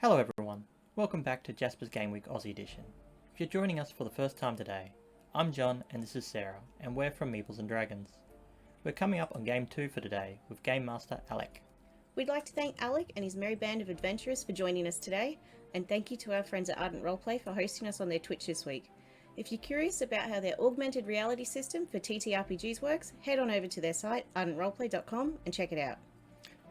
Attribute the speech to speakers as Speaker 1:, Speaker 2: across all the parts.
Speaker 1: Hello everyone, welcome back to Jasper's Game Week Aussie Edition. If you're joining us for the first time today, I'm John and this is Sarah, and we're from Meeples&Dragons. We're coming up on Game 2 for today with Game Master Alek.
Speaker 2: We'd like to thank Alek and his merry band of adventurers for joining us today, and thank you to our friends at Ardent Roleplay for hosting us on their Twitch this week. If you're curious about how their augmented reality system for TTRPGs works, head on over to their site, ardentroleplay.com, and check it out.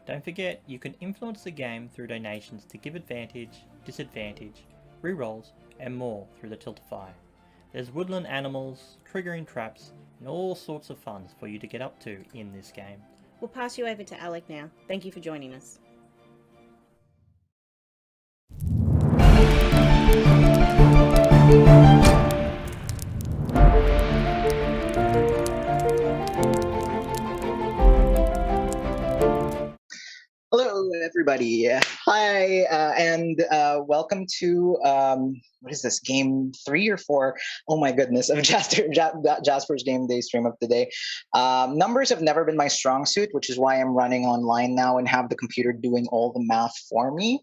Speaker 1: Don't forget, you can influence the game through donations to give advantage, disadvantage, rerolls, and more through the Tiltify. There's woodland animals, triggering traps, and all sorts of fun for you to get up to in this game.
Speaker 2: We'll pass you over to Alek now. Thank you for joining us.
Speaker 3: Hello, everybody. Hi, and welcome to what is this, game 3 or 4? Oh my goodness, of Jasper's Game Day stream of today. Numbers have never been my strong suit, which is why I'm running online now and have the computer doing all the math for me.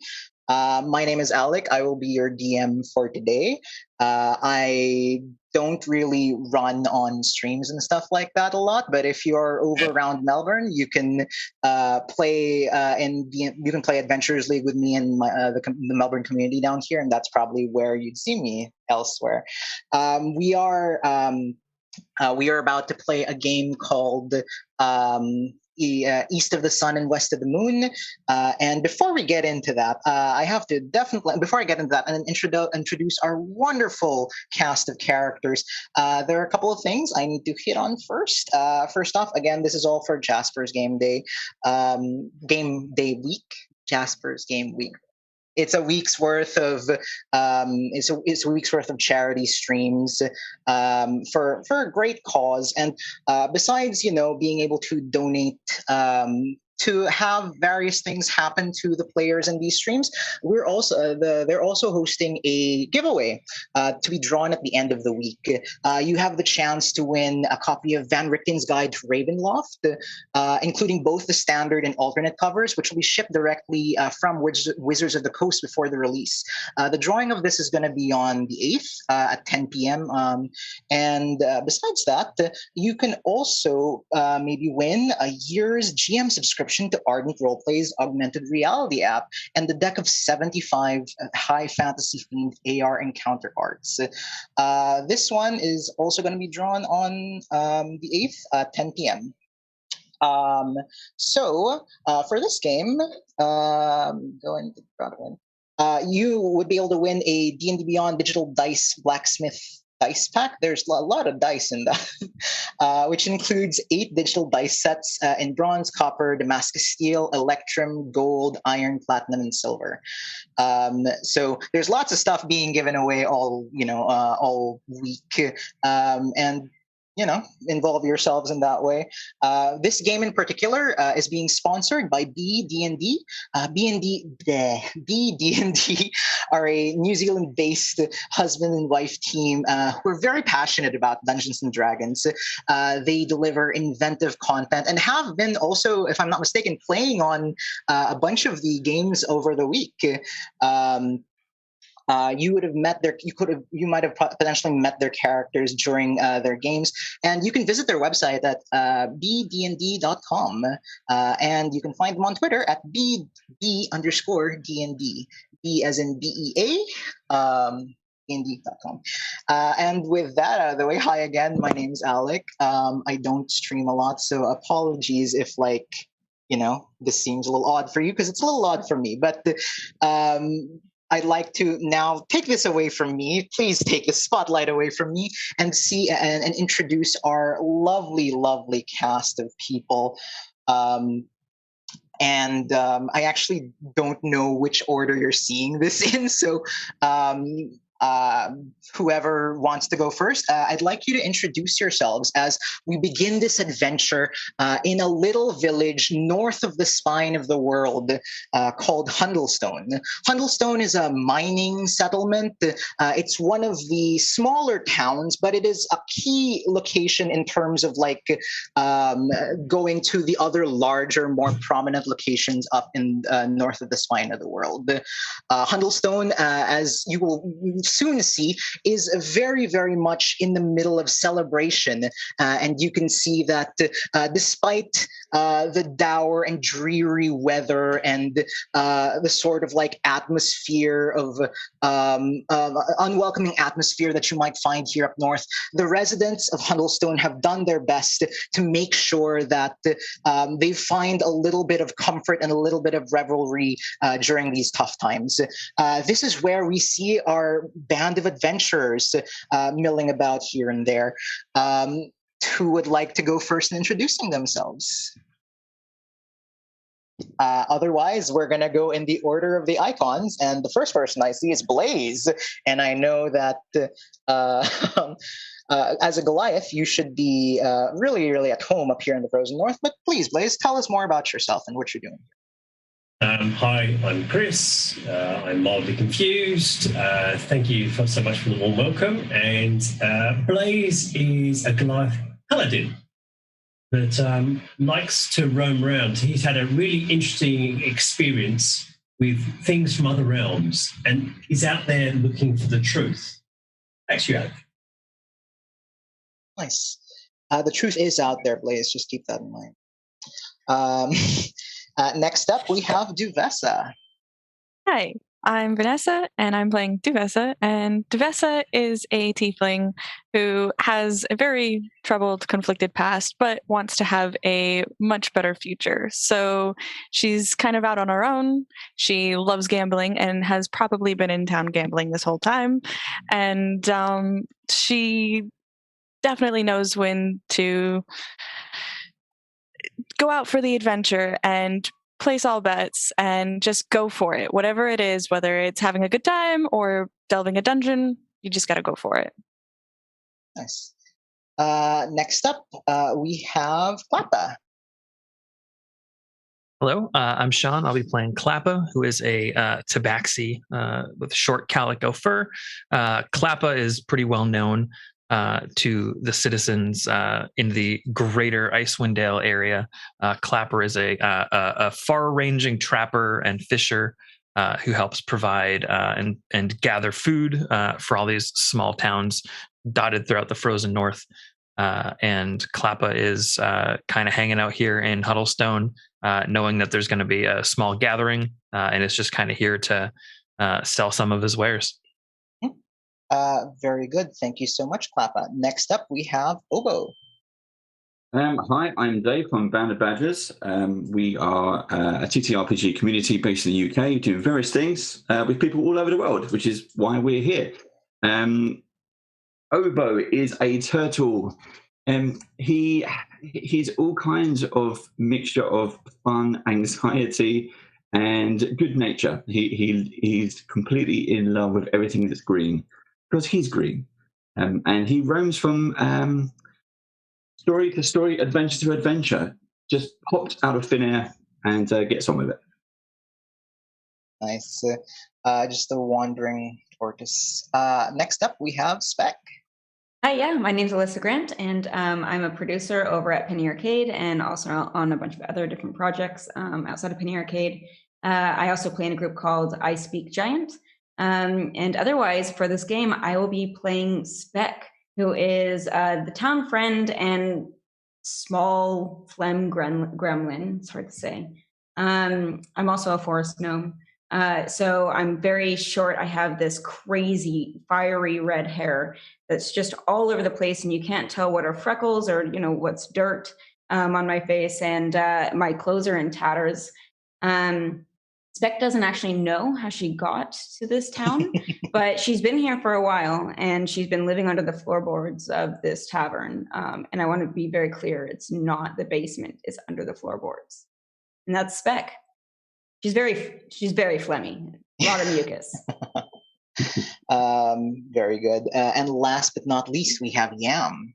Speaker 3: My name is Alek. I will be your DM for today. I don't really run on streams and stuff like that a lot, but if you're over around Melbourne, you can play you can play Adventures League with me and the Melbourne community down here, and that's probably where you'd see me elsewhere. We are about to play a game called East of the Sun and West of the Moon. And before we get into that, I have to before I get into that, and introduce our wonderful cast of characters. There are a couple of things I need to hit on first. First off, again, this is all for Jasper's Game Day week. Jasper's Game Week. It's a week's worth of it's a week's worth of charity streams for a great cause, and besides being able to donate to have various things happen to the players in these streams, we're also they're also hosting a giveaway to be drawn at the end of the week. You have the chance to win a copy of Van Richten's Guide to Ravenloft, including both the standard and alternate covers, which will be shipped directly from Wizards of the Coast before the release. The drawing of this is going to be on the 8th at 10 p.m. And besides that, you can also maybe win a year's GM subscription to Ardent Roleplay's augmented reality app and the deck of 75 high fantasy themed AR encounter cards. This one is also going to be drawn on the 8th at 10 p.m. So for this game, go into the front one. You would be able to win a D&D Beyond digital dice blacksmith dice pack. There's a lot of dice in that, which includes 8 digital dice sets in bronze, copper, Damascus steel, electrum, gold, iron, platinum, and silver. So there's lots of stuff being given away all week, and involve yourselves in that way. This game in particular is being sponsored by BD&D. BD&D are a New Zealand-based husband and wife team who are very passionate about Dungeons and Dragons. They deliver inventive content and have been also, if I'm not mistaken, playing on a bunch of the games over the week. You would have met you might have potentially met their characters during their games, and you can visit their website at bdnd.com, and you can find them on Twitter at bd_dnd, B as in BEA, D&D.com. And with that out of the way, hi again, my name's Alek. I don't stream a lot, so apologies if this seems a little odd for you, because it's a little odd for me, but I'd like to now take this away from me. Please take the spotlight away from me and see and introduce our lovely, lovely cast of people. I actually don't know which order you're seeing this in. So whoever wants to go first, I'd like you to introduce yourselves as we begin this adventure in a little village north of the spine of the world called Hundlestone. Hundlestone is a mining settlement. It's one of the smaller towns, but it is a key location in terms of like going to the other larger, more prominent locations up in north of the spine of the world. Hundlestone, as you will soon see, is very, very much in the middle of celebration. And you can see that despite the dour and dreary weather and the sort of like atmosphere of unwelcoming atmosphere that you might find here up north, the residents of Hundlestone have done their best to make sure that they find a little bit of comfort and a little bit of revelry during these tough times. This is where we see our band of adventurers milling about here and there. Who would like to go first in introducing themselves? Otherwise, we're going to go in the order of the icons. And the first person I see is Blaze. And I know that as a Goliath, you should be really, really at home up here in the Frozen North. But please, Blaze, tell us more about yourself and what you're doing.
Speaker 4: Hi, I'm Chris. I'm mildly confused. Thank you so much for the warm welcome. And Blaze is a Goliath paladin that likes to roam around. He's had a really interesting experience with things from other realms and is out there looking for the truth. Thanks, you, Alek.
Speaker 3: Nice. The truth is out there, Blaze. Just keep that in mind. Next up, we have Duvessa.
Speaker 5: Hi, I'm Vanessa, and I'm playing Duvessa. And Duvessa is a tiefling who has a very troubled, conflicted past, but wants to have a much better future. So she's kind of out on her own. She loves gambling and has probably been in town gambling this whole time. And she definitely knows when to go out for the adventure and place all bets and just go for it. Whatever it is, whether it's having a good time or delving a dungeon, you just got to go for it.
Speaker 3: Nice. Next up, we have Klappa.
Speaker 6: Hello, I'm Shaun. I'll be playing Klappa, who is a tabaxi with short calico fur. Klappa is pretty well known to the citizens in the greater Icewind Dale area. Klappa is a far-ranging trapper and fisher who helps provide and gather food for all these small towns dotted throughout the frozen north. And Klappa is kind of hanging out here in Huddlestone, knowing that there's going to be a small gathering, and it's just kind of here to sell some of his wares.
Speaker 3: Very good. Thank you so much, Klappa. Next up, we have Obo.
Speaker 7: Hi, I'm Dave from Bounded Badgers. We are a TTRPG community based in the UK doing various things with people all over the world, which is why we're here. Obo is a turtle. He's all kinds of mixture of fun, anxiety, and good nature. He's completely in love with everything that's green because he's green, and he roams from story to story, adventure to adventure, just popped out of thin air and gets on with it.
Speaker 3: Nice. Just a wandering tortoise. Next up, we have Spec.
Speaker 8: Hi, yeah, my name's Elyssa Grant, and I'm a producer over at Penny Arcade and also on a bunch of other different projects outside of Penny Arcade. I also play in a group called I Speak Giant. And otherwise, for this game, I will be playing Spec, who is the town friend and small phlegm gremlin. It's hard to say. I'm also a forest gnome. So I'm very short. I have this crazy fiery red hair that's just all over the place, and you can't tell what are freckles or what's dirt on my face, and my clothes are in tatters. Spec doesn't actually know how she got to this town, but she's been here for a while, and she's been living under the floorboards of this tavern. And I want to be very clear, it's not the basement, it's under the floorboards. And that's Spec. She's very phlegmy, a lot of mucus.
Speaker 3: Very good. And last but not least, we have Yam.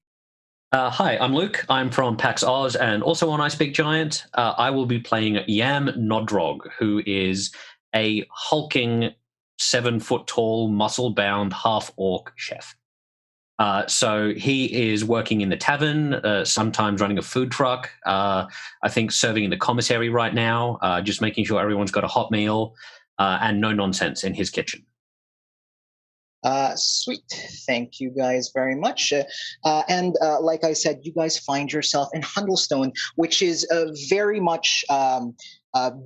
Speaker 9: Hi, I'm Luke. I'm from PAX Oz and also on I Speak Giant. I will be playing Yam Nodrog, who is a hulking 7-foot-tall, muscle-bound, half-orc chef. So he is working in the tavern, sometimes running a food truck, I think serving in the commissary right now, just making sure everyone's got a hot meal, and no nonsense in his kitchen.
Speaker 3: Sweet. Thank you guys very much. And like I said, you guys find yourself in Hundlestone, which is very much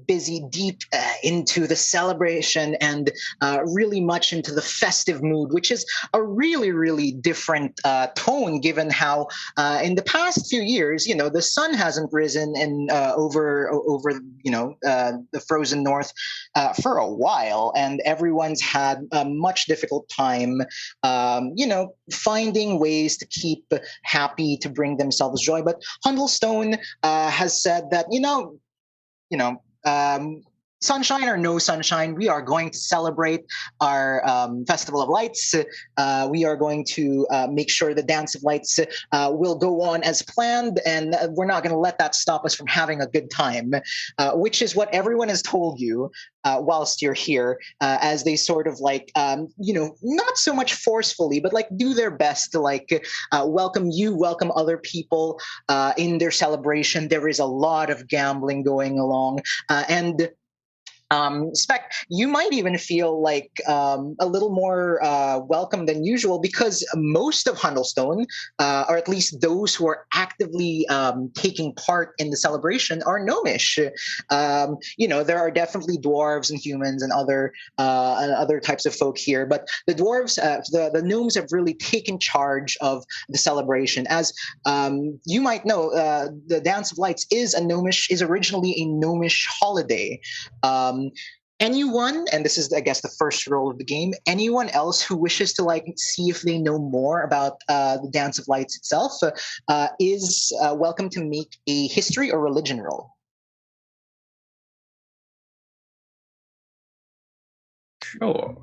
Speaker 3: busy deep into the celebration and really much into the festive mood, which is a really, really different tone given how in the past few years, the sun hasn't risen in over the frozen north for a while, and everyone's had a much difficult time, finding ways to keep happy, to bring themselves joy. But Hundlestone has said that, sunshine or no sunshine, we are going to celebrate our Festival of Lights. We are going to make sure the Dance of Lights will go on as planned, and we're not going to let that stop us from having a good time, which is what everyone has told you whilst you're here, as they sort of not so much forcefully, but do their best to welcome you, welcome other people in their celebration. There is a lot of gambling going along, and Spec, you might even feel a little more welcome than usual, because most of Hundlestone, or at least those who are actively taking part in the celebration, are gnomish. There are definitely dwarves and humans and other types of folk here, but the dwarves, the gnomes, have really taken charge of the celebration. As you might know, the Dance of Lights is originally a gnomish holiday. Anyone, and this is, I guess, the first role of the game, anyone else who wishes to see if they know more about the Dance of Lights itself is welcome to make a history or religion roll.
Speaker 9: Sure.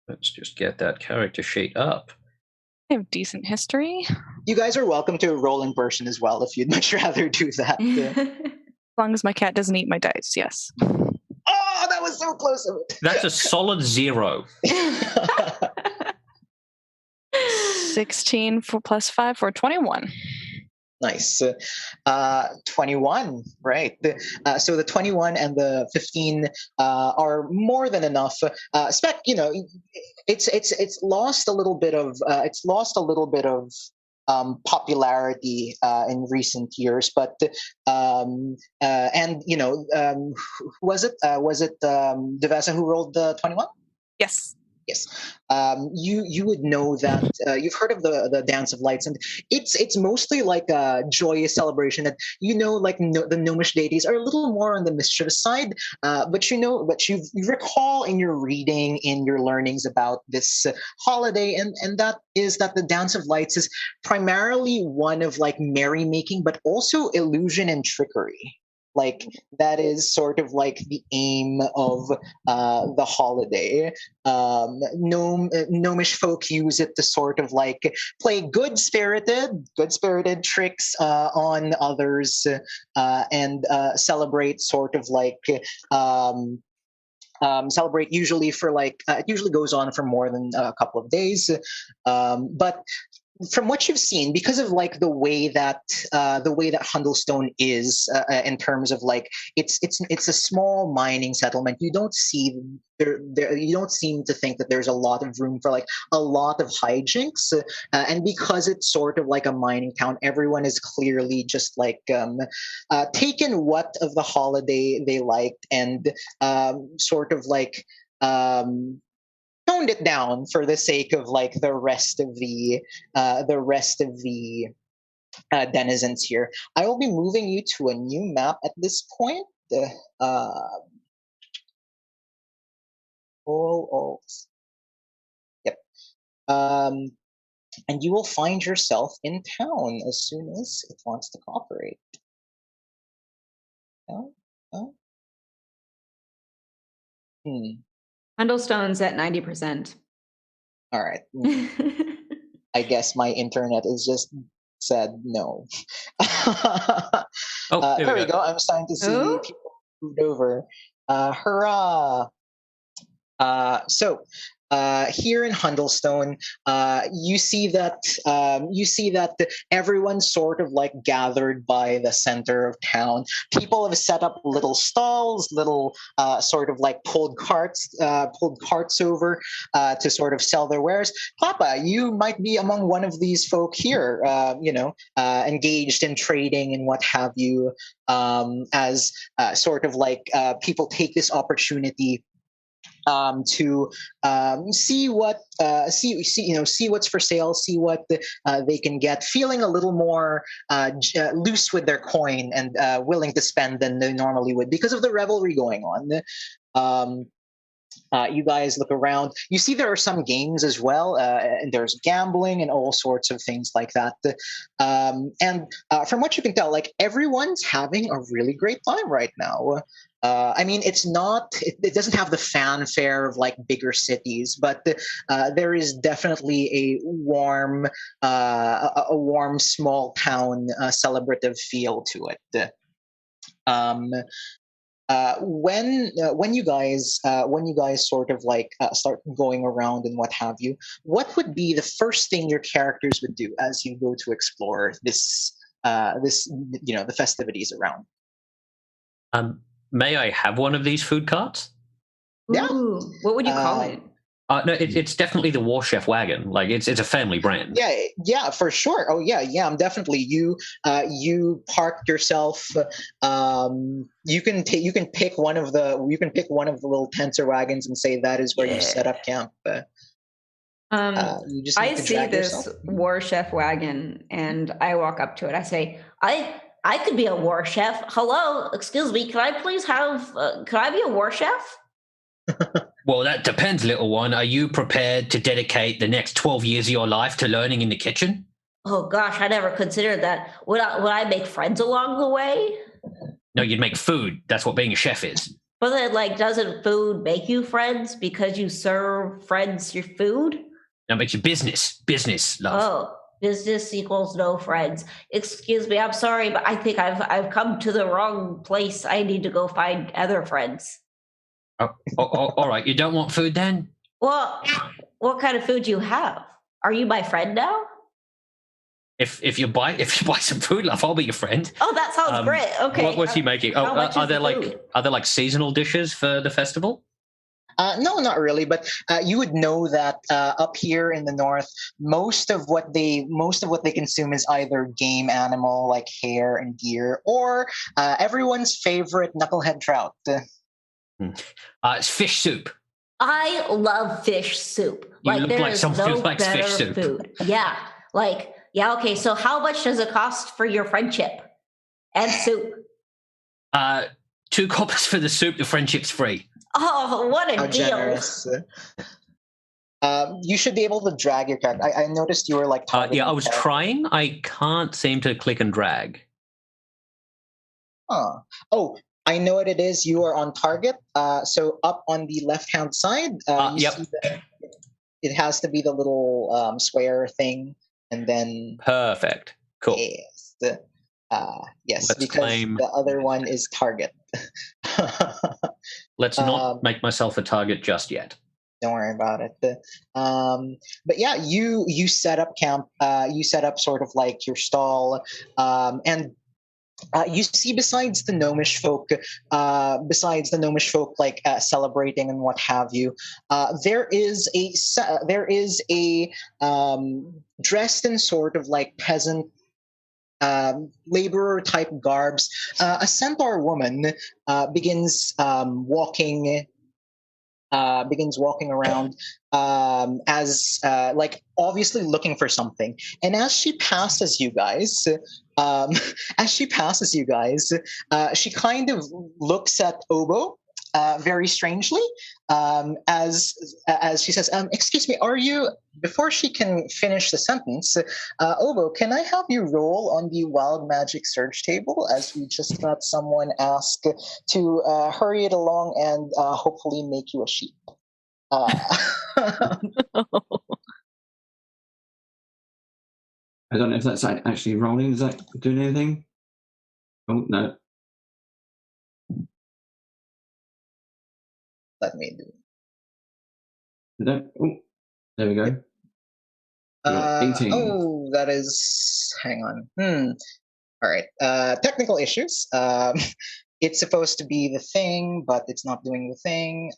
Speaker 9: Let's just get that character sheet up.
Speaker 5: I have decent history.
Speaker 3: You guys are welcome to roll in person as well if you'd much rather do that.
Speaker 5: As long as my cat doesn't eat my dice, yes.
Speaker 3: Oh, that was so close.
Speaker 9: That's a solid 0.
Speaker 5: 16 plus 5 for 21.
Speaker 3: Nice. 21, right. So the 21 and the 15 are more than enough. Spec, it's lost a little bit of popularity in recent years, but was it Duvessa who rolled the 21?
Speaker 5: Yes.
Speaker 3: Yes, you would know that you've heard of the Dance of Lights, and it's mostly like a joyous celebration. That the gnomish deities are a little more on the mischievous side, but you recall in your reading, in your learnings about this holiday, and that is that the Dance of Lights is primarily one of merrymaking, but also illusion and trickery. That is sort of the aim of the holiday. Gnomish folk use it to sort of play good spirited tricks on others, and celebrate sort of celebrate usually for it usually goes on for more than a couple of days, but from what you've seen, because of the way that Hundlestone is, in terms of it's a small mining settlement, you don't see you don't seem to think that there's a lot of room for a lot of hijinks, and because it's sort of a mining town, everyone is clearly just taken what of the holiday they liked, and sort of toned it down for the sake of the rest of the denizens here. I will be moving you to a new map at this point. Yep. And you will find yourself in town as soon as it wants to cooperate.
Speaker 8: Hundlestone's at 90%.
Speaker 3: All right. I guess my internet is just said no. There we go. I'm starting to see people moved over. Hurrah! So here in Hundlestone, you see that everyone's sort of like gathered by the center of town. People have set up little stalls, little sort of like pulled carts over to sort of sell their wares. Papa, you might be among one of these folk here, engaged in trading and what have you, as sort of like people take this opportunity to see what's for sale, see what they can get, feeling a little more loose with their coin and willing to spend than they normally would because of the revelry going on. You guys look around. You see there are some games as well, and there's gambling and all sorts of things like that. And from what you can tell, like everyone's having a really great time right now. I mean, it doesn't have the fanfare of like bigger cities, but there is definitely a warm small town celebrative feel to it. When you guys sort of like start going around and what have you, what would be the first thing your characters would do as you go to explore this the festivities around?
Speaker 9: May I have one of these food carts?
Speaker 3: Yeah.
Speaker 8: Ooh, what would you call it?
Speaker 9: No, it's definitely the War Chef wagon. Like it's a family brand.
Speaker 3: Yeah, for sure. Oh yeah, I'm definitely you parked yourself. You can pick one of the little tents or wagons and say that is where you set up camp. You just
Speaker 8: I see this
Speaker 3: yourself.
Speaker 8: War Chef wagon and I walk up to it. I say, I could be a war chef. Hello, excuse me. Can I please have? Can I be a war chef?
Speaker 9: Well, that depends, little one. Are you prepared to dedicate the next 12 years of your life to learning in the kitchen?
Speaker 8: Oh gosh, I never considered that. Would I make friends along the way?
Speaker 9: No, you'd make food. That's what being a chef is.
Speaker 8: But then, like, doesn't food make you friends because you serve friends your food?
Speaker 9: That makes you business, love.
Speaker 8: Oh, business equals no friends. Excuse me, I'm sorry, but I think I've come to the wrong place. I need to go find other friends.
Speaker 9: All right. You don't want food then?
Speaker 8: Well, what kind of food do you have? Are you my friend now?
Speaker 9: If you buy some food, love, I'll be your friend.
Speaker 8: Oh, that sounds great. Okay.
Speaker 9: What's he making?
Speaker 8: How much
Speaker 9: are
Speaker 8: is
Speaker 9: there
Speaker 8: the food?
Speaker 9: seasonal dishes for the festival?
Speaker 3: No, not really. But you would know that up here in the north, most of what they consume is either game animal like hare and deer, or everyone's favorite knucklehead trout.
Speaker 9: It's fish soup.
Speaker 8: I love fish soup.
Speaker 9: You look
Speaker 8: there
Speaker 9: like
Speaker 8: is
Speaker 9: someone who
Speaker 8: no
Speaker 9: likes
Speaker 8: better
Speaker 9: fish soup.
Speaker 8: Food. Yeah. Okay. So how much does it cost for your friendship and soup?
Speaker 9: 2 coppers for the soup. The friendship's free.
Speaker 8: Oh, what a
Speaker 3: How
Speaker 8: deal!
Speaker 3: generous. You should be able to drag your character. I noticed you were like.
Speaker 9: Yeah, I was trying. I can't seem to click and drag.
Speaker 3: Huh. Oh, I know what it is. You are on target. So up on the left-hand side,
Speaker 9: yep.
Speaker 3: see that it has to be the little square thing, and then.
Speaker 9: Perfect. Cool.
Speaker 3: Yes. Yes,
Speaker 9: Let's
Speaker 3: because
Speaker 9: claim...
Speaker 3: the other one is target.
Speaker 9: Let's not make myself a target just yet.
Speaker 3: Don't worry about it. But yeah, you set up camp. You set up sort of like your stall, and you see besides the gnomish folk like celebrating and what have you, there is a dressed in sort of like peasant laborer type garbs. A centaur woman begins walking around as like obviously looking for something, and as she passes you guys, she kind of looks at Obo very strangely, as she says, "Excuse me, are you?" Before she can finish the sentence, Obo, can I have you roll on the wild magic search table, as we just got someone ask to hurry it along and hopefully make you a sheep.
Speaker 7: I don't know if that's actually rolling. Is that doing anything? Oh, no.
Speaker 3: Let me do.
Speaker 7: Oh, there we go. 18.
Speaker 3: Oh, that is. Hang on. All right. Technical issues. It's supposed to be the thing, but it's not doing the thing.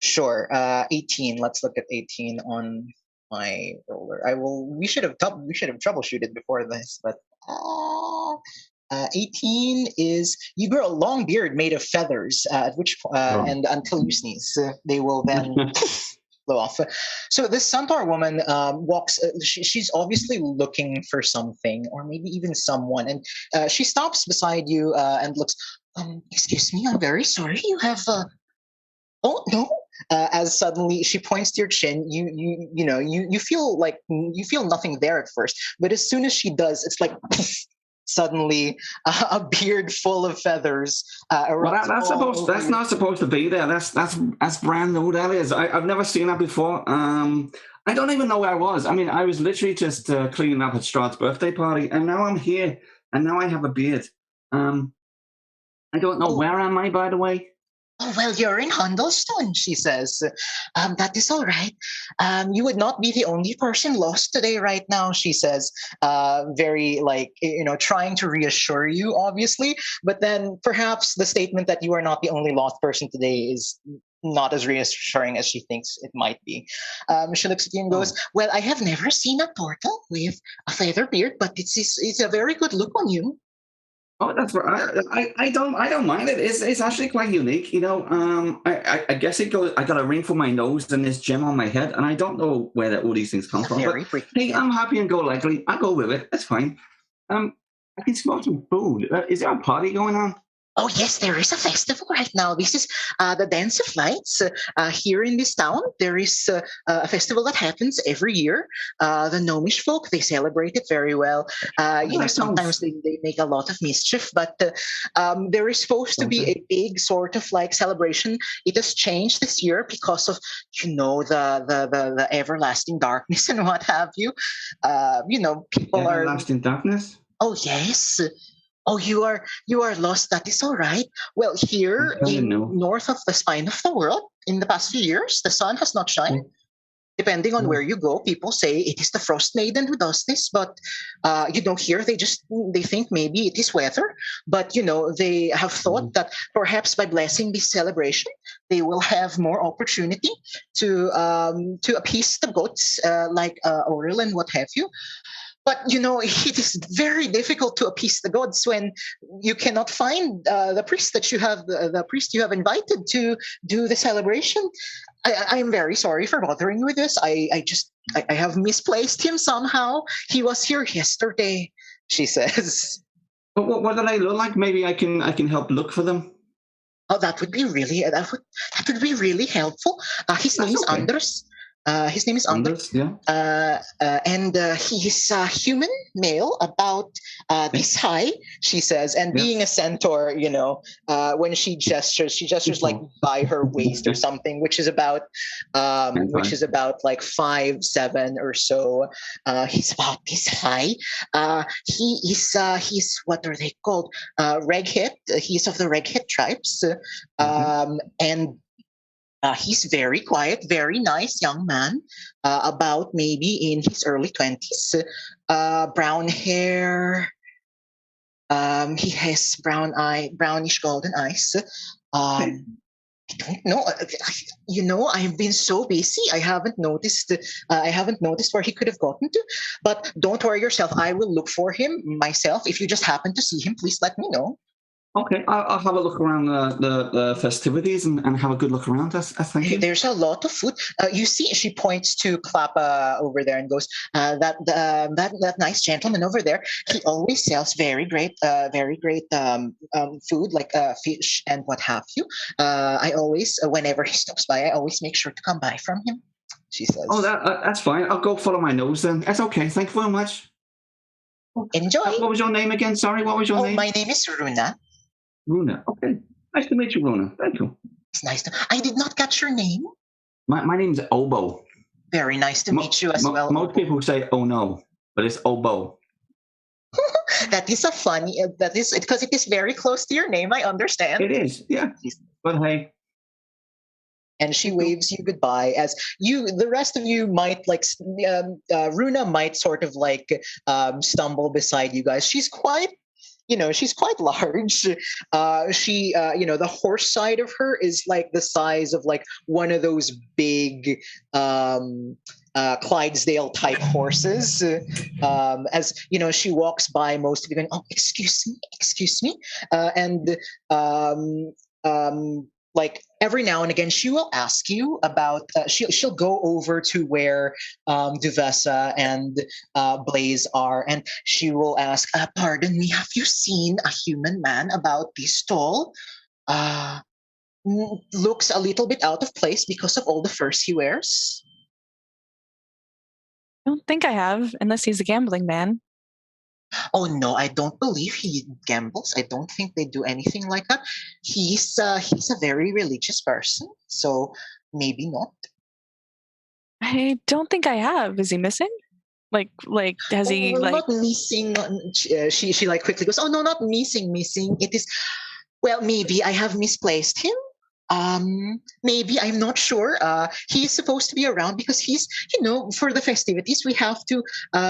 Speaker 3: Sure. 18. Let's look at 18 on my roller. We should have troubleshooted before this, but 18 is you grow a long beard made of feathers, at which and until you sneeze, they will then blow off. So this centaur woman walks. She's obviously looking for something, or maybe even someone, and she stops beside you and looks. Excuse me, I'm very sorry. You have. Oh no! As suddenly she points to your chin, you feel like you feel nothing there at first, but as soon as she does, it's like suddenly a beard full of feathers.
Speaker 7: Well, that's not supposed to be there. That's brand new. That is. I've never seen that before. I don't even know where I was. I mean, I was literally just cleaning up at Strahd's birthday party, and now I'm here, and now I have a beard. I don't know where am I, by the way.
Speaker 3: Oh, well, you're in Hundlestone, she says. That is all right. You would not be the only person lost today right now, she says. Very, trying to reassure you, obviously. But then perhaps the statement that you are not the only lost person today is not as reassuring as she thinks it might be. She looks at you and goes, well, I have never seen a turtle with a feather beard, but it's a very good look on you.
Speaker 7: Oh, that's right. I don't mind it. It's actually quite unique, I guess it goes. I got a ring for my nose and this gem on my head, and I don't know where all these things come from. But hey, I'm happy and go lucky. I go with it. That's fine. I can smell some food. Is there a party going on?
Speaker 3: Oh, yes, there is a festival right now. This is the Dance of Lights. Here in this town, there is a festival that happens every year. The gnomish folk, they celebrate it very well. Sometimes they make a lot of mischief, but there is supposed to be a big sort of celebration. It has changed this year because of, the everlasting darkness and what have you. People are...
Speaker 7: Everlasting darkness?
Speaker 3: Oh, yes. Oh, you are lost. That is all right. Well, here north of the spine of the world, in the past few years, the sun has not shined. Depending on where you go, people say it is the Frost Maiden who does this. But here they think maybe it is weather. But they have thought that perhaps by blessing this celebration, they will have more opportunity to appease the gods like Auril and what have you. But, it is very difficult to appease the gods when you cannot find the priest that you have, the priest you have invited to do the celebration. I am very sorry for bothering you with this. I have misplaced him somehow. He was here yesterday, she says.
Speaker 7: What do they look like? Maybe I can help look for them.
Speaker 3: Oh, that would be really helpful. His name is Anders. His name is Anders, and he is a human male, about this high, she says. And being a centaur, when she gestures like by her waist or something, which is about 5'7" or so. He's about this high. He's what are they called? Reghet. He's of the Reghet tribes, and. He's very quiet, very nice young man, about maybe in his early 20s. Brown hair. He has brownish golden eyes. I don't know. I've been so busy. I haven't noticed where he could have gotten to. But don't worry yourself. I will look for him myself. If you just happen to see him, please let me know.
Speaker 7: Okay, I'll have a look around the festivities and have a good look around. Thank you.
Speaker 3: There's a lot of food. You see, she points to Klappa over there and goes, that nice gentleman over there. He always sells very great food like fish and what have you. I always, whenever he stops by, I always make sure to come by from him. She says.
Speaker 7: Oh, that's fine. I'll go follow my nose then. That's okay. Thank you very much.
Speaker 3: Enjoy.
Speaker 7: What was your name again? Sorry, what was your name?
Speaker 3: My name is Runa.
Speaker 7: Runa. Okay. Nice to meet you, Runa. Thank you.
Speaker 3: It's nice to. I did not catch your name.
Speaker 7: My name's Obo.
Speaker 3: Very nice to meet you as well.
Speaker 7: Most people say, "Oh no," but it's Obo.
Speaker 3: That is a funny. That is because it is very close to your name. I understand.
Speaker 7: It is, yeah. But hey.
Speaker 3: And she waves you goodbye as the rest of you might Runa might sort of stumble beside you guys. She's quite large. The horse side of her is like the size of like one of those big Clydesdale type horses. As she walks by most of you going, "Oh, excuse me," like every now and again, she will ask you about. She'll go over to where Duvessa and Blaze are, and she will ask, "Pardon me, have you seen a human man about this tall? Looks a little bit out of place because of all the furs he wears."
Speaker 5: I don't think I have, unless he's a gambling man.
Speaker 3: Oh no, I don't believe he gambles. I don't think they do anything like that. He's a very religious person, so maybe not.
Speaker 5: I don't think I have. Is he missing? Like has he
Speaker 3: not missing? She like quickly goes, "Oh no, not missing. It is maybe I have misplaced him. Maybe, I'm not sure. He's supposed to be around because he's, for the festivities, we have to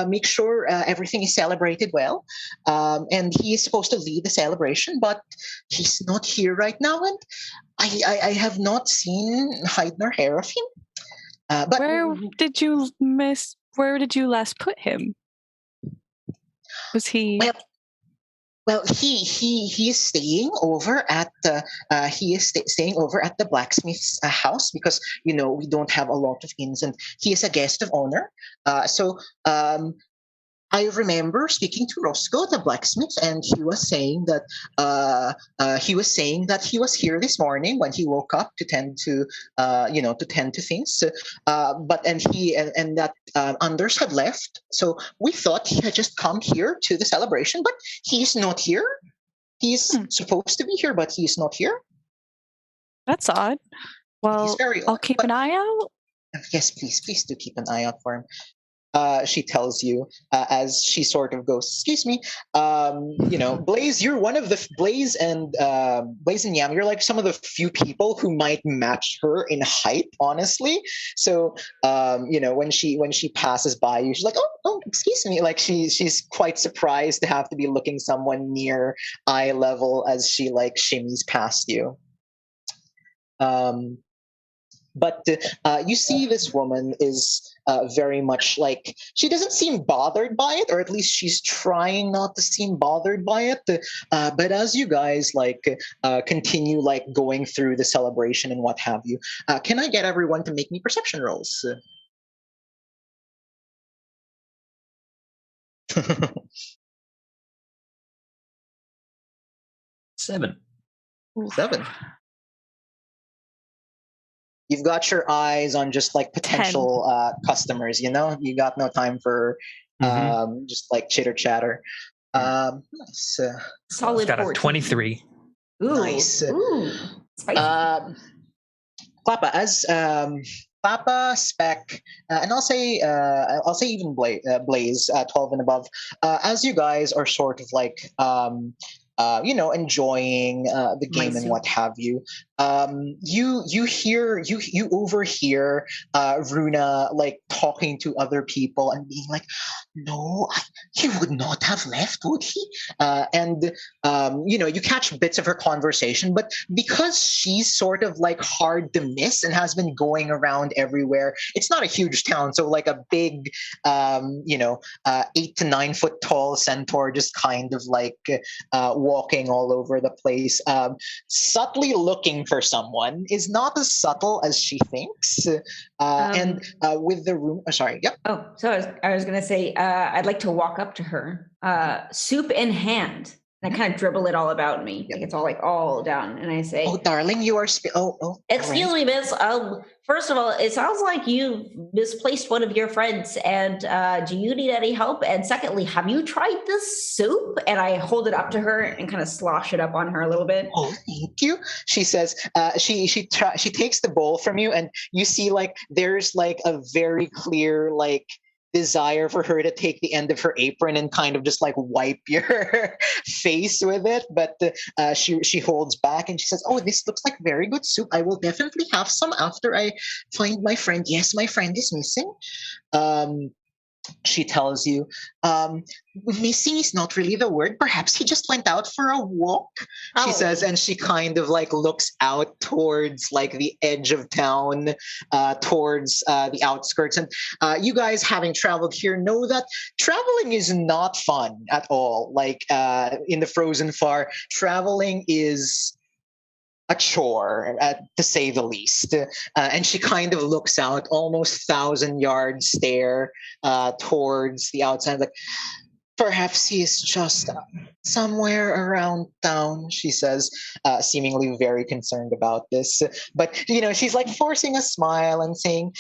Speaker 3: make sure everything is celebrated well. And he is supposed to lead the celebration, but he's not here right now. And I have not seen hide nor hair of him. But
Speaker 5: where did you last put him? Was he?
Speaker 3: Well, he is staying over at staying over at the blacksmith's house because we don't have a lot of inns, and he is a guest of honor. So I remember speaking to Roscoe, the blacksmith, and he was saying that he was here this morning when he woke up to tend to things. But that Anders had left, so we thought he had just come here to the celebration, but he's not here. He's supposed to be here, but he's not here.
Speaker 5: That's odd. Well, I'll keep an eye out.
Speaker 3: Yes, please do keep an eye out for him. She tells you as she sort of goes, "Excuse me, Blaze, you're one of the Blaze and Yam. You're like some of the few people who might match her in height, honestly. So, when she passes by you, she's like, oh, excuse me. Like she's quite surprised to have to be looking someone near eye level as she like shimmies past you. But you see this woman is very much like, she doesn't seem bothered by it, or at least she's trying not to seem bothered by it. But as you guys continue going through the celebration and what have you, can I get everyone to make me perception rolls?
Speaker 9: Seven.
Speaker 3: You've got your eyes on just potential customers, you got no time for just chitter chatter. Nice.
Speaker 8: Solid.
Speaker 6: Got a 23.
Speaker 8: Ooh.
Speaker 3: Nice.
Speaker 8: Ooh. Spicy.
Speaker 3: Klappa, as Klappa, Spec, and I'll say even Blaze, 12 and above, as you guys are sort of enjoying the game and what have you. you overhear Runa like talking to other people and being like, no, he would not have left, would he? And you catch bits of her conversation, but because she's sort of like hard to miss and has been going around everywhere, it's not a huge town, so like a big 8 to 9 foot tall centaur just kind of like walking all over the place, subtly looking for someone, is not as subtle as she thinks. And with the room, sorry, yep.
Speaker 8: Oh, so I was going to say, I'd like to walk up to her, soup in hand. And I kind of dribble it all about me. Like it's all down. And I say,
Speaker 3: "Oh, darling, you are
Speaker 8: excuse me, miss. First of all, it sounds like you misplaced one of your friends. And do you need any help? And secondly, have you tried this soup?" And I hold it up to her and kind of slosh it up on her a little bit.
Speaker 3: "Oh, thank you," she says. She takes the bowl from you, and you see like there's like a very clear like desire for her to take the end of her apron and kind of just like wipe your face with it, but she holds back and she says, "Oh, this looks like very good soup. I will definitely have some after I find my friend. Yes, my friend is missing." She tells you, "Missing is not really the word. Perhaps he just went out for a walk," she says, and she kind of like looks out towards like the edge of town, towards the outskirts. And you guys, having traveled here, know that traveling is not fun at all. Like in the Frozen Far, traveling is a chore, to say the least. And she kind of looks out, almost 1,000 yard stare towards the outside, like, "Perhaps he's just somewhere around town," she says, seemingly very concerned about this. But she's like forcing a smile and saying,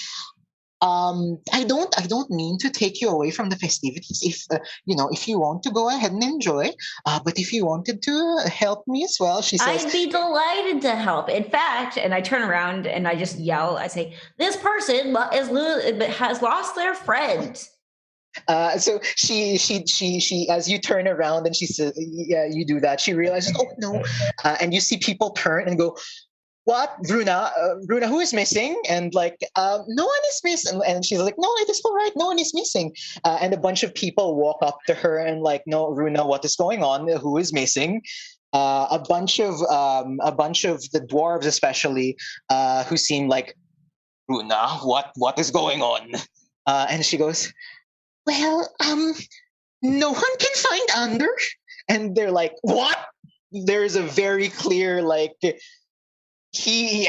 Speaker 3: I don't mean to take you away from the festivities. If you want to go ahead and enjoy, but if you wanted to help me as well," she says,
Speaker 8: "I'd be delighted to help. In fact," and I turn around and I just yell, I say, "This person has lost their friend."
Speaker 3: So she as you turn around and she says, "Yeah, you do that," she realizes, "Oh no," and you see people turn and go, "What, Runa? Runa, who is missing?" And like, "No one is missing." And she's like, "No, it is all right. No one is missing." And a bunch of people walk up to her and like, "No, Runa, what is going on? Who is missing?" A bunch of the dwarves, especially, who seem like, "Runa, what is going on?" And she goes, "Well, no one can find Under." And they're like, "What?" There's a very clear like,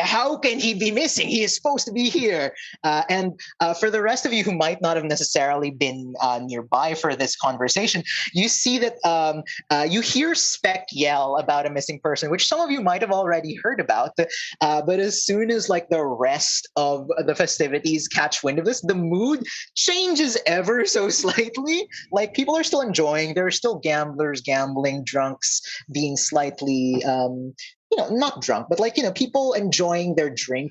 Speaker 3: how can he be missing? He is supposed to be here. And for the rest of you who might not have necessarily been nearby for this conversation, you see that you hear Speck yell about a missing person, which some of you might have already heard about. But as soon as like the rest of the festivities catch wind of this, the mood changes ever so slightly. Like people are still enjoying. There are still gamblers gambling, drunks being slightly not drunk, but like, people enjoying their drink.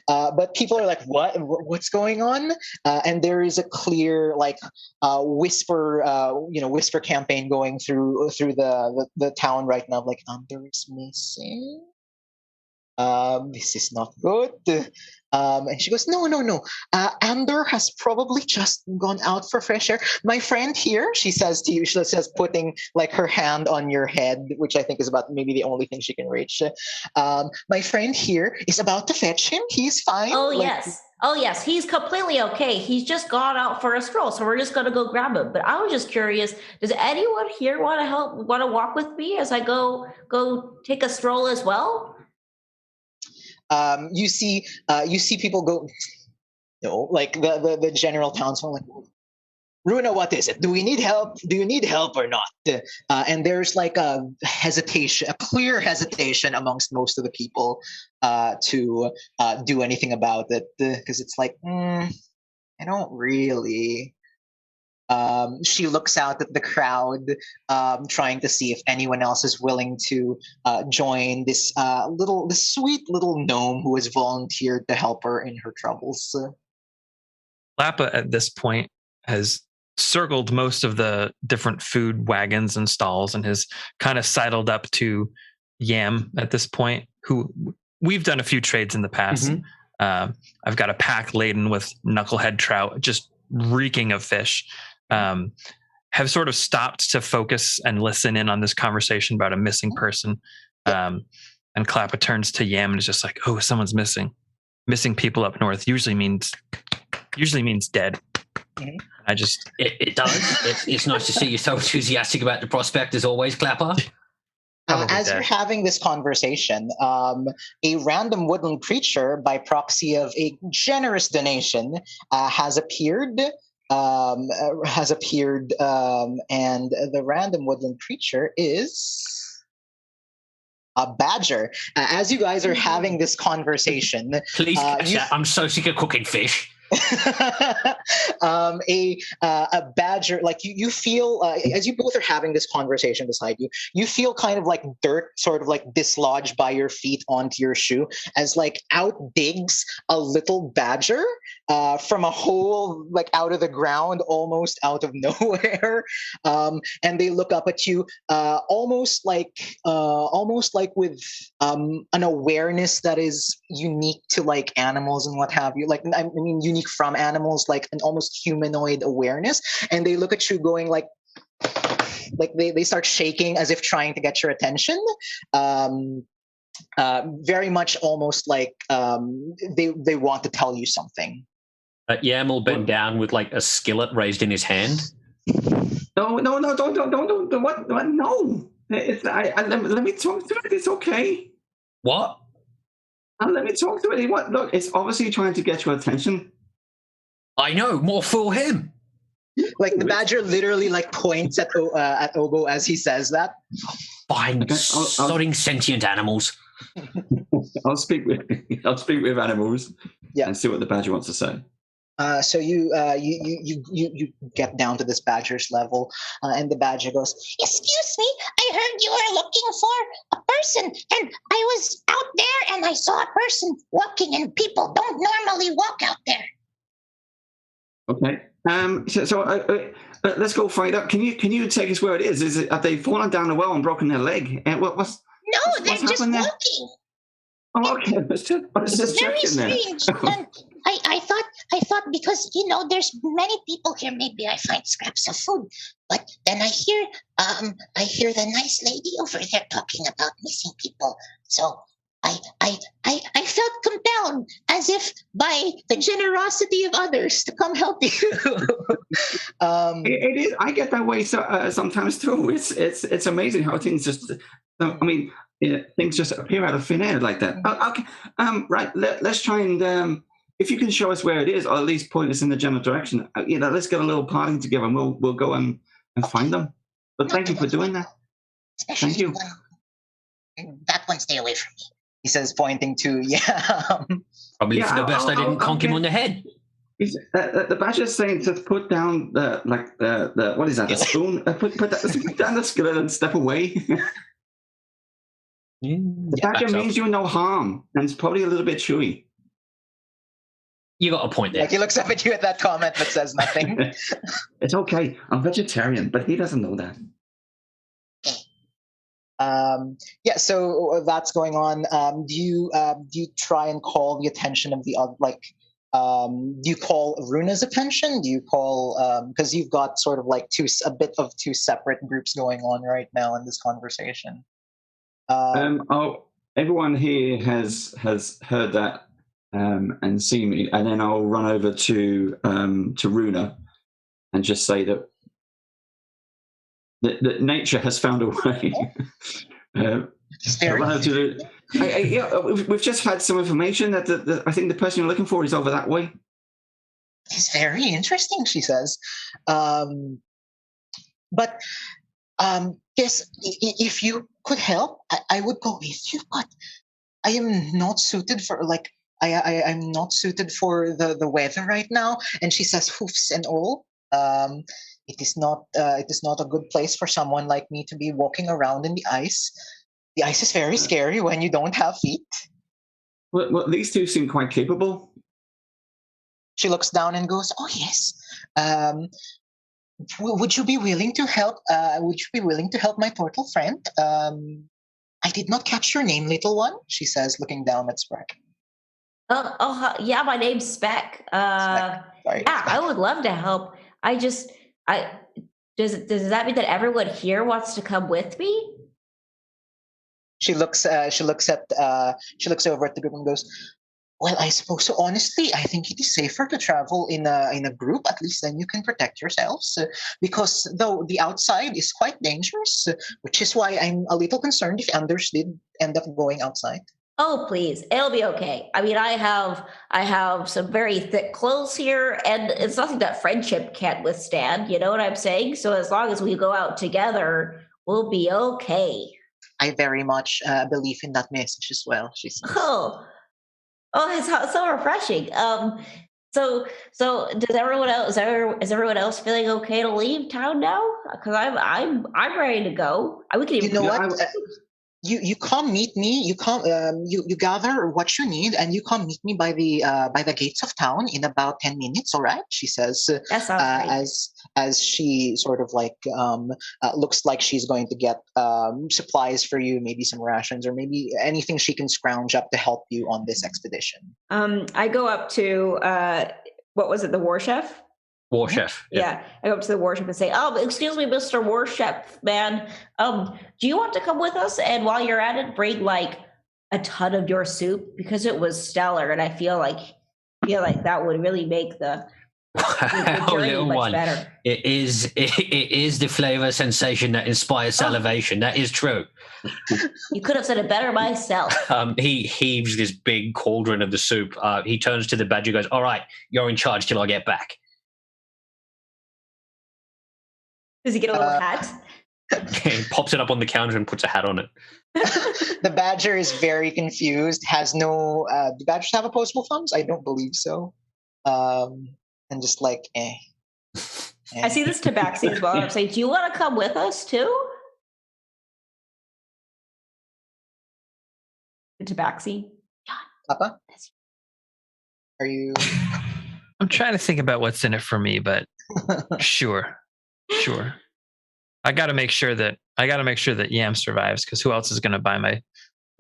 Speaker 3: But people are like, what's going on? And there is a clear like whisper campaign going through the town right now. Like, Under is missing. This is not good. And she goes, "No. Ander has probably just gone out for fresh air. My friend here," she says to you, she says, putting like her hand on your head, which I think is about maybe the only thing she can reach. "My friend here is about to fetch him. He's fine."
Speaker 8: Oh, yes, he's completely okay. He's just gone out for a stroll, so we're just going to go grab him. But I was just curious, does anyone here want to walk with me as I go take a stroll as well?
Speaker 3: You see people go, like the general townsman, like, "Runa, what is it? Do we need help? Do you need help or not?" And there's like a clear hesitation amongst most of the people to do anything about it, because it's like, I don't really. She looks out at the crowd, trying to see if anyone else is willing to join this sweet little gnome who has volunteered to help her in her troubles.
Speaker 6: Lappa at this point has circled most of the different food wagons and stalls and has kind of sidled up to Yam at this point, who we've done a few trades in the past.
Speaker 9: Mhm.
Speaker 6: I've got a pack laden with knucklehead trout, just reeking of fish. Have sort of stopped to focus and listen in on this conversation about a missing person. And Clappa turns to Yam and is just like, "Oh, someone's missing. Missing people up north usually means dead." I just
Speaker 9: It does. It's nice to see you so enthusiastic about the prospect as always, Clapper.
Speaker 3: As you're having this conversation, a random woodland creature, by proxy of a generous donation, has appeared. And the random woodland creature is a badger. As you guys are having this conversation,
Speaker 9: Please, I'm so sick of cooking fish.
Speaker 3: A badger, like you feel as you both are having this conversation beside you, you feel kind of like dirt sort of like dislodged by your feet onto your shoe as like out digs a little badger from a hole like out of the ground, almost out of nowhere. And they look up at you almost like with an awareness that is unique to like animals and what have you, like I mean unique from animals, like an almost humanoid awareness. And they look at you going like they start shaking as if trying to get your attention. Very much almost like they want to tell you something.
Speaker 9: Yam will bend down with like a skillet raised in his hand.
Speaker 7: No, don't. What? No. Let me talk to it. It's okay.
Speaker 9: What?
Speaker 7: Let me talk to it. What? Look, it's obviously trying to get your attention.
Speaker 9: I know. More fool him.
Speaker 3: Like the badger literally like points at Obo as he says that.
Speaker 9: Fine, sodding sentient animals.
Speaker 7: I'll speak with animals.
Speaker 3: Yeah.
Speaker 7: And see what the badger wants to say.
Speaker 3: So you get down to this badger's level, and the badger goes,
Speaker 10: "Excuse me, I heard you were looking for a person, and I was out there and I saw a person walking, and people don't normally walk out there."
Speaker 7: Okay. So let's go find out. Can you take us where it is? Have they fallen down the well and broken their leg? What's
Speaker 10: they're just walking.
Speaker 7: Oh, okay. Let's just
Speaker 10: very
Speaker 7: check in there.
Speaker 10: strange. And I thought because there's many people here, maybe I find scraps of food. But then I hear the nice lady over there talking about missing people. So I felt compelled, as if by the generosity of others, to come help you.
Speaker 7: It is. I get that way sometimes too. It's amazing how things just. Things just appear out of thin air like that. Okay. Right. Let's try and. If you can show us where it is, or at least point us in the general direction. Let's get a little party together, and we'll go and find them. But thank you for doing that.
Speaker 10: Especially
Speaker 7: thank you.
Speaker 10: That one, stay away from me.
Speaker 3: He says, pointing to
Speaker 9: Probably for the best I didn't conk him on the head.
Speaker 7: The badger's saying to put down the what is that? The spoon? Put down the skillet and step away. The badger means you no harm, and it's probably a little bit chewy.
Speaker 9: You got a point there.
Speaker 3: Like he looks up at you at that comment but says nothing.
Speaker 7: It's okay. I'm vegetarian, but he doesn't know that.
Speaker 3: So that's going on. Do you try and call the attention of the other, do you call Runa's attention? Do you call because you've got sort of like two separate groups going on right now in this conversation?
Speaker 7: Everyone here has heard that and seen me, and then I'll run over to Runa and just say that nature has found a way. We've just had some information that I think the person you're looking for is over that way.
Speaker 3: It's very interesting, she says. But yes, if you could help, I would go with you. But I am not suited for I'm not suited for the weather right now. And she says, hoofs and all. It is not a good place for someone like me to be walking around in the ice. The ice is very scary when you don't have feet.
Speaker 7: Well, these two seem quite capable.
Speaker 3: She looks down and goes, "Oh yes. Would you be willing to help? Would you be willing to help my turtle friend? I did not catch your name, little one, she says, looking down at Speck.
Speaker 11: Yeah, my name's Speck.
Speaker 3: Sorry,
Speaker 11: yeah, I would love to help. Does that mean that everyone here wants to come with me?
Speaker 3: She looks over at the group and goes, "Well, I suppose so. Honestly, I think it is safer to travel in a group. At least then you can protect yourselves. Because though the outside is quite dangerous, which is why I'm a little concerned if Anders did end up going outside."
Speaker 11: Oh, please, it'll be okay. I mean, I have some very thick clothes here, and it's nothing that friendship can't withstand. You know what I'm saying? So as long as we go out together, we'll be okay.
Speaker 3: I very much believe in that message as well, she says.
Speaker 11: Oh, it's so refreshing. So does everyone else? Is everyone else feeling okay to leave town now? Because I'm ready to go. We can even.
Speaker 3: You know what? You come meet me. You come. You gather what you need, and you come meet me by the gates of town in about 10 minutes. All right, she says.
Speaker 11: That sounds great.
Speaker 3: As she sort of like looks like she's going to get supplies for you, maybe some rations or maybe anything she can scrounge up to help you on this expedition.
Speaker 8: I go up to what was it, the war chef?
Speaker 9: War chef.
Speaker 8: Yeah. I go up to the war chef and say, excuse me, Mr. War Chef, man. Do you want to come with us? And while you're at it, bring like a ton of your soup because it was stellar, and I feel like that would really make the journey much better.
Speaker 9: It is the flavor sensation that inspires salivation. That is true.
Speaker 11: You could have said it better myself.
Speaker 9: He heaves this big cauldron of the soup. He turns to the badger, goes, "All right, you're in charge till I get back."
Speaker 8: Does he get a little hat?
Speaker 9: He pops it up on the counter and puts a hat on it.
Speaker 3: The badger is very confused. Has no. Do badgers have opposable thumbs? I don't believe so. And just like,
Speaker 8: I see this tabaxi as well. I'm saying, do you want to come with us too? The tabaxi.
Speaker 3: Papa, are you?
Speaker 6: I'm trying to think about what's in it for me, but sure. I got to make sure that Yam survives, because who else is going to buy my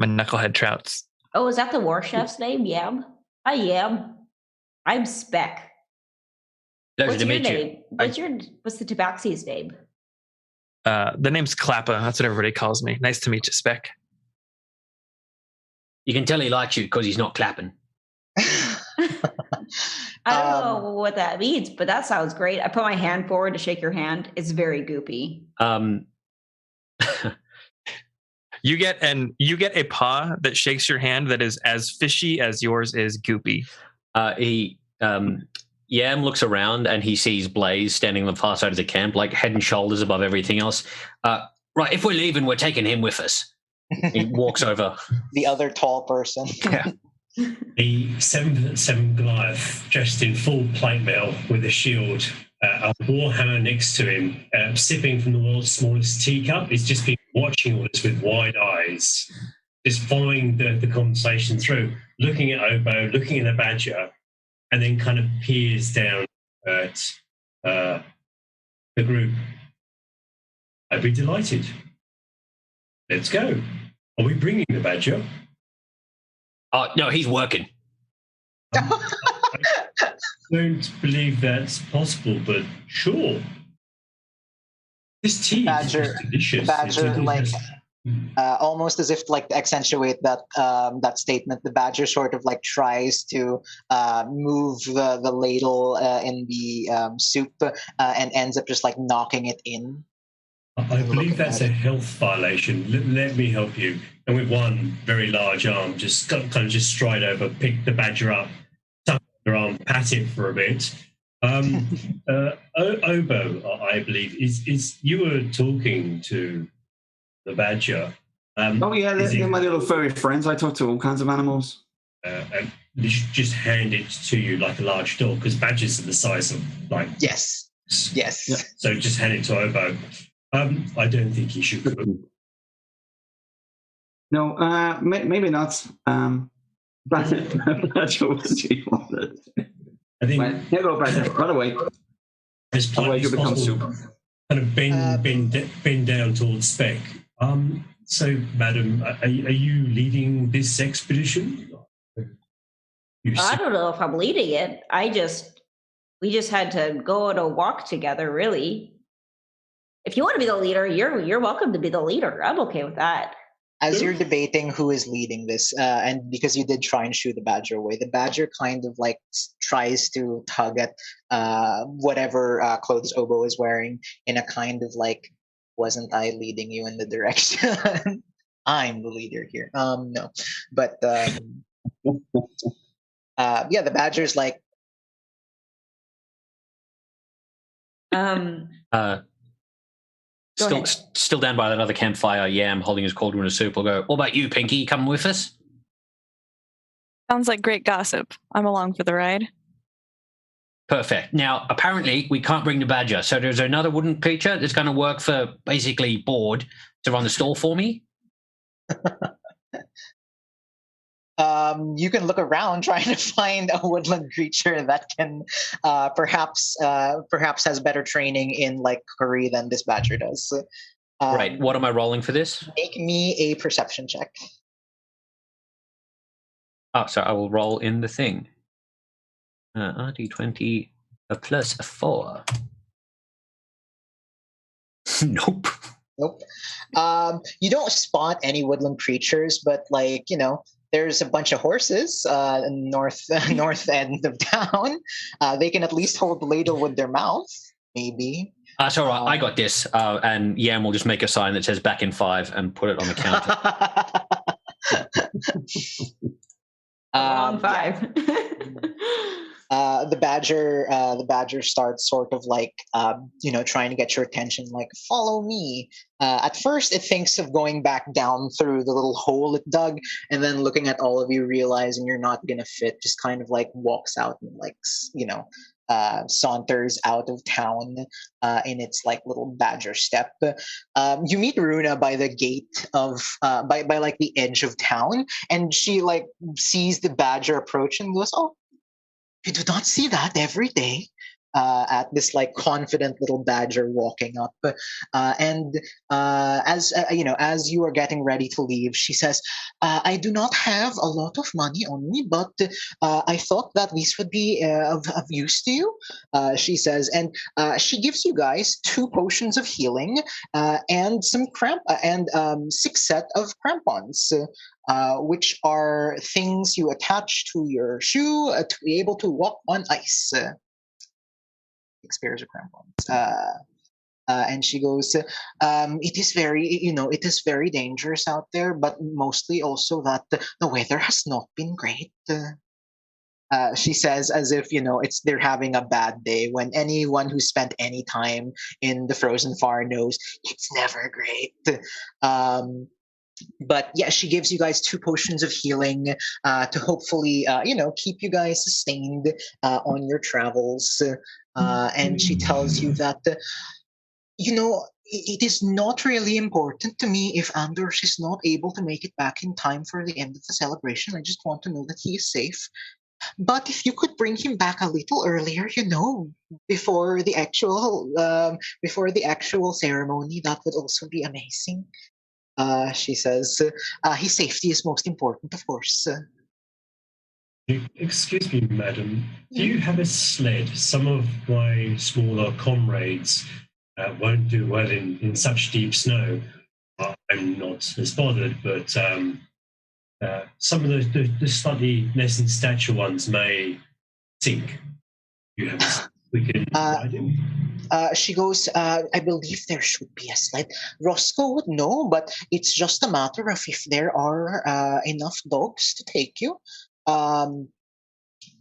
Speaker 6: knucklehead trouts?
Speaker 11: Oh, is that the war chef's name? Yam? Hi, Yam. I'm Speck. What's your name? What's the tabaxi's name?
Speaker 6: The name's Klappa. That's what everybody calls me. Nice to meet you, Speck.
Speaker 9: You can tell he likes you because he's not clapping.
Speaker 8: I don't know what that means, but that sounds great. I put my hand forward to shake your hand. It's very goopy.
Speaker 6: You get a paw that shakes your hand that is as fishy as yours is goopy.
Speaker 9: Yam looks around and he sees Blaze standing on the far side of the camp, like head and shoulders above everything else. Right, if we're leaving, we're taking him with us. He walks over.
Speaker 3: The other tall person.
Speaker 9: Yeah.
Speaker 4: The 7'7" Goliath, dressed in full plate mail with a shield, a warhammer next to him, sipping from the world's smallest teacup. He's just been watching all this with wide eyes, just following the conversation through, looking at Obo, looking at the badger, and then kind of peers down at the group. I'd be delighted. Let's go. Are we bringing the badger?
Speaker 9: No, he's working.
Speaker 4: I don't believe that's possible, but sure. This tea is delicious.
Speaker 3: Badger, like, almost as if like to accentuate that statement, the badger sort of like tries to move the ladle in the soup and ends up just like knocking it in.
Speaker 4: I believe that's a health violation. Let me help you. And with one very large arm, just kind of just stride over, pick the badger up, tuck your arm, pat it for a bit. Obo, I believe, is you were talking to the badger.
Speaker 7: They're my little furry friends. I talk to all kinds of animals.
Speaker 4: And they should just hand it to you like a large dog, because badgers are the size of like...
Speaker 3: Yes.
Speaker 7: Yeah.
Speaker 4: So just hand it to Obo. I don't think he should cook.
Speaker 7: No, maybe not. Badger was she wanted.
Speaker 4: I think...
Speaker 7: Here go, Badger. Run away.
Speaker 4: Otherwise you'll become soup. Kind of bend down towards Speck. So, madam, are you leading this expedition?
Speaker 11: I don't know if I'm leading it. We just had to go on a walk together, really. If you want to be the leader, you're welcome to be the leader. I'm okay with that.
Speaker 3: As you're debating who is leading this, and because you did try and shoo the badger away, the badger kind of like tries to tug at whatever clothes Obo is wearing in a kind of like, wasn't I leading you in the direction? I'm the leader here. No, but yeah, the badger's like,
Speaker 9: Still down by that other campfire, Yam holding his cauldron of soup will go, what about you, Pinky? You coming with us?
Speaker 5: Sounds like great gossip. I'm along for the ride.
Speaker 9: Perfect. Now, apparently, we can't bring the badger, so there's another wooden creature that's going to work for basically board to run the store for me.
Speaker 3: you can look around trying to find a woodland creature that can perhaps has better training in like cookery than this badger does.
Speaker 9: Right. What am I rolling for this?
Speaker 3: Make me a perception check.
Speaker 9: Oh, so I will roll in the thing. RD20 plus a 4. Nope.
Speaker 3: Nope. You don't spot any woodland creatures, but like, there's a bunch of horses north end of town. They can at least hold the ladle with their mouth, maybe.
Speaker 9: That's all right. I got this. And Yam will just make a sign that says back in 5 and put it on the counter.
Speaker 8: Wrong 5.
Speaker 3: The badger starts sort of like trying to get your attention, like follow me. At first it thinks of going back down through the little hole it dug, and then looking at all of you, realizing you're not gonna fit, just kind of like walks out and like saunters out of town in its like little badger step. You meet Runa by the gate of by like the edge of town, and she like sees the badger approach and goes, "Oh, you do not see that every day." At this like confident little badger walking up, and as you are getting ready to leave, she says, "I do not have a lot of money on me, but I thought that this would be of use to you." She says, and she gives you guys 2 potions of healing and some 6 set of crampons. Which are things you attach to your shoe to be able to walk on ice. 6 pairs of crampons. And she goes, it is very dangerous out there, but mostly also that the weather has not been great. She says, as if they're having a bad day, when anyone who spent any time in the frozen far knows it's never great. But yeah, she gives you guys 2 potions of healing to hopefully, keep you guys sustained on your travels. And she tells you that, it is not really important to me if Anders is not able to make it back in time for the end of the celebration. I just want to know that he is safe. But if you could bring him back a little earlier, before the actual ceremony, that would also be amazing. She says, his safety is most important, of course.
Speaker 4: Excuse me, madam. Do you have a sled? Some of my smaller comrades won't do well in such deep snow. I'm not as bothered, but some of the slightly less in stature ones may sink. You have a sled we can ride in?
Speaker 3: She goes, I believe there should be a sled. Roscoe would know, but it's just a matter of if there are enough dogs to take you.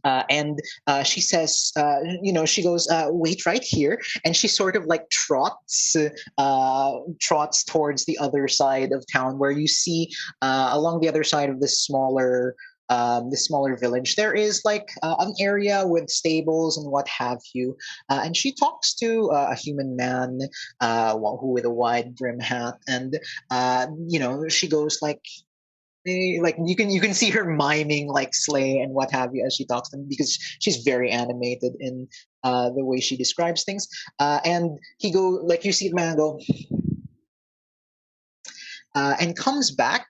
Speaker 3: And she says, she goes, wait right here. And she sort of like trots towards the other side of town, where you see along the other side of this smaller village, there is like an area with stables and what have you. And she talks to a human man who with a wide brim hat, and she goes like, like you can see her miming like Slay and what have you as she talks to them, because she's very animated in the way she describes things. And he go like, you see the man go, and comes back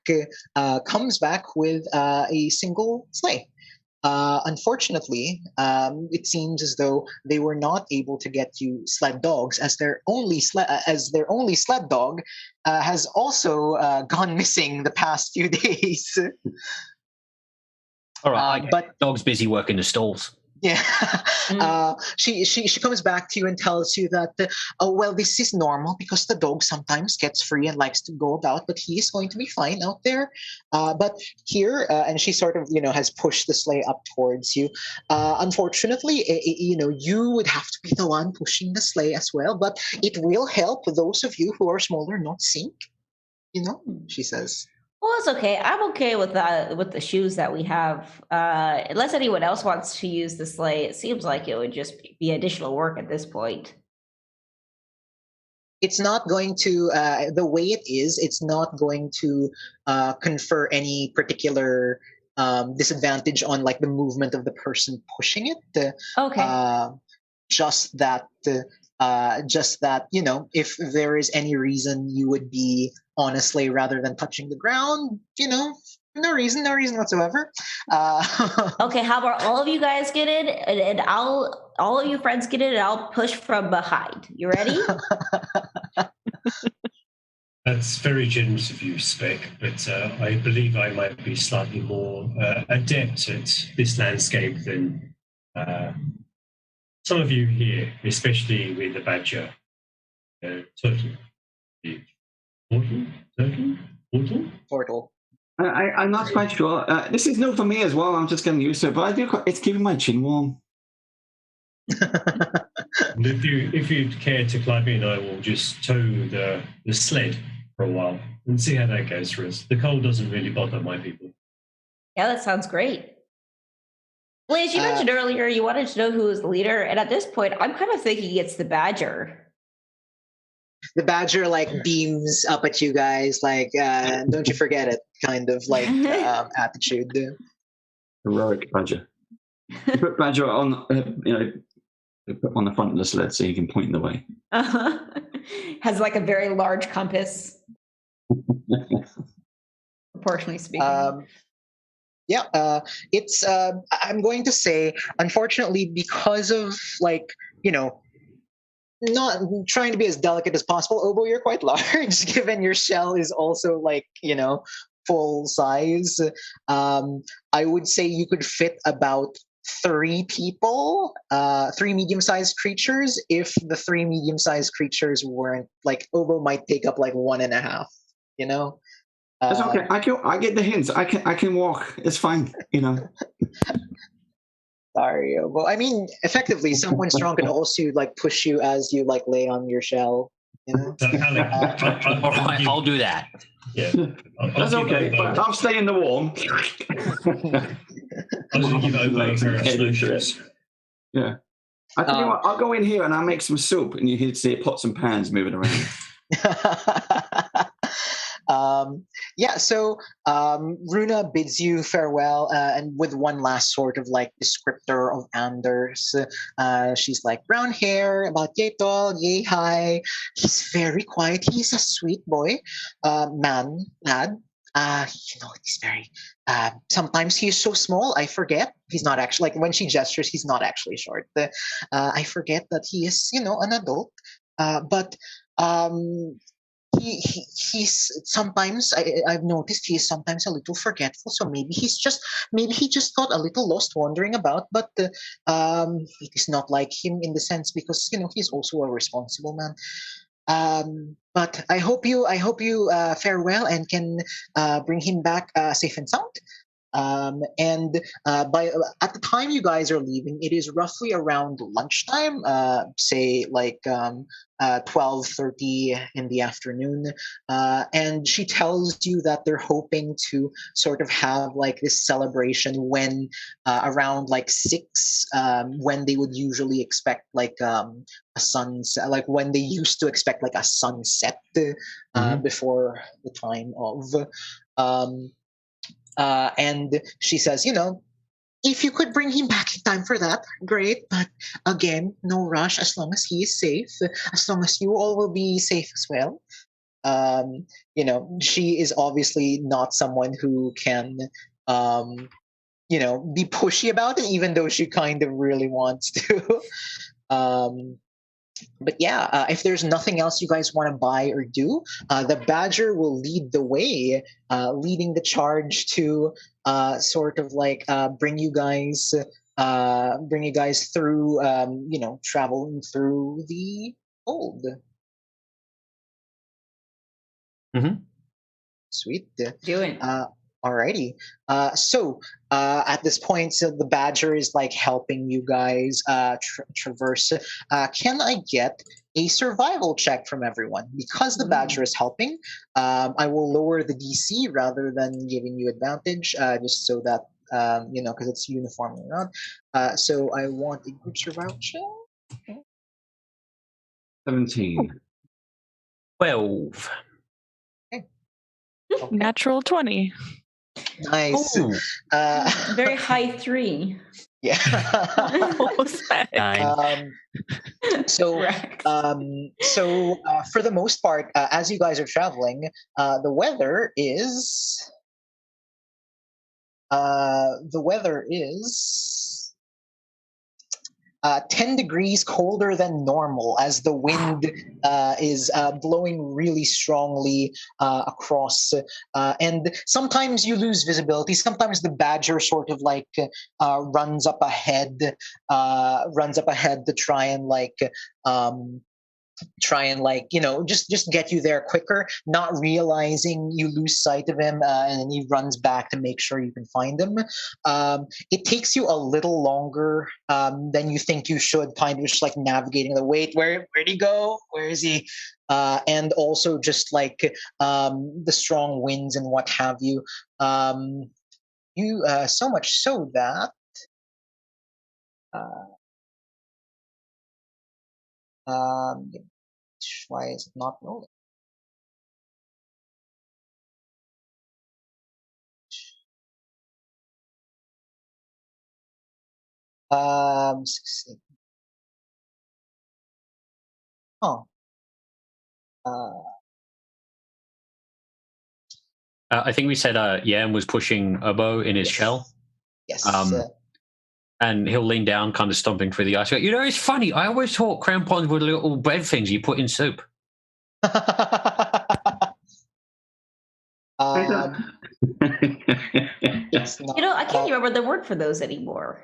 Speaker 3: with a single sleigh. Unfortunately, it seems as though they were not able to get you sled dogs, as their only sled dog has also gone missing the past few days.
Speaker 9: All right,
Speaker 3: but
Speaker 9: dog's busy working the stalls.
Speaker 3: yeah, she comes back to you and tells you that oh well, this is normal because the dog sometimes gets free and likes to go about, but he is going to be fine out there. But here, and she sort of has pushed the sleigh up towards you. Unfortunately, you would have to be the one pushing the sleigh as well, but it will help those of you who are smaller not sink. She says.
Speaker 11: Well, it's okay. I'm okay with the shoes that we have. Unless anyone else wants to use the sleigh, it seems like it would just be additional work at this point.
Speaker 3: It's not going to, the way it is, it's not going to confer any particular disadvantage on like the movement of the person pushing it.
Speaker 11: Okay.
Speaker 3: Just that, if there is any reason you would be on a sleigh rather than touching the ground, no reason whatsoever.
Speaker 11: Okay, how about all of you guys get in, and all of you friends get in, and I'll push from behind. You ready?
Speaker 4: That's very generous of you, Spec, but I believe I might be slightly more adept at this landscape than some of you here, especially with the badger. Turtle.
Speaker 3: Portal.
Speaker 7: I'm not quite sure. This is new for me as well. I'm just getting used to it, but it's keeping my chin warm.
Speaker 4: If you'd care to climb in, I will just tow the sled for a while and see how that goes for us. The cold doesn't really bother my people.
Speaker 11: Yeah, that sounds great. Blaze, you mentioned earlier you wanted to know who was the leader, and at this point, I'm kind of thinking it's the badger.
Speaker 3: The badger beams up at you guys don't you forget it kind of attitude.
Speaker 7: Heroic badger. You put badger on on the front of the sled so you can point the way.
Speaker 8: Has a very large compass. Proportionally speaking.
Speaker 3: It's I'm going to say, unfortunately, because of not trying to be as delicate as possible, Obo, you're quite large, given your shell is also full size. I would say you could fit about 3 people, 3 medium-sized creatures. If the 3 medium-sized creatures weren't Obo might take up 1.5.
Speaker 7: That's okay. I get the hints. I can walk. It's fine.
Speaker 3: Sorry, Obo. I mean, effectively, someone strong could also push you as you lay on your shell.
Speaker 4: So, Alek,
Speaker 9: All right, I'll do that.
Speaker 4: Yeah,
Speaker 7: that's okay. But I'll stay in the warm.
Speaker 4: I'll just give Obo a pair of snowshoes.
Speaker 7: Yeah. I tell you what, I'll go in here and I'll make some soup, and you can see pots and pans moving around. So Runa bids you farewell, and with one last sort of descriptor of Anders. She's brown hair, about yay tall, yay high. He's very quiet. He's a sweet boy, lad. He's very. Sometimes he's so small, I forget. He's not actually when she gestures, he's not actually short. I forget that he is, an adult. But he's sometimes I've noticed he is sometimes a little forgetful. So maybe he just got a little lost wandering about. But it is not like him in the sense because he's also a responsible man. But I hope you fare well and can bring him back safe and sound. And by at the time you guys are leaving, it is roughly around lunchtime, say 12:30 in the afternoon. And she tells you that they're hoping to sort of have this celebration when around 6, when they would usually expect a sunset, when they used to expect a sunset before the time of. And she says, if you could bring him back in time for that, great. But again, no rush as long as he is safe, as long as you all will be safe as well.
Speaker 3: she is obviously not someone who can be pushy about it, even though she kind of really wants to. But yeah, if there's nothing else you guys want to buy or do, the Badger will lead the way, leading the charge to sort of like bring you guys through, traveling through the old.
Speaker 9: Mm-hmm.
Speaker 3: Sweet.
Speaker 8: Do it.
Speaker 3: Alrighty. So at this point, so the Badger is like helping you guys traverse. Can I get a survival check from everyone? Because the Badger is helping, I will lower the DC rather than giving you advantage, just so that, because it's uniformly around. So I want a group survival check.
Speaker 7: 17.
Speaker 9: 12.
Speaker 3: Okay.
Speaker 5: Natural 20.
Speaker 3: Nice.
Speaker 8: Very high 3.
Speaker 3: Yeah. So for the most part, as you guys are traveling, the weather is 10 degrees colder than normal, as the wind is blowing really strongly across. And sometimes you lose visibility. Sometimes the Badger sort of like runs up ahead to try and just get you there quicker, not realizing you lose sight of him, and then he runs back to make sure you can find him. It takes you a little longer than you think you should, kind of just like navigating the wait. Where'd he go? Where is he? And also just like the strong winds and what have you. So much so that why is it not rolling? Oh.
Speaker 9: I think we said Yam was pushing Obo in his shell.
Speaker 3: Yes.
Speaker 9: And he'll lean down, kind of stomping through the ice. It's funny. I always thought crampons were little bread things you put in soup.
Speaker 3: It's not,
Speaker 8: I can't remember the word for those anymore.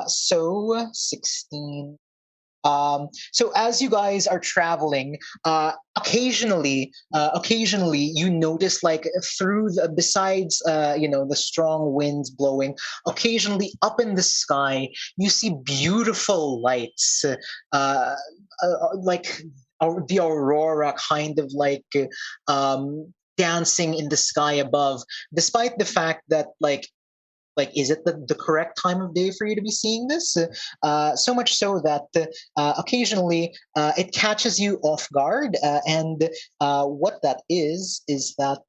Speaker 3: So 16. So as you guys are traveling, occasionally you notice, like, besides the strong winds blowing, occasionally up in the sky you see beautiful lights, like the aurora kind of like dancing in the sky above, despite the fact that like is it the correct time of day for you to be seeing this? So much so that occasionally it catches you off guard, and what that is that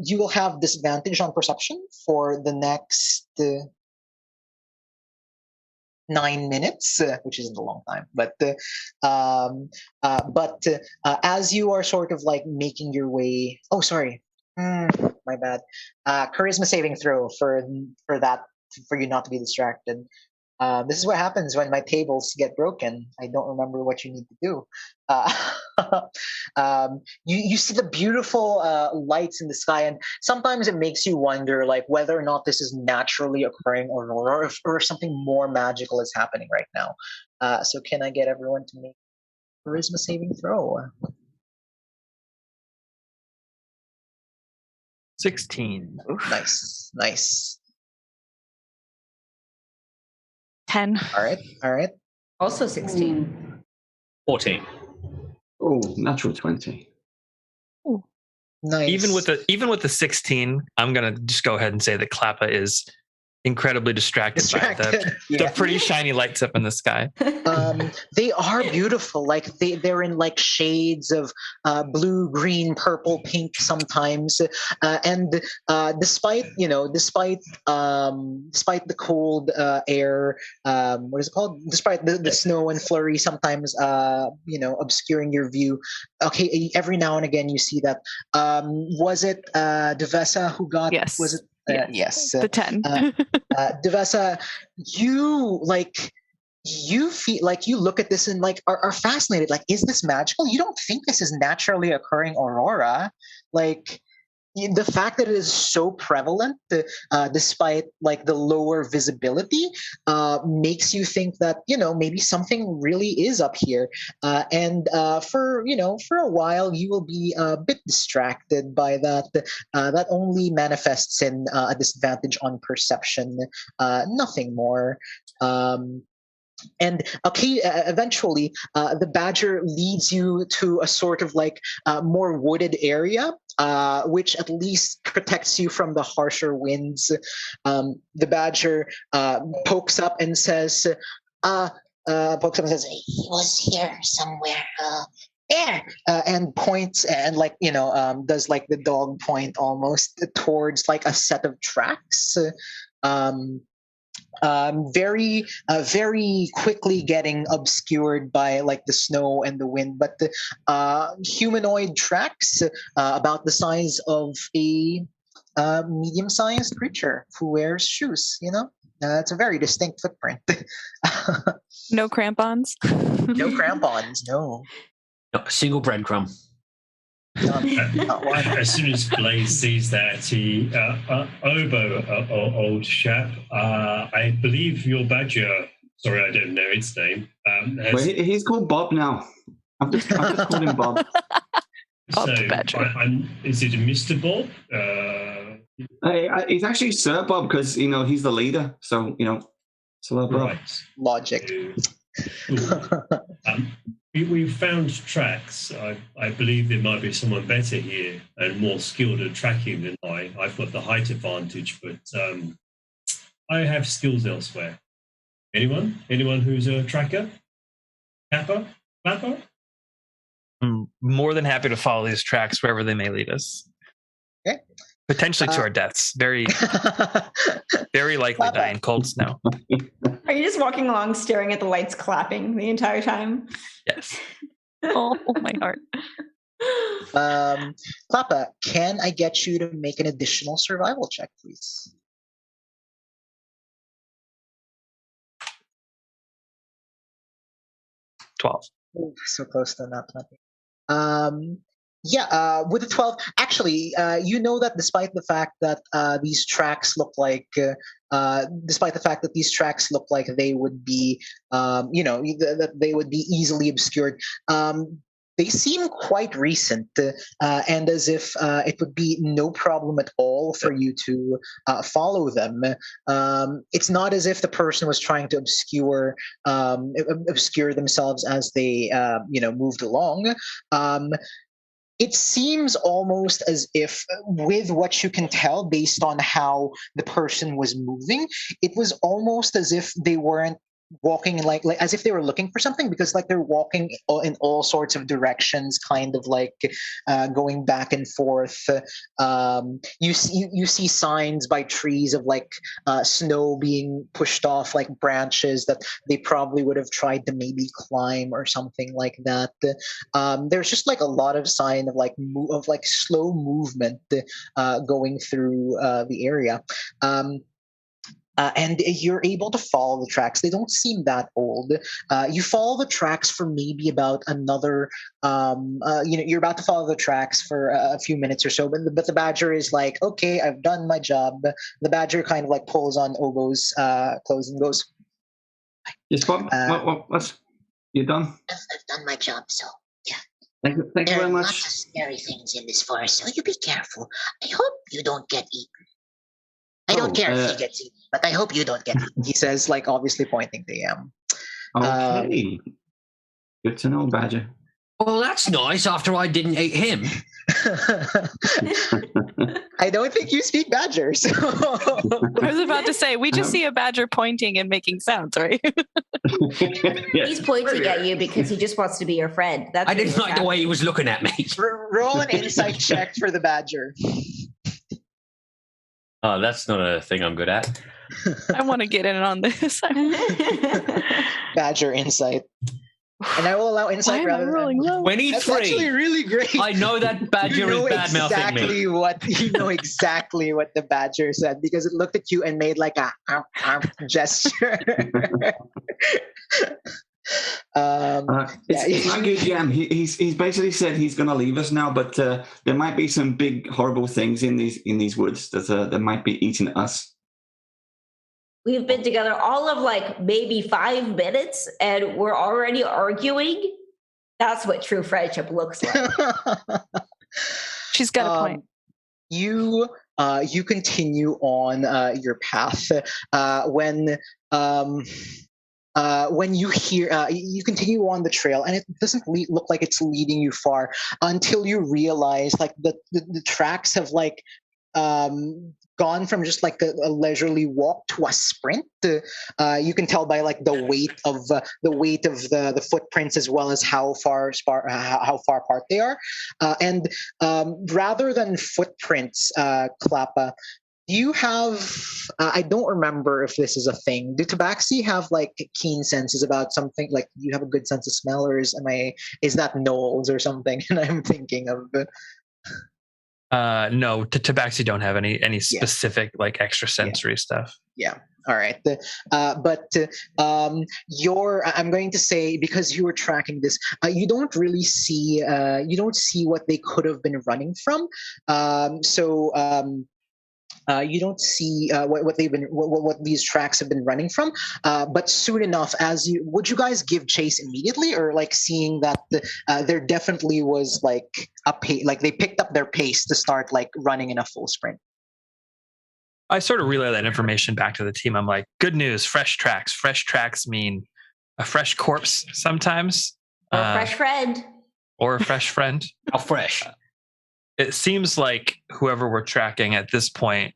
Speaker 3: you will have disadvantage on perception for the next 9 minutes, which isn't a long time, but as you are sort of like making your way, my bad. Charisma saving throw for you not to be distracted. This is what happens when my tables get broken. I don't remember what you need to do. You see the beautiful lights in the sky, and sometimes it makes you wonder, like, whether or not this is naturally occurring or if something more magical is happening right now. So can I get everyone to make charisma saving throw?
Speaker 6: 16.
Speaker 3: Nice.
Speaker 5: 10.
Speaker 3: All right.
Speaker 8: Also 16.
Speaker 9: 14.
Speaker 7: Oh, natural 20.
Speaker 5: Ooh.
Speaker 3: Nice.
Speaker 6: Even with the 16, I'm gonna just go ahead and say that Klappa is incredibly distracted by the pretty shiny lights up in the sky.
Speaker 3: They are beautiful. Like they're in like shades of blue, green, purple, pink sometimes. And despite the cold air, what is it called? Despite the snow and flurry sometimes obscuring your view. Okay, every now and again you see that. Was it Duvessa who got?
Speaker 5: Yes.
Speaker 3: Was it? Yes.
Speaker 5: The 10.
Speaker 3: Duvessa, you feel like you look at this and like are fascinated. Like, is this magical? You don't think this is naturally occurring aurora. Like the fact that it is so prevalent, despite like the lower visibility, makes you think that maybe something really is up here. And for a while, you will be a bit distracted by that. That only manifests in a disadvantage on perception, nothing more. And okay, eventually, the badger leads you to a sort of like more wooded area, which at least protects you from the harsher winds. The badger pokes up and says,
Speaker 10: He was here somewhere. There.
Speaker 3: And points and does like the dog point almost towards like a set of tracks. Very quickly getting obscured by like the snow and the wind, but the humanoid tracks about the size of a medium-sized creature who wears shoes. It's a very distinct footprint.
Speaker 5: No crampons.
Speaker 3: No crampons. No.
Speaker 9: Not a single breadcrumb.
Speaker 4: As soon as Blaze sees that, he old chap. I believe your badger. Sorry, I don't know its name.
Speaker 7: He's called Bob now. I've just called him Bob.
Speaker 9: Oh,
Speaker 4: So, is it a Mr. Bob?
Speaker 7: He's actually Sir Bob because he's the leader. So Sir Bob.
Speaker 4: Right.
Speaker 3: Logic.
Speaker 4: We've found tracks. I believe there might be someone better here and more skilled at tracking than I. I've got the height advantage, but I have skills elsewhere. Anyone? Anyone who's a tracker? Clapper?
Speaker 6: I'm more than happy to follow these tracks wherever they may lead us.
Speaker 3: Okay.
Speaker 6: Potentially to our deaths. Very, very likely die in cold snow.
Speaker 8: Are you just walking along staring at the lights clapping the entire time?
Speaker 6: Yes.
Speaker 5: Oh my heart.
Speaker 3: Klappa, can I get you to make an additional survival check, please? Ooh, so close to not 20. With the 12, actually, that despite the fact that these tracks look like, they would be, that they would be easily obscured, they seem quite recent, and as if it would be no problem at all for you to follow them. It's not as if the person was trying to obscure themselves as they, moved along. It seems almost as if, with what you can tell based on how the person was moving, it was almost as if they weren't walking like as if they were looking for something, because like they're walking in all sorts of directions, kind of like going back and forth. You see signs by trees of like snow being pushed off like branches that they probably would have tried to maybe climb or something like that. There's just like a lot of sign of like slow movement going through the area. And you're able to follow the tracks. They don't seem that old. You follow the tracks for maybe about another, you're about to follow the tracks for a few minutes or so, but the badger is like, okay, I've done my job. The badger kind of like pulls on Obo's clothes and goes,
Speaker 7: yes, Bob, what's you done?
Speaker 10: I've done my job, so yeah.
Speaker 7: Thank you
Speaker 10: There
Speaker 7: very
Speaker 10: are
Speaker 7: much.
Speaker 10: lots of scary things in this forest, so you be careful. I hope you don't get eaten. I don't care if he gets eaten, but I hope you don't get eaten.
Speaker 3: he says, like obviously pointing to Yam.
Speaker 7: Okay. Good to know, Badger.
Speaker 9: Well, that's nice after I didn't eat him.
Speaker 3: I don't think you speak badger. So.
Speaker 5: I was about to say, we just see a badger pointing and making sounds, right?
Speaker 11: He's pointing at you because he just wants to be your friend. That's
Speaker 9: I didn't like the way he was looking at me.
Speaker 3: Roll an insight check for the badger.
Speaker 9: Oh, that's not a thing I'm good at.
Speaker 5: I want to get in on this.
Speaker 3: Badger insight. And I will allow insight
Speaker 5: Why am I
Speaker 3: rather
Speaker 5: rolling
Speaker 3: than...
Speaker 5: low?
Speaker 9: 23.
Speaker 3: That's actually really great.
Speaker 9: I know that badger is bad-mouthing me.
Speaker 3: You know exactly what the badger said because it looked at you and made like a gesture.
Speaker 7: It's not good, Jam. He's basically said he's going to leave us now, but there might be some big horrible things in these woods that might be eating us.
Speaker 11: We've been together all of like maybe 5 minutes and we're already arguing. That's what true friendship looks like.
Speaker 5: She's got a point.
Speaker 3: You continue on your path when you hear you continue on the trail and it doesn't look like it's leading you far until you realize like the tracks have like gone from just like a leisurely walk to a sprint. You can tell by like the weight of the footprints as well as how far apart they are. And rather than footprints, Klappa, do you have? I don't remember if this is a thing. Do tabaxi have like keen senses about something? Like, do you have a good sense of smell, or is that gnolls or something? And I'm thinking of.
Speaker 6: No, tabaxi don't have any specific like extra sensory stuff.
Speaker 3: Yeah. All right. But I'm going to say because you were tracking this, you don't really see what they could have been running from. You don't see what these tracks have been running from. But soon enough, would you guys give chase immediately, or like seeing that there definitely was like a pace, like they picked up their pace to start like running in a full sprint?
Speaker 6: I sort of relay that information back to the team. I'm like, good news, fresh tracks. Fresh tracks mean a fresh corpse sometimes,
Speaker 11: or a fresh friend,
Speaker 6: or a fresh friend.
Speaker 9: How fresh?
Speaker 6: It seems like whoever we're tracking at this point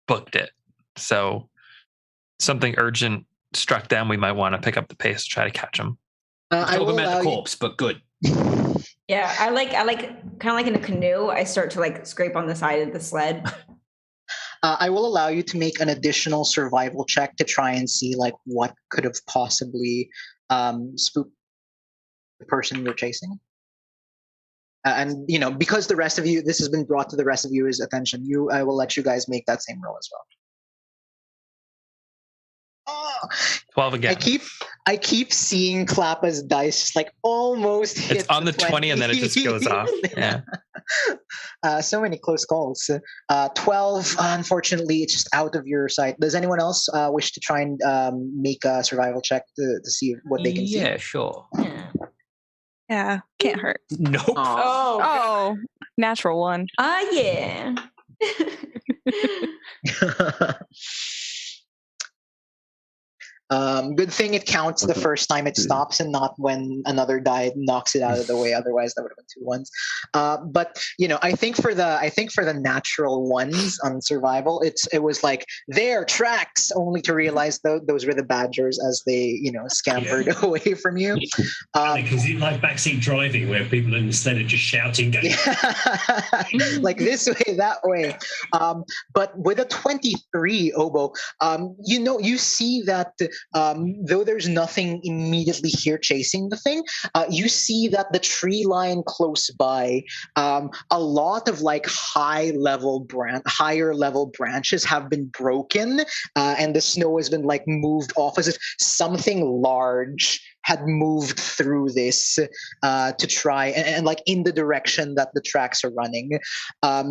Speaker 6: booked it. So something urgent struck them. We might want to pick up the pace to try to catch them.
Speaker 9: I will at the corpse, but good.
Speaker 8: Yeah, I like kind of like in a canoe. I start to like scrape on the side of the sled.
Speaker 3: I will allow you to make an additional survival check to try and see like what could have possibly spooked the person you're chasing. And because the rest of you, this has been brought to the rest of you's attention, I will let you guys make that same roll as well.
Speaker 6: 12 again.
Speaker 3: I keep seeing Klappa's dice just like almost hit.
Speaker 6: It's on the 20 and then it just goes off. Yeah.
Speaker 3: So many close calls. 12, unfortunately, it's just out of your sight. Does anyone else wish to try and make a survival check to see what they can see?
Speaker 9: Yeah, sure.
Speaker 5: Yeah, can't hurt.
Speaker 9: Nope.
Speaker 5: Oh, natural one.
Speaker 8: Yeah.
Speaker 3: Good thing it counts the first time it stops and not when another die knocks it out of the way. Otherwise, that would have been 2 ones. But I think for the natural ones on survival, it was like their tracks, only to realize those were the badgers as they scampered away from you.
Speaker 4: Is it like backseat driving where people in the sled are just shouting, going,
Speaker 3: like this way, that way? But with a 23, Obo, you see that. Though there's nothing immediately here chasing the thing, you see that the tree line close by, a lot of like higher level branches have been broken, and the snow has been like moved off as if something large had moved through this to try and like in the direction that the tracks are running.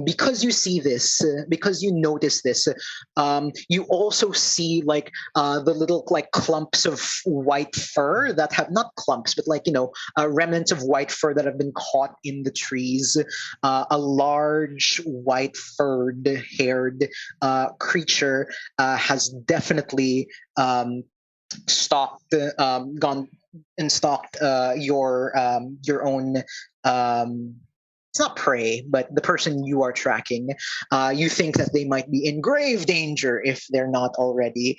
Speaker 3: Because you see this, because you notice this, you also see like the little like clumps of white fur that have not clumps, but like remnants of white fur that have been caught in the trees. A large white haired creature has definitely gone and stalked your own it's not prey, but the person you are tracking, you think that they might be in grave danger if they're not already,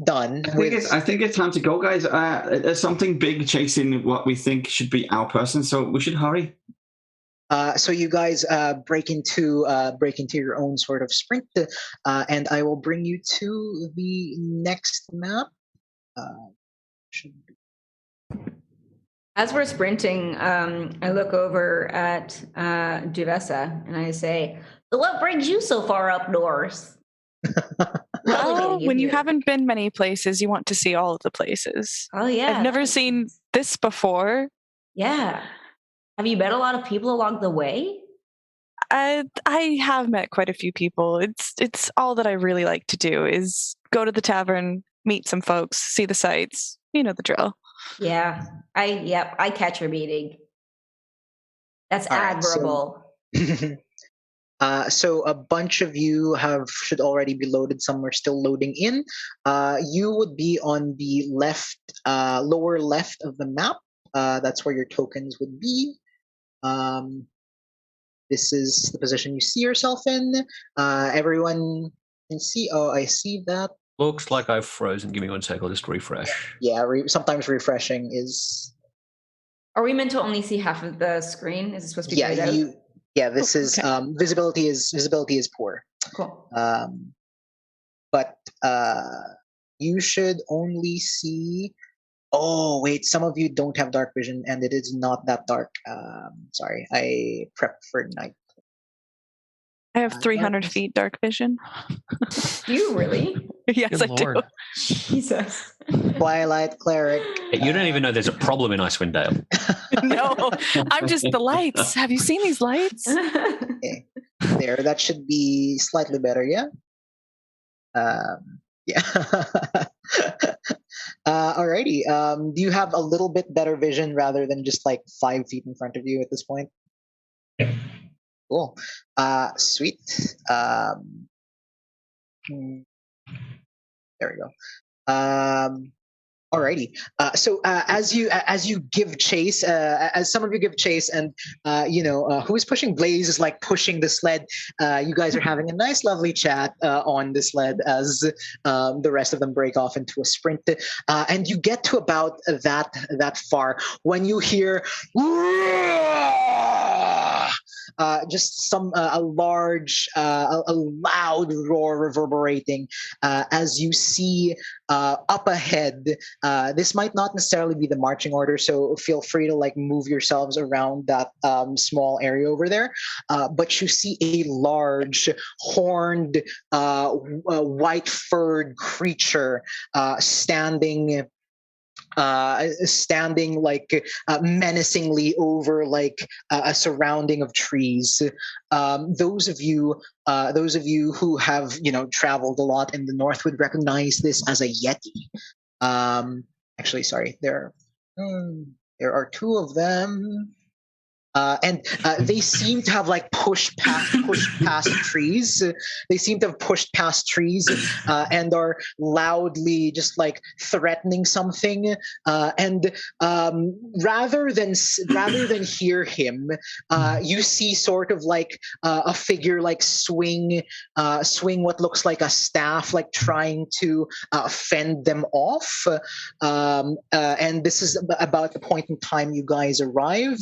Speaker 3: done.
Speaker 7: I think it's time to go, guys. There's something big chasing what we think should be our person, so we should hurry.
Speaker 3: So you guys break into your own sort of sprint, and I will bring you to the next map.
Speaker 8: As we're sprinting, I look over at Duvessa and I say,
Speaker 11: So what brings you so far up north?
Speaker 5: Well, when you haven't been many places, you want to see all of the places.
Speaker 8: Oh, yeah.
Speaker 5: I've never seen this before.
Speaker 8: Yeah. Have you met a lot of people along the way?
Speaker 5: I have met quite a few people. It's all that I really like to do is go to the tavern, meet some folks, see the sights. You know the drill.
Speaker 8: Yeah. I catch your meeting. That's
Speaker 3: all
Speaker 8: admirable.
Speaker 3: Right, so a bunch of you should already be loaded. Some are still loading in. You would be on the left, lower left of the map. That's where your tokens would be. This is the position you see yourself in. Everyone can see. Oh, I see that.
Speaker 9: Looks like I've frozen. Give me 1 sec. I'll just refresh.
Speaker 3: Yeah, sometimes refreshing is.
Speaker 8: Are we meant to only see half of the screen? Is it supposed to be grayed out?
Speaker 3: Yeah, this is okay. Visibility is poor.
Speaker 8: Cool.
Speaker 3: But you should only see. Oh wait, some of you don't have dark vision, and it is not that dark. Sorry, I prepped for night.
Speaker 5: I have 300 feet dark vision.
Speaker 8: Do you really?
Speaker 5: Yes,
Speaker 6: Good
Speaker 5: I
Speaker 6: Lord.
Speaker 5: do.
Speaker 8: Jesus.
Speaker 3: Twilight cleric.
Speaker 9: You don't even know there's a problem in Icewind Dale.
Speaker 5: No, I'm just the lights. Have you seen these lights?
Speaker 3: Okay. There, that should be slightly better, yeah? Yeah. Alrighty. Do you have a little bit better vision rather than just like 5 feet in front of you at this point?
Speaker 4: Yeah.
Speaker 3: Cool. Sweet. There we go. Alrighty. So as you give chase, as some of you give chase, and who is pushing? Blaze is like pushing the sled. You guys are having a nice, lovely chat on the sled as the rest of them break off into a sprint, and you get to about that far when you hear. Just a loud roar reverberating as you see up ahead. This might not necessarily be the marching order, so feel free to like move yourselves around that small area over there. But you see a large, horned, white-furred creature standing like menacingly over like a surrounding of trees. Those of you who have traveled a lot in the north would recognize this as a yeti. Actually, sorry, there are 2 of them. And they seem to have like pushed past trees. They seem to have pushed past trees and are loudly just like threatening something. And rather than hear him, you see sort of like a figure like swing what looks like a staff, like trying to fend them off. And this is about the point in time you guys arrive.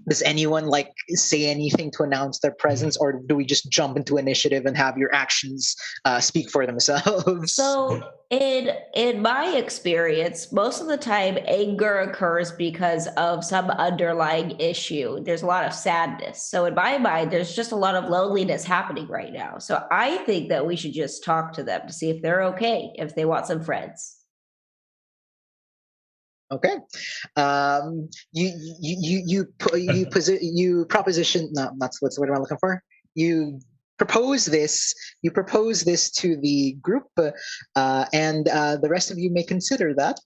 Speaker 3: Does anyone like say anything to announce their presence, or do we just jump into initiative and have your actions speak for themselves?
Speaker 11: So in my experience, most of the time anger occurs because of some underlying issue. There's a lot of sadness. So in my mind, there's just a lot of loneliness happening right now. So I think that we should just talk to them to see if they're okay, if they want some friends.
Speaker 3: Okay. You proposition. No, that's what's what I'm looking for. You propose this to the group, and the rest of you may consider that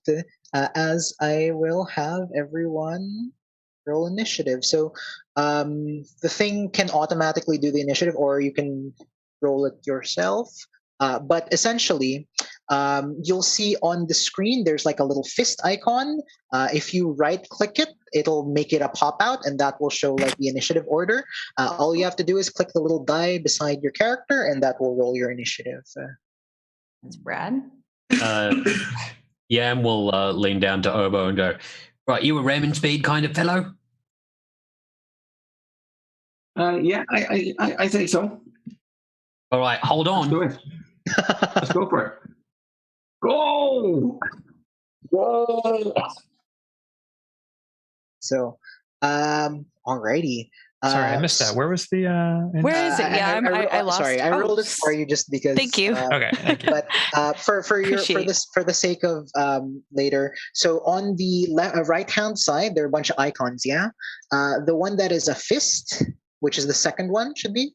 Speaker 3: as I will have everyone roll initiative. So the thing can automatically do the initiative, or you can roll it yourself. But essentially, you'll see on the screen there's like a little fist icon. If you right click it it'll make it a pop out, and that will show like the initiative order. All you have to do is click the little die beside your character, and that will roll your initiative.
Speaker 8: That's Brad.
Speaker 9: Yam will lean down to Obo and go, right, you a ramming speed kind of fellow?
Speaker 7: Yeah, I think so.
Speaker 9: All right, hold
Speaker 7: Let's
Speaker 9: on.
Speaker 7: do it. Let's go for it. Go! Whoa!
Speaker 3: So, alrighty.
Speaker 6: Sorry, I missed that. Where was the?
Speaker 5: Where is it? Yeah, I lost.
Speaker 3: Sorry, I rolled it for you just because.
Speaker 5: Thank you.
Speaker 6: Okay, thank you.
Speaker 3: But for the sake of later, so on the right hand side there are a bunch of icons. Yeah, the one that is a fist, which is the second one, should be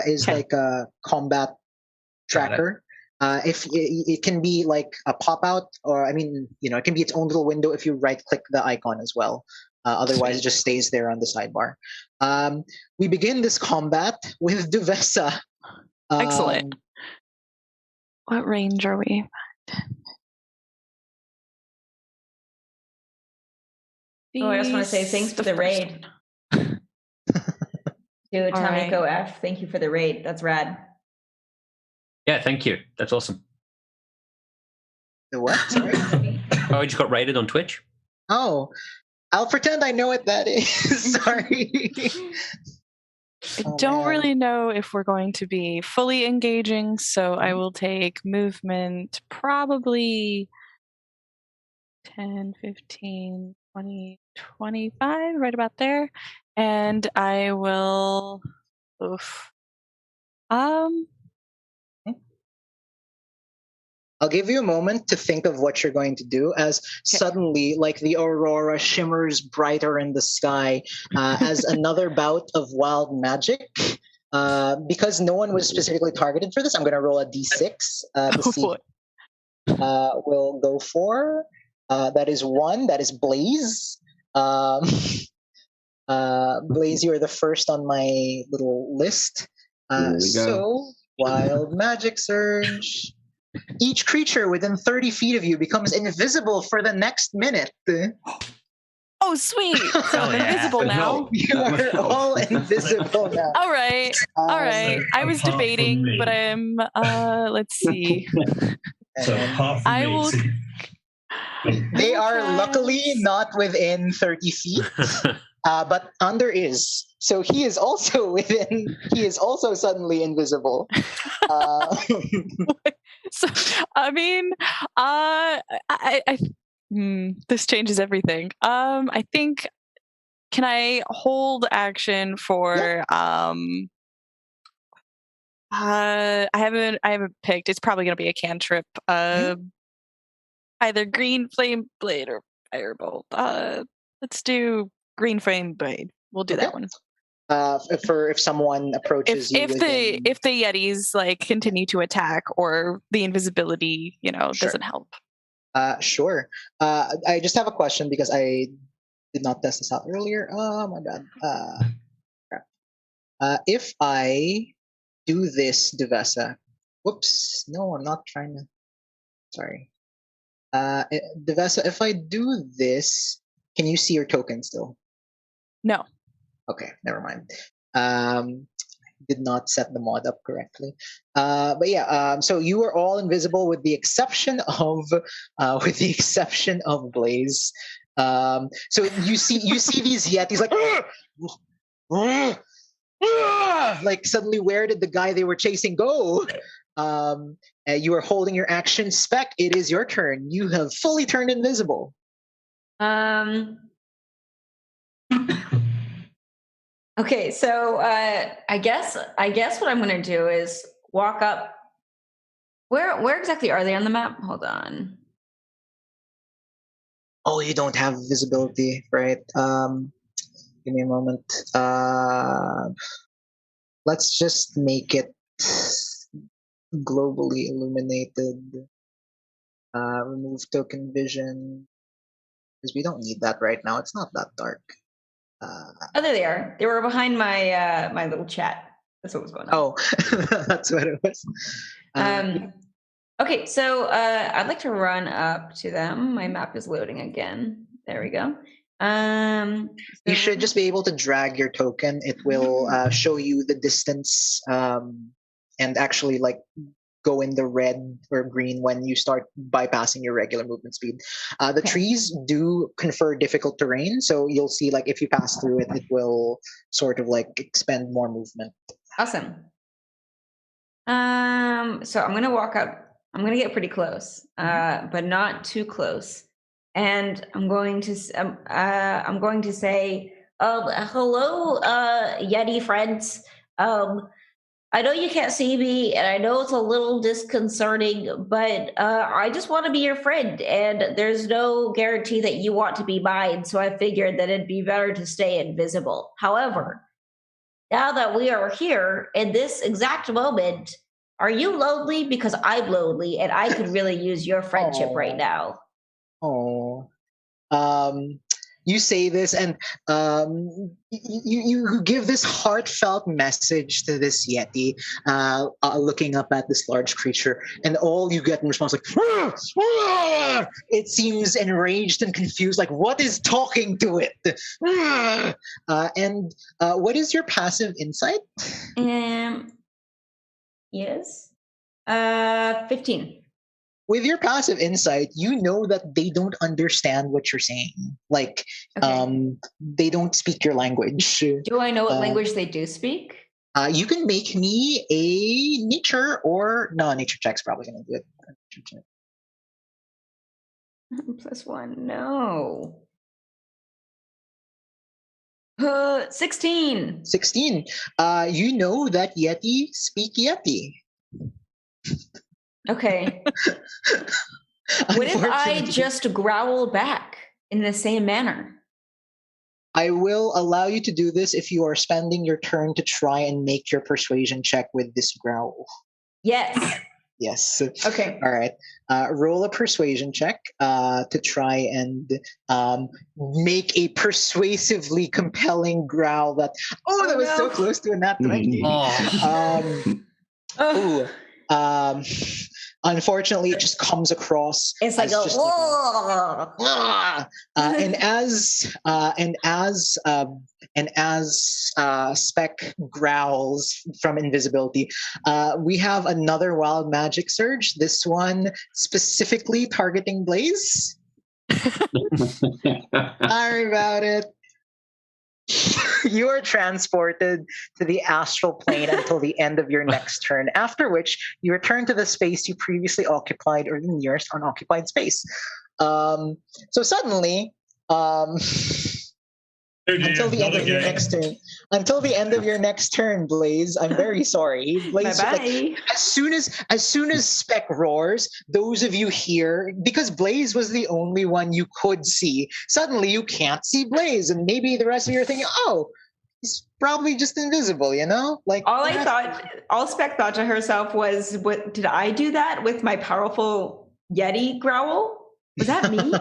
Speaker 3: is like a combat tracker. If it can be like a pop out, or I mean, it can be its own little window if you right click the icon as well. Otherwise, it just stays there on the sidebar. We begin this combat with Duvessa.
Speaker 5: Excellent. What range are we?
Speaker 8: Oh, I just want to say thanks for the raid. Dude, Tamiko F, thank you for the raid. That's rad.
Speaker 9: Yeah, thank you. That's awesome.
Speaker 3: The what? Sorry.
Speaker 9: Oh, you just got raided on Twitch?
Speaker 3: Oh, I'll pretend I know what that is. Sorry.
Speaker 5: I don't really know if we're going to be fully engaging, so I will take movement probably 10, 15, 20, 25, right about there. And I will...
Speaker 3: I'll give you a moment to think of what you're going to do as suddenly, like the aurora shimmers brighter in the sky as another bout of wild magic. Because no one was specifically targeted for this, I'm going to roll a d6 to see. We'll go for. That is 1. That is Blaze. Blaze, you are the first on my little list. So, wild magic surge. Each creature within 30 feet of you becomes invisible for the next minute.
Speaker 5: Oh, sweet. So I'm invisible now.
Speaker 3: You are all invisible now.
Speaker 5: All right. All right. I was debating, but I'm, let's see.
Speaker 4: So apart from
Speaker 5: I will...
Speaker 3: They are luckily not within 30 feet, but Under is. So he is also suddenly invisible.
Speaker 5: So, I mean, this changes everything. I think, can I hold action for, I haven't picked. It's probably going to be a cantrip. Either green flame blade or firebolt. Let's do green flame blade. We'll do that one.
Speaker 3: If someone approaches you,
Speaker 5: if the Yetis like continue to attack or the invisibility, doesn't help.
Speaker 3: Sure. I just have a question because I did not test this out earlier. Oh my god. Crap. If I do this, Duvessa. Whoops. No, I'm not trying to. Sorry. Duvessa, if I do this, can you see your token still?
Speaker 5: No.
Speaker 3: Okay, never mind. Did not set the mod up correctly. But yeah, so you are all invisible with the exception of Blaze. So you see these Yetis like like suddenly where did the guy they were chasing go? You are holding your action. Spec, it is your turn. You have fully turned invisible.
Speaker 8: Okay, so I guess what I'm gonna do is walk up. Where exactly are they on the map? Hold on.
Speaker 3: Oh, you don't have visibility, right? Give me a moment. Let's just make it globally illuminated. Remove token vision because we don't need that right now. It's not that dark.
Speaker 8: Oh, there they are. They were behind my my little chat. That's what was going on.
Speaker 3: Oh, that's what it was.
Speaker 8: Okay, so I'd like to run up to them. My map is loading again. There we go.
Speaker 3: You should just be able to drag your token. It will show you the distance and actually like go in the red or green when you start bypassing your regular movement speed. The trees do confer difficult terrain, so you'll see like if you pass through it, it will sort of like expend more movement.
Speaker 8: Awesome. So I'm gonna walk up. I'm gonna get pretty close, but not too close. And I'm going to say,
Speaker 11: hello, Yeti friends. I know you can't see me, and I know it's a little disconcerting, but I just want to be your friend, and there's no guarantee that you want to be mine, so I figured that it'd be better to stay invisible. However, now that we are here in this exact moment, are you lonely? Because I'm lonely, and I could really use your friendship right now.
Speaker 3: Oh, you say this, and you give this heartfelt message to this Yeti, looking up at this large creature, and all you get in response like, "Ah! Ah!" It seems enraged and confused, like what is talking to it? Ah! And what is your passive insight?
Speaker 8: Yes. 15.
Speaker 3: With your passive insight, you know that they don't understand what you're saying. Like, they don't speak your language.
Speaker 8: Do I know what language they do speak?
Speaker 3: You can make me a nature nature check's probably going to do it.
Speaker 8: +1, no. 16.
Speaker 3: 16. You know that Yeti speak Yeti.
Speaker 8: Okay. What if I just growl back in the same manner?
Speaker 3: I will allow you to do this if you are spending your turn to try and make your persuasion check with this growl.
Speaker 8: Yes.
Speaker 3: Yes.
Speaker 8: Okay.
Speaker 3: All right. Roll a persuasion check to try and make a persuasively compelling growl that, that was so close to a nat 20. Unfortunately, it just comes across.
Speaker 11: It's like
Speaker 3: and as Spec growls from invisibility, we have another wild magic surge. This one specifically targeting Blaze. Sorry about it. You are transported to the astral plane until the end of your next turn, after which you return to the space you previously occupied or the nearest unoccupied space. So suddenly, until the end of your next turn. Until the end of your next turn, Blaze. I'm very sorry. Blaze, like, as soon as Spec roars, those of you here, because Blaze was the only one you could see, suddenly you can't see Blaze, and maybe the rest of you are thinking, oh, he's probably just invisible, you know? Like
Speaker 8: all Spec thought to herself was, "What did I do that with my powerful Yeti growl? Was that me?"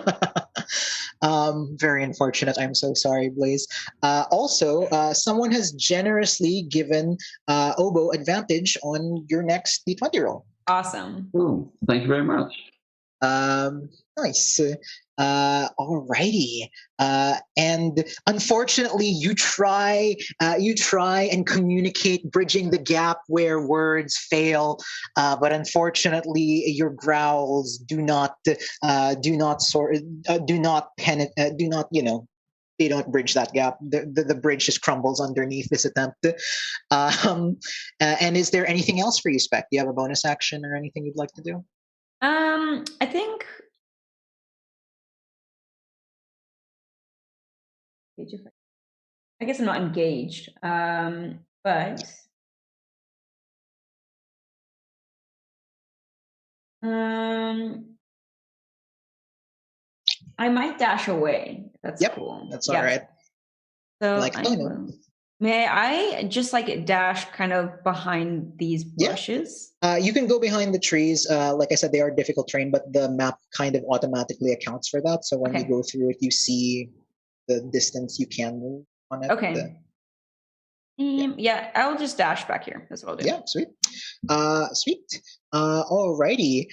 Speaker 3: Very unfortunate. I'm so sorry, Blaze. Also, someone has generously given Obo advantage on your next D20 roll.
Speaker 8: Awesome.
Speaker 7: Oh, thank you very much.
Speaker 3: Nice. Alrighty. And unfortunately, you try and communicate, bridging the gap where words fail. But unfortunately, your growls do not they don't bridge that gap. The bridge just crumbles underneath this attempt. And is there anything else for you, Spec? Do you have a bonus action or anything you'd like to do?
Speaker 8: I think. I guess I'm not engaged, but I might dash away. That's cool.
Speaker 3: That's all right.
Speaker 8: So may I just like dash kind of behind these bushes?
Speaker 3: You can go behind the trees. Like I said, they are difficult terrain, but the map kind of automatically accounts for that. So when you go through it, you see the distance you can move on it.
Speaker 8: Okay. Yeah, I'll just dash back here. That's what I'll do.
Speaker 3: Yeah, sweet. Sweet. Alrighty.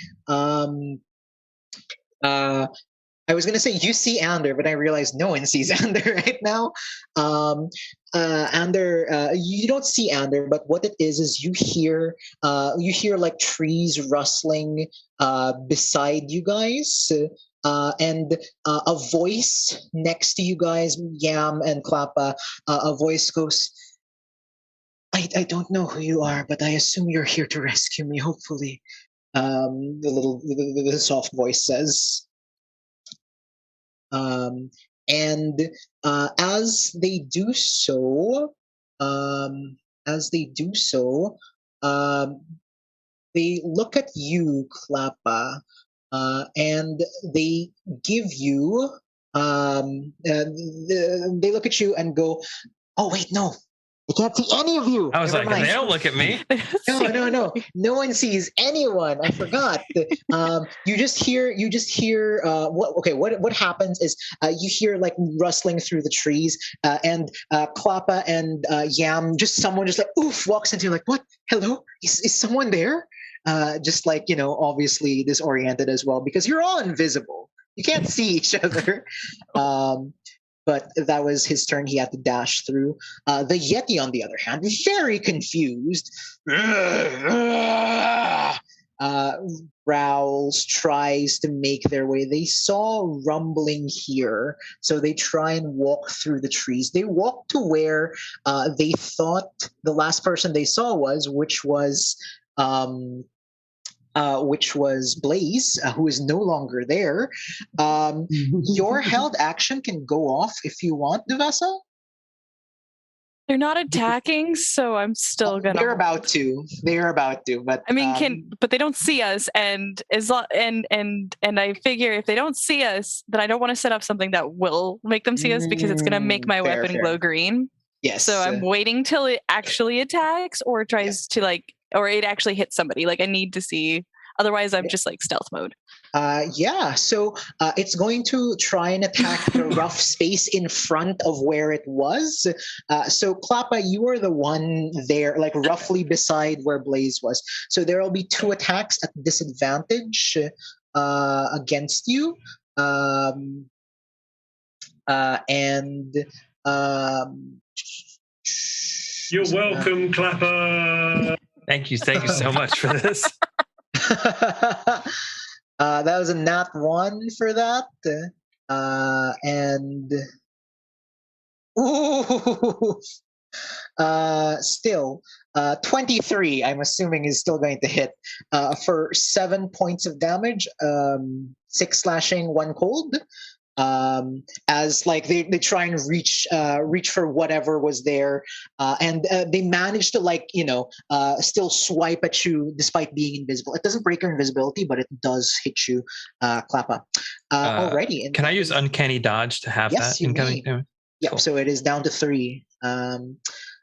Speaker 3: I was gonna say you see Ander, but I realized no one sees Ander right now. Ander, you don't see Ander, but what it is you hear like trees rustling beside you guys, and a voice next to you guys, Yam and Klappa. A voice goes, I don't know who you are, but I assume you're here to rescue me. Hopefully, the soft voice says. And as they do so, um, as they do so, um, they look at you, Klappa, and they give you. They look at you and go, "Oh wait, no, I can't see any of you."
Speaker 6: I was
Speaker 3: Never
Speaker 6: like,
Speaker 3: mind.
Speaker 6: they don't look at me.
Speaker 3: No. No one sees anyone. I forgot. You just hear. What happens is you hear like rustling through the trees, and Klappa and Yam. Someone just like oof walks into like what? Hello? Is someone there? Just like obviously disoriented as well because you're all invisible. You can't see each other. But that was his turn. He had to dash through. The Yeti, on the other hand, very confused, growls, tries to make their way. They saw rumbling here, so they try and walk through the trees. They walk to where they thought the last person they saw was, which was Blaze, who is no longer there. Your held action can go off if you want, Duvessa.
Speaker 5: They're not attacking, so I'm still gonna.
Speaker 3: They're about to. But
Speaker 5: I mean, but they don't see us, and I figure if they don't see us, then I don't want to set up something that will make them see us because it's gonna make my weapon glow green.
Speaker 3: Yes.
Speaker 5: So I'm waiting till it actually attacks or tries to or it actually hits somebody. Like I need to see. Otherwise, I'm just like stealth mode.
Speaker 3: So it's going to try and attack the rough space in front of where it was. So Klappa, you are the one there, like roughly beside where Blaze was. So there will be 2 attacks at disadvantage against you.
Speaker 4: You're welcome, Klappa.
Speaker 6: Thank you so much for this.
Speaker 3: That was a nat 1 for that. And still 23 I'm assuming is still going to hit for 7 points of damage, 6 slashing, 1 cold. As like they try and reach for whatever was there, and they manage to still swipe at you despite being invisible. It doesn't break your invisibility, but it does hit you, Klappa. Already.
Speaker 6: Can I use Uncanny Dodge to have that incoming?
Speaker 3: Yep. Cool. So it is down to 3.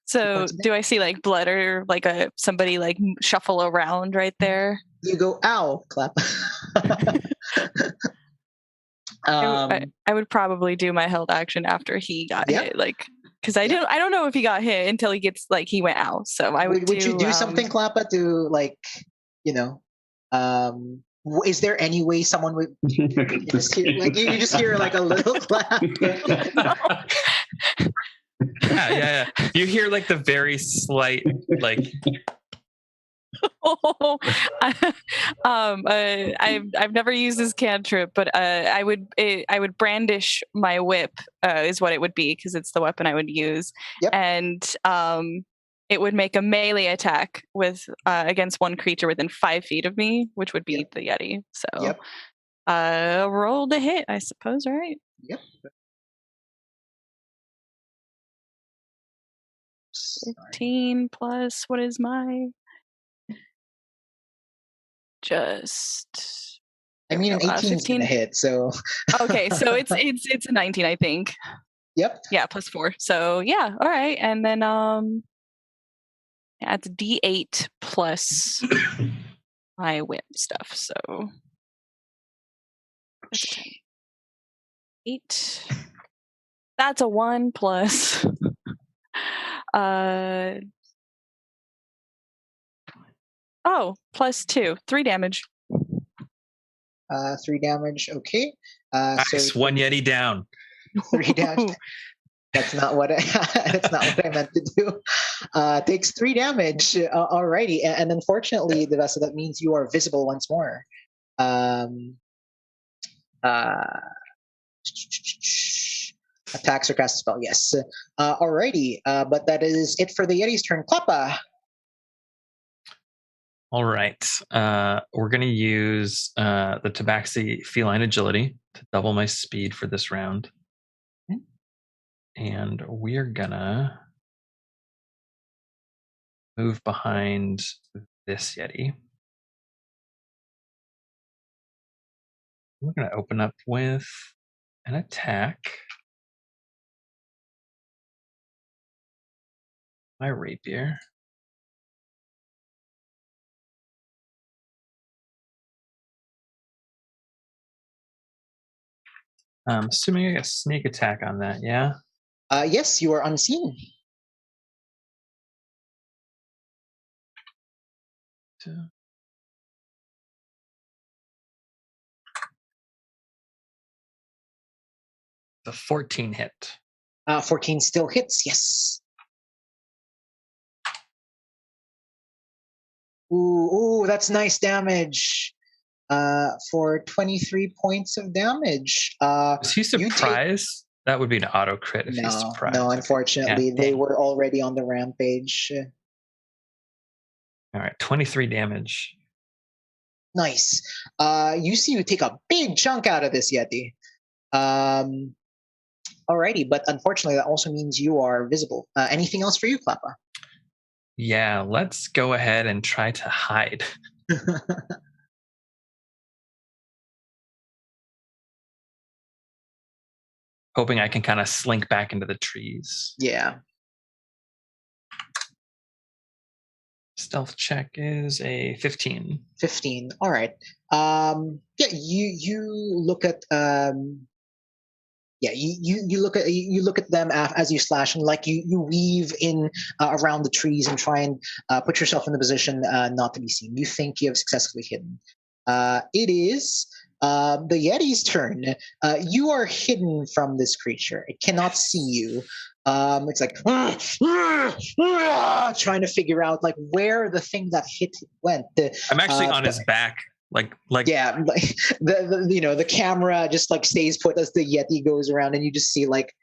Speaker 5: So do I see like blood or like somebody like shuffle around right there?
Speaker 3: You go, ow, Klappa.
Speaker 5: I would probably do my held action after he got hit, because I don't know if he got hit until he gets he went out. So I would.
Speaker 3: Would you do something, Klappa, to is there any way someone would just hear, you just hear like a little clap?
Speaker 6: Yeah. You hear like the very slight
Speaker 5: I've never used this cantrip, but I would brandish my whip is what it would be, because it's the weapon I would use.
Speaker 3: Yep.
Speaker 5: And it would make a melee attack with against one creature within 5 feet of me, which would be the Yeti. So roll to hit, I suppose, right?
Speaker 3: Yep.
Speaker 5: 15 plus what is my just
Speaker 3: an 18 is gonna hit, so
Speaker 5: okay, so it's a 19, I think.
Speaker 3: Yep.
Speaker 5: Yeah, plus 4. So yeah, all right. And then it's D8 plus my whip stuff. So that's 8. That's a 1 plus plus 2, 3 damage.
Speaker 3: 3 damage. Okay.
Speaker 6: Nice, one Yeti down.
Speaker 3: 3 damage. That's not what I meant to do. Takes 3 damage. Alrighty, and unfortunately, Duvessa, that means you are visible once more. Attacks or cast a spell, yes. Alrighty, but that is it for the Yeti's turn. Klappa.
Speaker 6: All right. We're going to use the Tabaxi Feline Agility to double my speed for this round. And we're going to move behind this Yeti. We're going to open up with an attack. My rapier. I'm assuming I get a sneak attack on that, yeah?
Speaker 3: Yes, you are unseen.
Speaker 6: The 14 hit.
Speaker 3: 14 still hits, yes. Ooh, that's nice damage. For 23 points of damage.
Speaker 6: Is he surprised? That would be an auto crit if he's surprised.
Speaker 3: No, unfortunately, they were already on the rampage.
Speaker 6: All right, 23 damage.
Speaker 3: Nice. You see you take a big chunk out of this Yeti. Alrighty, but unfortunately, that also means you are visible. Anything else for you, Klappa?
Speaker 6: Yeah, let's go ahead and try to hide. Hoping I can kind of slink back into the trees.
Speaker 3: Yeah.
Speaker 6: Stealth check is a 15.
Speaker 3: 15. All right. Yeah, you look at you look at them as you slash, and like you weave in around the trees and try and put yourself in the position not to be seen. You think you have successfully hidden. It is the Yeti's turn. You are hidden from this creature. It cannot see you. It's like trying to figure out like where the thing that hit went.
Speaker 6: I'm actually on his back. Like
Speaker 3: yeah, like the camera just like stays put as the Yeti goes around, and you just see like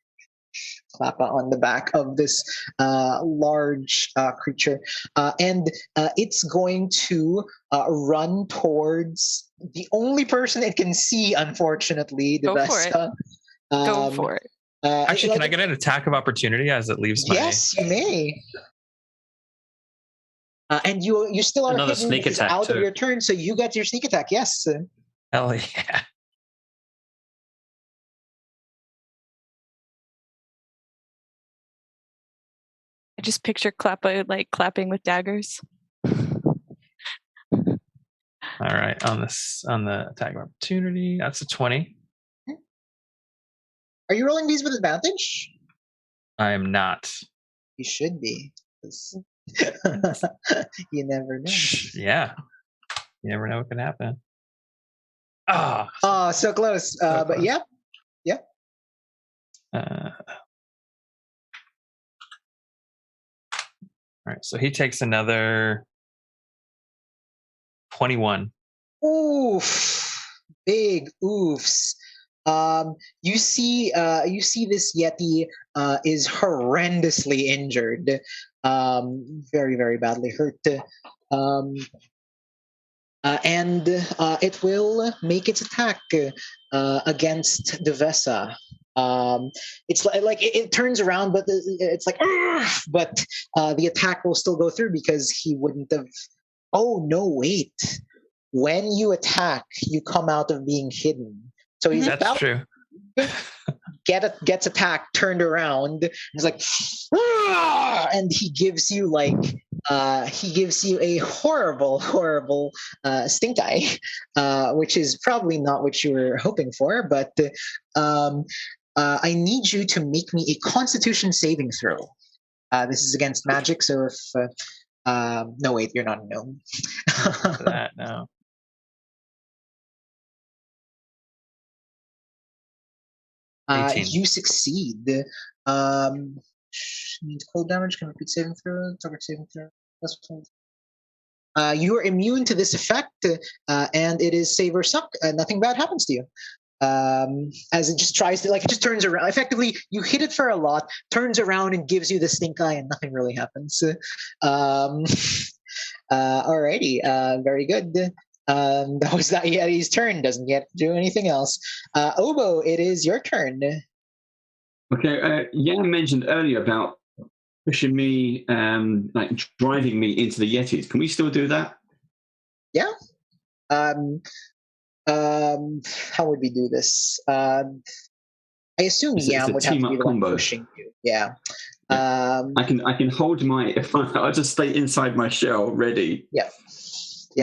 Speaker 3: Klappa on the back of this large creature, and it's going to run towards the only person it can see. Unfortunately, Duvessa.
Speaker 5: Go for it.
Speaker 6: Actually, can I get an attack of opportunity as it leaves my...
Speaker 3: Yes, you may. And you still are
Speaker 9: another sneak attack
Speaker 3: out
Speaker 9: too.
Speaker 3: of your turn, so you get your sneak attack. Yes.
Speaker 6: Hell yeah.
Speaker 5: I just picture Klappa like clapping with daggers.
Speaker 6: All right, on the attack of opportunity, that's a 20.
Speaker 3: Are you rolling these with advantage?
Speaker 6: I am not.
Speaker 3: You should be. You never know.
Speaker 6: Yeah. You never know what can happen.
Speaker 3: Oh, so close. But
Speaker 6: close.
Speaker 3: Yeah.
Speaker 6: All right, so he takes another 21.
Speaker 3: Oof. Big oofs. You see this Yeti is horrendously injured. Very, very badly hurt. And it will make its attack against Duvessa. It's like it turns around, but it's like, but the attack will still go through because he wouldn't have. Oh no! Wait. When you attack, you come out of being hidden. So he's
Speaker 6: That's
Speaker 3: about
Speaker 6: true.
Speaker 3: gets attacked, turned around. He's like, and he gives you a horrible stink eye, which is probably not what you were hoping for. But I need you to make me a Constitution saving throw. This is against magic, so if no, wait, you're not a gnome.
Speaker 6: that no. 18.
Speaker 3: You succeed. Means cold damage. Can repeat saving throw. Target saving throw. You are immune to this effect, and it is save or suck. Nothing bad happens to you. As it just tries to, like, it just turns around. Effectively, you hit it for a lot, turns around and gives you the stink eye, and nothing really happens. Alrighty, very good. That was that Yeti's turn. Doesn't get to do anything else. Obo, it is your turn.
Speaker 7: Okay, Yang mentioned earlier about pushing me, like driving me into the Yetis. Can we still do that?
Speaker 3: Yeah. How would we do this? I assume Yam would have to be the one pushing you. Yeah.
Speaker 7: I can hold my. I'll just stay inside my shell, ready.
Speaker 3: Yeah.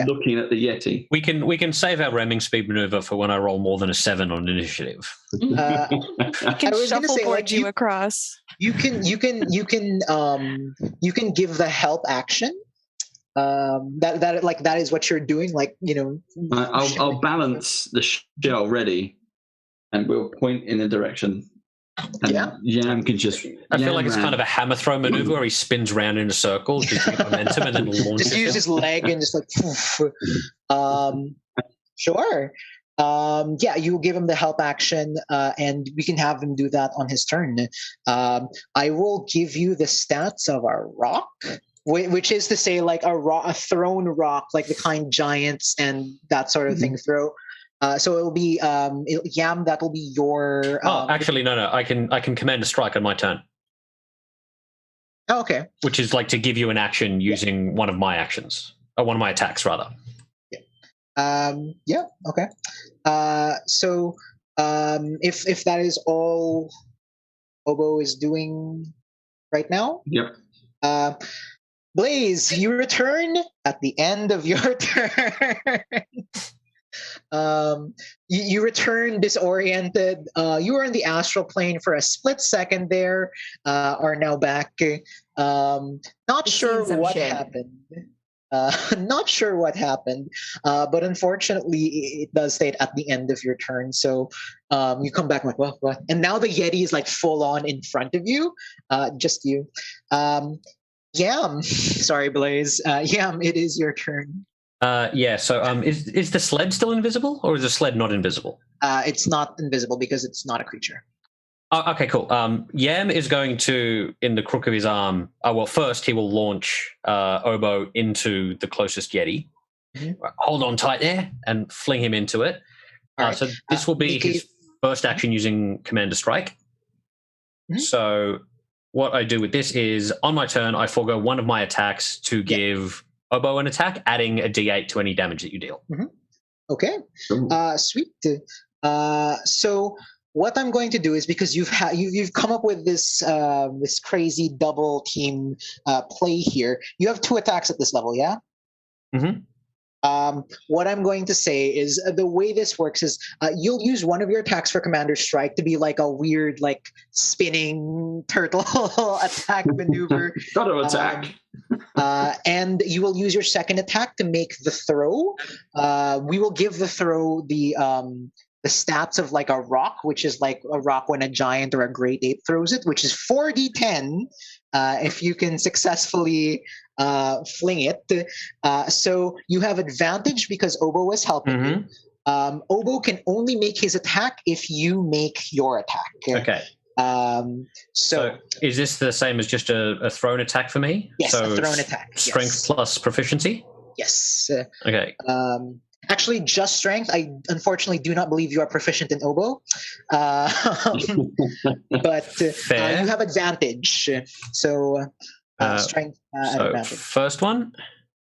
Speaker 7: Looking at the Yeti.
Speaker 9: We can save our ramming speed maneuver for when I roll more than a 7 on initiative.
Speaker 5: I can shuffleboard you across.
Speaker 3: You can give the help action. That is what you're doing. Like,
Speaker 7: I'll balance the shell ready, and we'll point in a direction. And Yam can just.
Speaker 9: I feel like it's kind of a hammer throw maneuver where he spins round in a circle, just get momentum, and then launches.
Speaker 3: Just use his leg and just like. Sure. You give him the help action, and we can have him do that on his turn. I will give you the stats of our rock, which is to say, like a thrown rock, like the kind giants and that sort of thing throw. So it'll be Yam. That will be your.
Speaker 9: Actually, no. I can command a strike on my turn.
Speaker 3: Oh, okay.
Speaker 9: Which is like to give you an action using one of my actions, or one of my attacks, rather.
Speaker 3: Yeah. Okay. So if that is all Obo is doing right now.
Speaker 7: Yep.
Speaker 3: Blaze, you return at the end of your turn. You return disoriented. You were in the astral plane for a split second there, are now back. Not sure what happened. Not sure what happened, but unfortunately it does state at the end of your turn. So you come back like, what? And now the Yeti is like full on in front of you, just you. Yam, sorry, Blaze. Yam, it is your turn.
Speaker 9: So is the sled still invisible, or is the sled not invisible?
Speaker 3: It's not invisible because it's not a creature.
Speaker 9: Oh, okay, cool. Yam is going to, in the crook of his arm, first he will launch Obo into the closest Yeti. Mm-hmm. Hold on tight there and fling him into it. Right. So this will be his first action using Commander Strike. Mm-hmm. So what I do with this is, on my turn, I forego one of my attacks to give Obo an attack, adding a d8 to any damage that you deal.
Speaker 3: Mm-hmm. Okay. Sweet. So what I'm going to do is, because you've come up with this this crazy double team play here. You have 2 attacks at this level, yeah?
Speaker 9: Mm-hmm.
Speaker 3: What I'm going to say is the way this works is you'll use one of your attacks for Commander Strike to be like a weird, like spinning turtle attack maneuver.
Speaker 7: Auto attack.
Speaker 3: And you will use your second attack to make the throw. We will give the throw the stats of like a rock, which is like a rock when a giant or a great ape throws it, which is 4d10 if you can successfully fling it. So you have advantage because Obo is helping you. Obo can only make his attack if you make your attack.
Speaker 9: Okay. So is this the same as just a thrown attack for me?
Speaker 3: Yes,
Speaker 9: so
Speaker 3: a thrown attack.
Speaker 9: Strength plus proficiency?
Speaker 3: Yes.
Speaker 9: Okay.
Speaker 3: Actually, just strength. I unfortunately do not believe you are proficient in Obo. But you have advantage. So strength advantage.
Speaker 9: First one?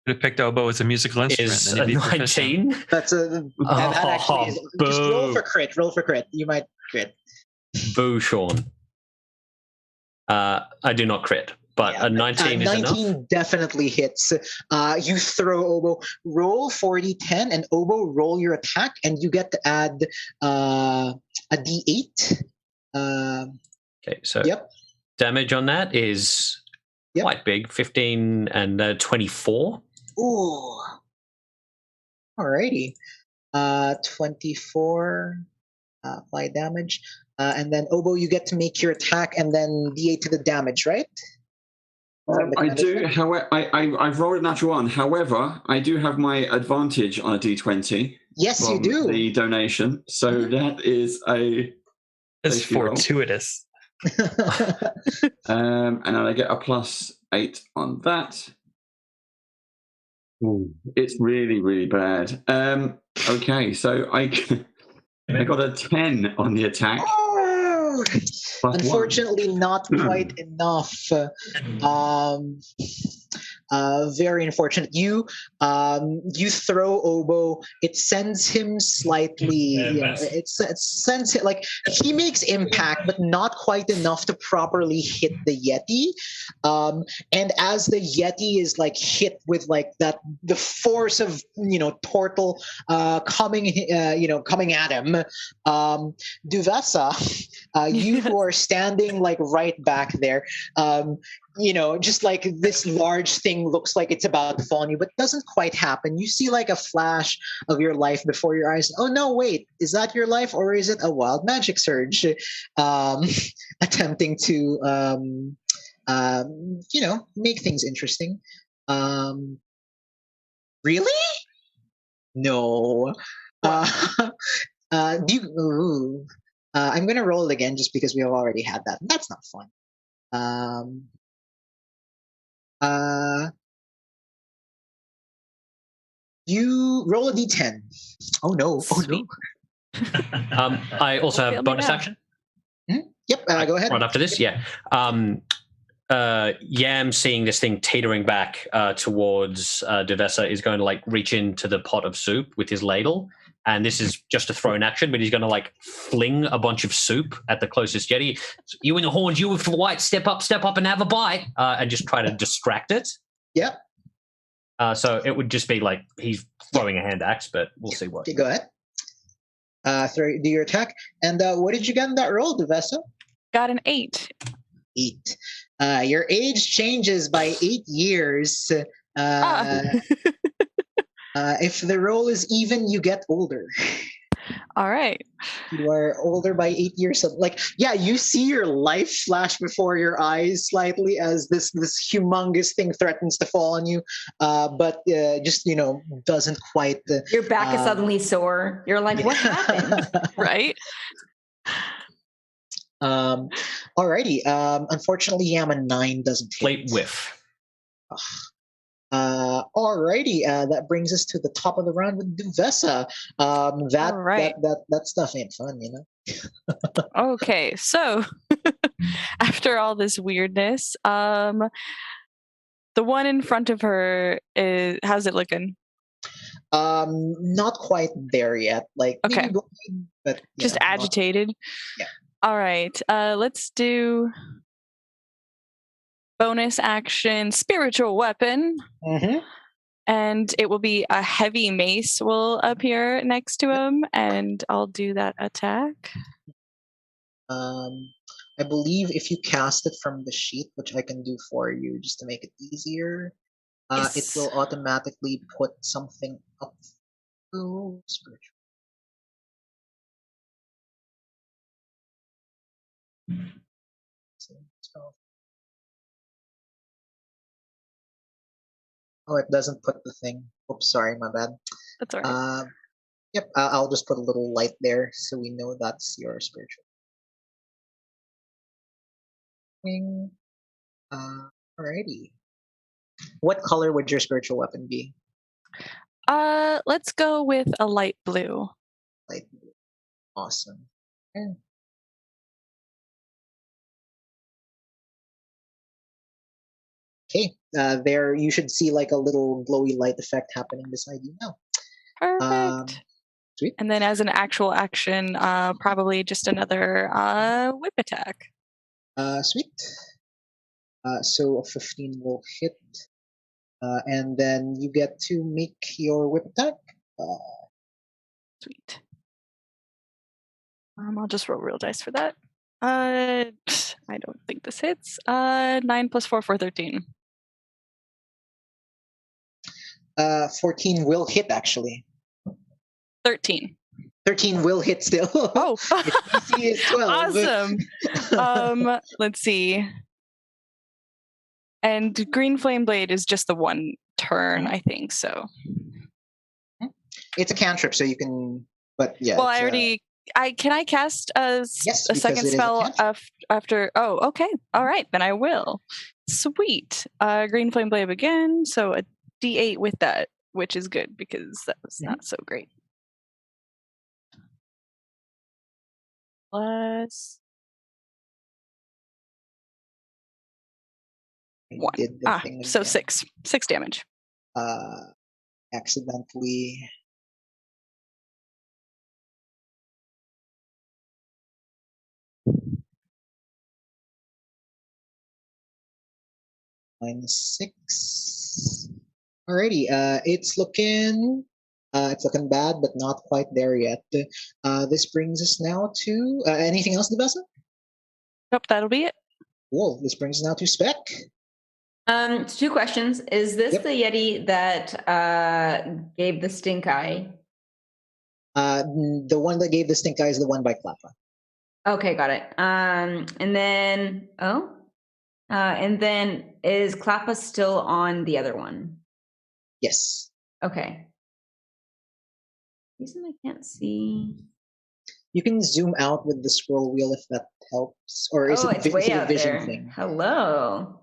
Speaker 6: Could have picked Obo as a musical instrument.
Speaker 9: Is a 19.
Speaker 3: That's that actually is. Just roll for crit. Roll for crit. You might crit.
Speaker 9: Boo, Shaun. I do not crit, but a 19 is 19
Speaker 3: enough. Definitely hits. You throw Obo. Roll 4d10, and Obo, roll your attack, and you get to add a d8.
Speaker 9: Okay, so damage on that is quite big, 15 and 24.
Speaker 3: Ooh. Alrighty. 24 apply damage. And then Obo, you get to make your attack and then D8 to the damage, right?
Speaker 7: I do. However, I've rolled a natural 1. However, I do have my advantage on a D20.
Speaker 3: Yes, you do.
Speaker 7: The donation. So that is a.
Speaker 6: It's fortuitous.
Speaker 7: And then I get a +8 on that. Ooh, it's really, really bad. Okay, so I got a 10 on the attack.
Speaker 3: Oh! Unfortunately,
Speaker 7: 1.
Speaker 3: not quite enough. Very unfortunate. You throw Obo. It sends him slightly. It sends it like he makes impact, but not quite enough to properly hit the Yeti. And as the Yeti is like hit with like that, the force of Tortle coming at him. Duvessa, you who are standing like right back there. Just like this large thing looks like it's about to fall on you, but doesn't quite happen. You see like a flash of your life before your eyes. Oh no, wait, is that your life or is it a wild magic surge? Attempting to, make things interesting. Really? No. I'm going to roll it again just because we have already had that. That's not fun. You roll a d10. Oh no!
Speaker 5: Sweet.
Speaker 9: I also have bonus action.
Speaker 3: Yep. Go ahead.
Speaker 9: Right after this, yeah. Yam, seeing this thing teetering back towards Duvessa, is going to like reach into the pot of soup with his ladle. And this is just a thrown action, but he's going to like fling a bunch of soup at the closest Yeti. You and the horns, you with the white, step up and have a bite, and just try to distract it.
Speaker 3: Yep.
Speaker 9: So it would just be like he's throwing a hand axe, but we'll see what.
Speaker 3: Okay, go ahead. Do your attack. And what did you get in that roll, Duvessa?
Speaker 5: Got an 8.
Speaker 3: 8. Your age changes by 8 years. If the roll is even, you get older.
Speaker 5: All right.
Speaker 3: You are older by 8 years. So, you see your life flash before your eyes slightly as this humongous thing threatens to fall on you, but just doesn't quite.
Speaker 8: Your back is suddenly sore. You're like, what happened?
Speaker 5: Right.
Speaker 3: Alrighty. Unfortunately, Yama 9 doesn't hit.
Speaker 9: Late whiff.
Speaker 3: Alrighty, that brings us to the top of the round with Duvessa. That stuff ain't fun,
Speaker 5: Okay, so after all this weirdness, the one in front of her how's it looking?
Speaker 3: Not quite there yet.
Speaker 5: Okay,
Speaker 3: but
Speaker 5: just agitated.
Speaker 3: Yeah.
Speaker 5: All right, let's do bonus action spiritual weapon.
Speaker 3: Mm-hmm.
Speaker 5: And it will be a heavy mace will appear next to him, and I'll do that attack.
Speaker 3: I believe if you cast it from the sheet, which I can do for you just to make it easier,
Speaker 5: yes.
Speaker 3: It will automatically put something up to spiritual. Oh, it doesn't put the thing. Oops, sorry, my bad.
Speaker 5: That's all right.
Speaker 3: Yep, I'll just put a little light there so we know that's your spiritual thing. Alrighty. What color would your spiritual weapon be?
Speaker 5: Let's go with a light blue.
Speaker 3: Light blue. Awesome. Okay, there you should see like a little glowy light effect happening beside you now.
Speaker 5: Perfect.
Speaker 3: Sweet.
Speaker 5: And then as an actual action, probably just another whip attack.
Speaker 3: Sweet. So a 15 will hit. And then you get to make your whip attack.
Speaker 5: Sweet. I'll just roll real dice for that. I don't think this hits. 9 plus 4 for 13.
Speaker 3: 14 will hit, actually.
Speaker 5: 13.
Speaker 3: 13 will hit still.
Speaker 5: Oh,
Speaker 3: Its DC is 12.
Speaker 5: awesome. Let's see. And Green Flame Blade is just the one turn, I think. So
Speaker 3: It's a cantrip, so you can. But yeah.
Speaker 5: well,
Speaker 3: it's,
Speaker 5: I already. Can I cast a
Speaker 3: because
Speaker 5: second
Speaker 3: it is a
Speaker 5: spell
Speaker 3: cantrip.
Speaker 5: after? Oh, okay. All right, then I will. Sweet. Green Flame Blade again. So a D8 with that, which is good because that was not so great. Plus one.
Speaker 3: Did the thing
Speaker 5: So
Speaker 3: again.
Speaker 5: 6 damage.
Speaker 3: Accidentally. -6. Alrighty. It's looking bad, but not quite there yet. This brings us now to anything else, Duvessa?
Speaker 5: Nope, that'll be it.
Speaker 3: Cool. This brings us now to Spec.
Speaker 8: 2 questions. Is this
Speaker 3: Yep.
Speaker 8: the Yeti that gave the stink eye?
Speaker 3: The one that gave the stink eye is the one by Klappa.
Speaker 8: Okay, got it. And then is Klappa still on the other one?
Speaker 3: Yes.
Speaker 8: Okay. Reason I can't see.
Speaker 3: You can zoom out with the scroll wheel if that helps, or is
Speaker 8: it's
Speaker 3: it
Speaker 8: way
Speaker 3: a
Speaker 8: out
Speaker 3: vision
Speaker 8: there.
Speaker 3: thing?
Speaker 8: Hello.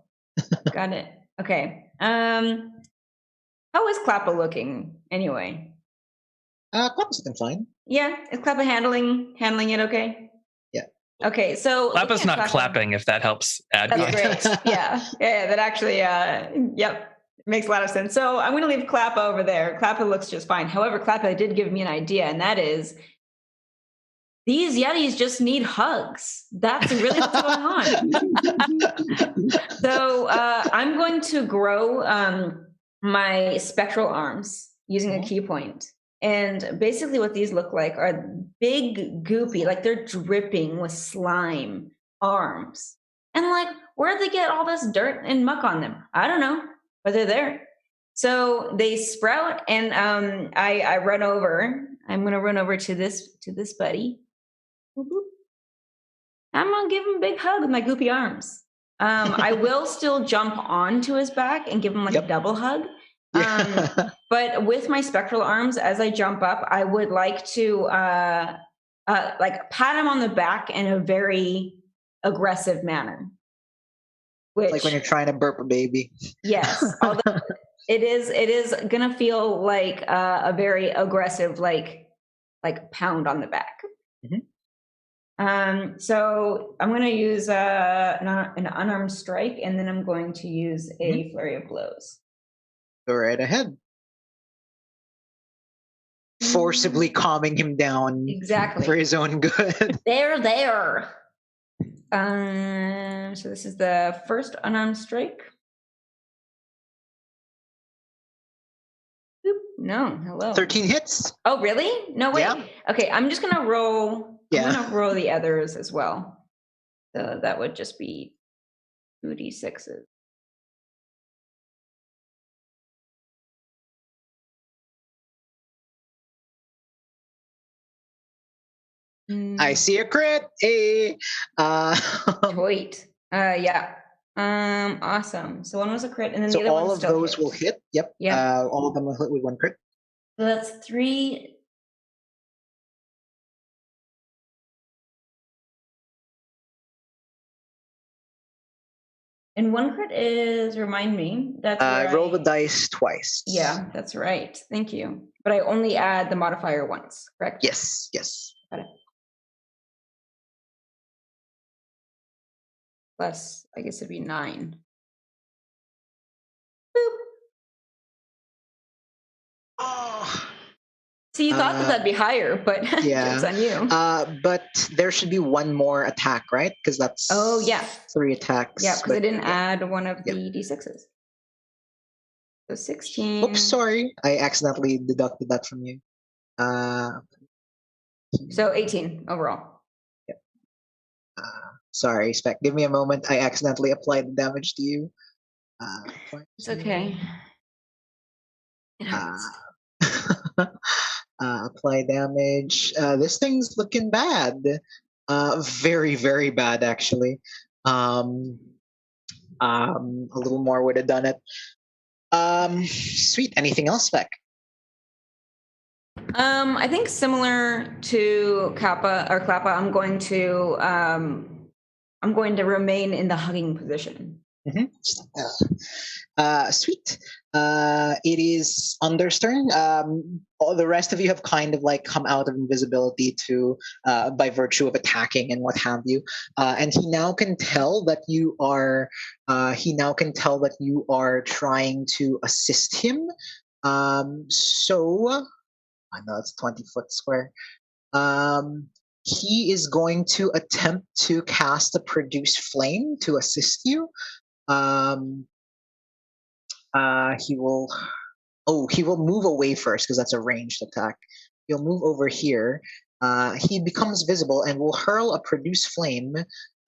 Speaker 8: Got it. Okay. How is Klappa looking anyway?
Speaker 3: Klappa's looking fine.
Speaker 8: Yeah, is Klappa handling it okay?
Speaker 3: Yeah.
Speaker 8: Okay, so
Speaker 6: Klappa's not clapping, if that helps add
Speaker 8: That's
Speaker 6: context.
Speaker 8: great. Yeah, that actually, yep, makes a lot of sense. So I'm going to leave Klappa over there. Klappa looks just fine. However, Klappa did give me an idea, and that is these Yetis just need hugs. That's really what's going on. So I'm going to grow my spectral arms using a key point. And basically what these look like are big, goopy, like they're dripping with slime arms. And like, where'd they get all this dirt and muck on them? I don't know, but they're there. So they sprout, and I run over. I'm going to run over to this buddy. I'm going to give him a big hug with my goopy arms. I will still jump onto his back and give him like a double hug. But with my spectral arms, as I jump up, I would like to like pat him on the back in a very aggressive manner. Which,
Speaker 3: like when you're trying to burp a baby.
Speaker 8: Yes, although it is gonna feel like a very aggressive, like pound on the back. So I'm going to use an unarmed strike, and then I'm going to use a flurry of blows.
Speaker 3: Go right ahead. Forcibly calming him down.
Speaker 8: Exactly.
Speaker 3: For his own good.
Speaker 11: There.
Speaker 8: So this is the first unarmed strike. Boop. No, hello.
Speaker 3: 13 hits.
Speaker 8: Oh, really? No, wait.
Speaker 3: Yeah.
Speaker 8: Okay, I'm just going to roll.
Speaker 3: Yeah.
Speaker 8: I'm going to roll the others as well. So that would just be 2d6s.
Speaker 3: I see a crit. Hey.
Speaker 8: Wait. Yeah. Awesome. So one was a crit, and then
Speaker 3: So
Speaker 8: the other
Speaker 3: all
Speaker 8: one
Speaker 3: of
Speaker 8: still
Speaker 3: those
Speaker 8: hit.
Speaker 3: will hit. Yep.
Speaker 8: Yeah.
Speaker 3: All of them will hit with 1 crit.
Speaker 8: So that's 3. And 1 crit is, remind me, that's where
Speaker 3: roll the dice twice.
Speaker 8: Yeah, that's right. Thank you. But I only add the modifier once, correct?
Speaker 3: Yes.
Speaker 8: Got it. Plus, I guess it'd be 9. Boop.
Speaker 3: Oh.
Speaker 8: So you thought that'd be higher, but
Speaker 3: Yeah.
Speaker 8: it's on you.
Speaker 3: But there should be 1 more attack, right? Because that's 3 attacks.
Speaker 8: Yeah, because I didn't add one of the d6s. So 16.
Speaker 3: Oops, sorry. I accidentally deducted that from you.
Speaker 8: So 18 overall.
Speaker 3: Yep. Sorry, Spec. Give me a moment. I accidentally applied the damage to you.
Speaker 8: It's okay. It happens.
Speaker 3: Apply damage. This thing's looking bad. Very, very bad, actually. A little more would have done it. Sweet. Anything else, Beck?
Speaker 8: I think similar to Klappa, I'm going to remain in the hugging position.
Speaker 3: Mm-hmm. Sweet. It is Under's turn. All the rest of you have kind of like come out of invisibility to by virtue of attacking and what have you. And he now can tell that you are. Trying to assist him. So I know it's 20-foot square. He is going to attempt to cast a produce flame to assist you. He will move away first because that's a ranged attack. He'll move over here. He becomes visible and will hurl a produce flame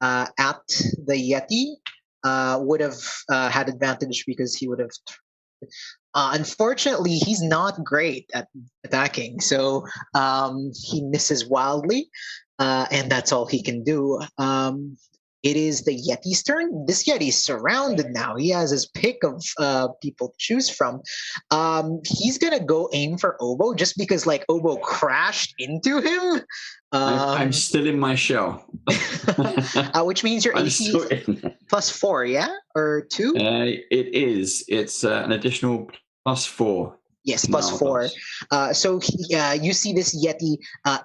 Speaker 3: at the Yeti. Would have had advantage because he would have. Unfortunately, he's not great at attacking, so he misses wildly, and that's all he can do. It is the Yeti's turn. This Yeti's surrounded now. He has his pick of people to choose from. He's gonna go aim for Obo just because like Obo crashed into him.
Speaker 7: I'm still in my shell.
Speaker 3: Which means your AC plus 4, yeah? Or 2?
Speaker 7: It is. It's an additional plus 4.
Speaker 3: Yes, plus 4. So you see this Yeti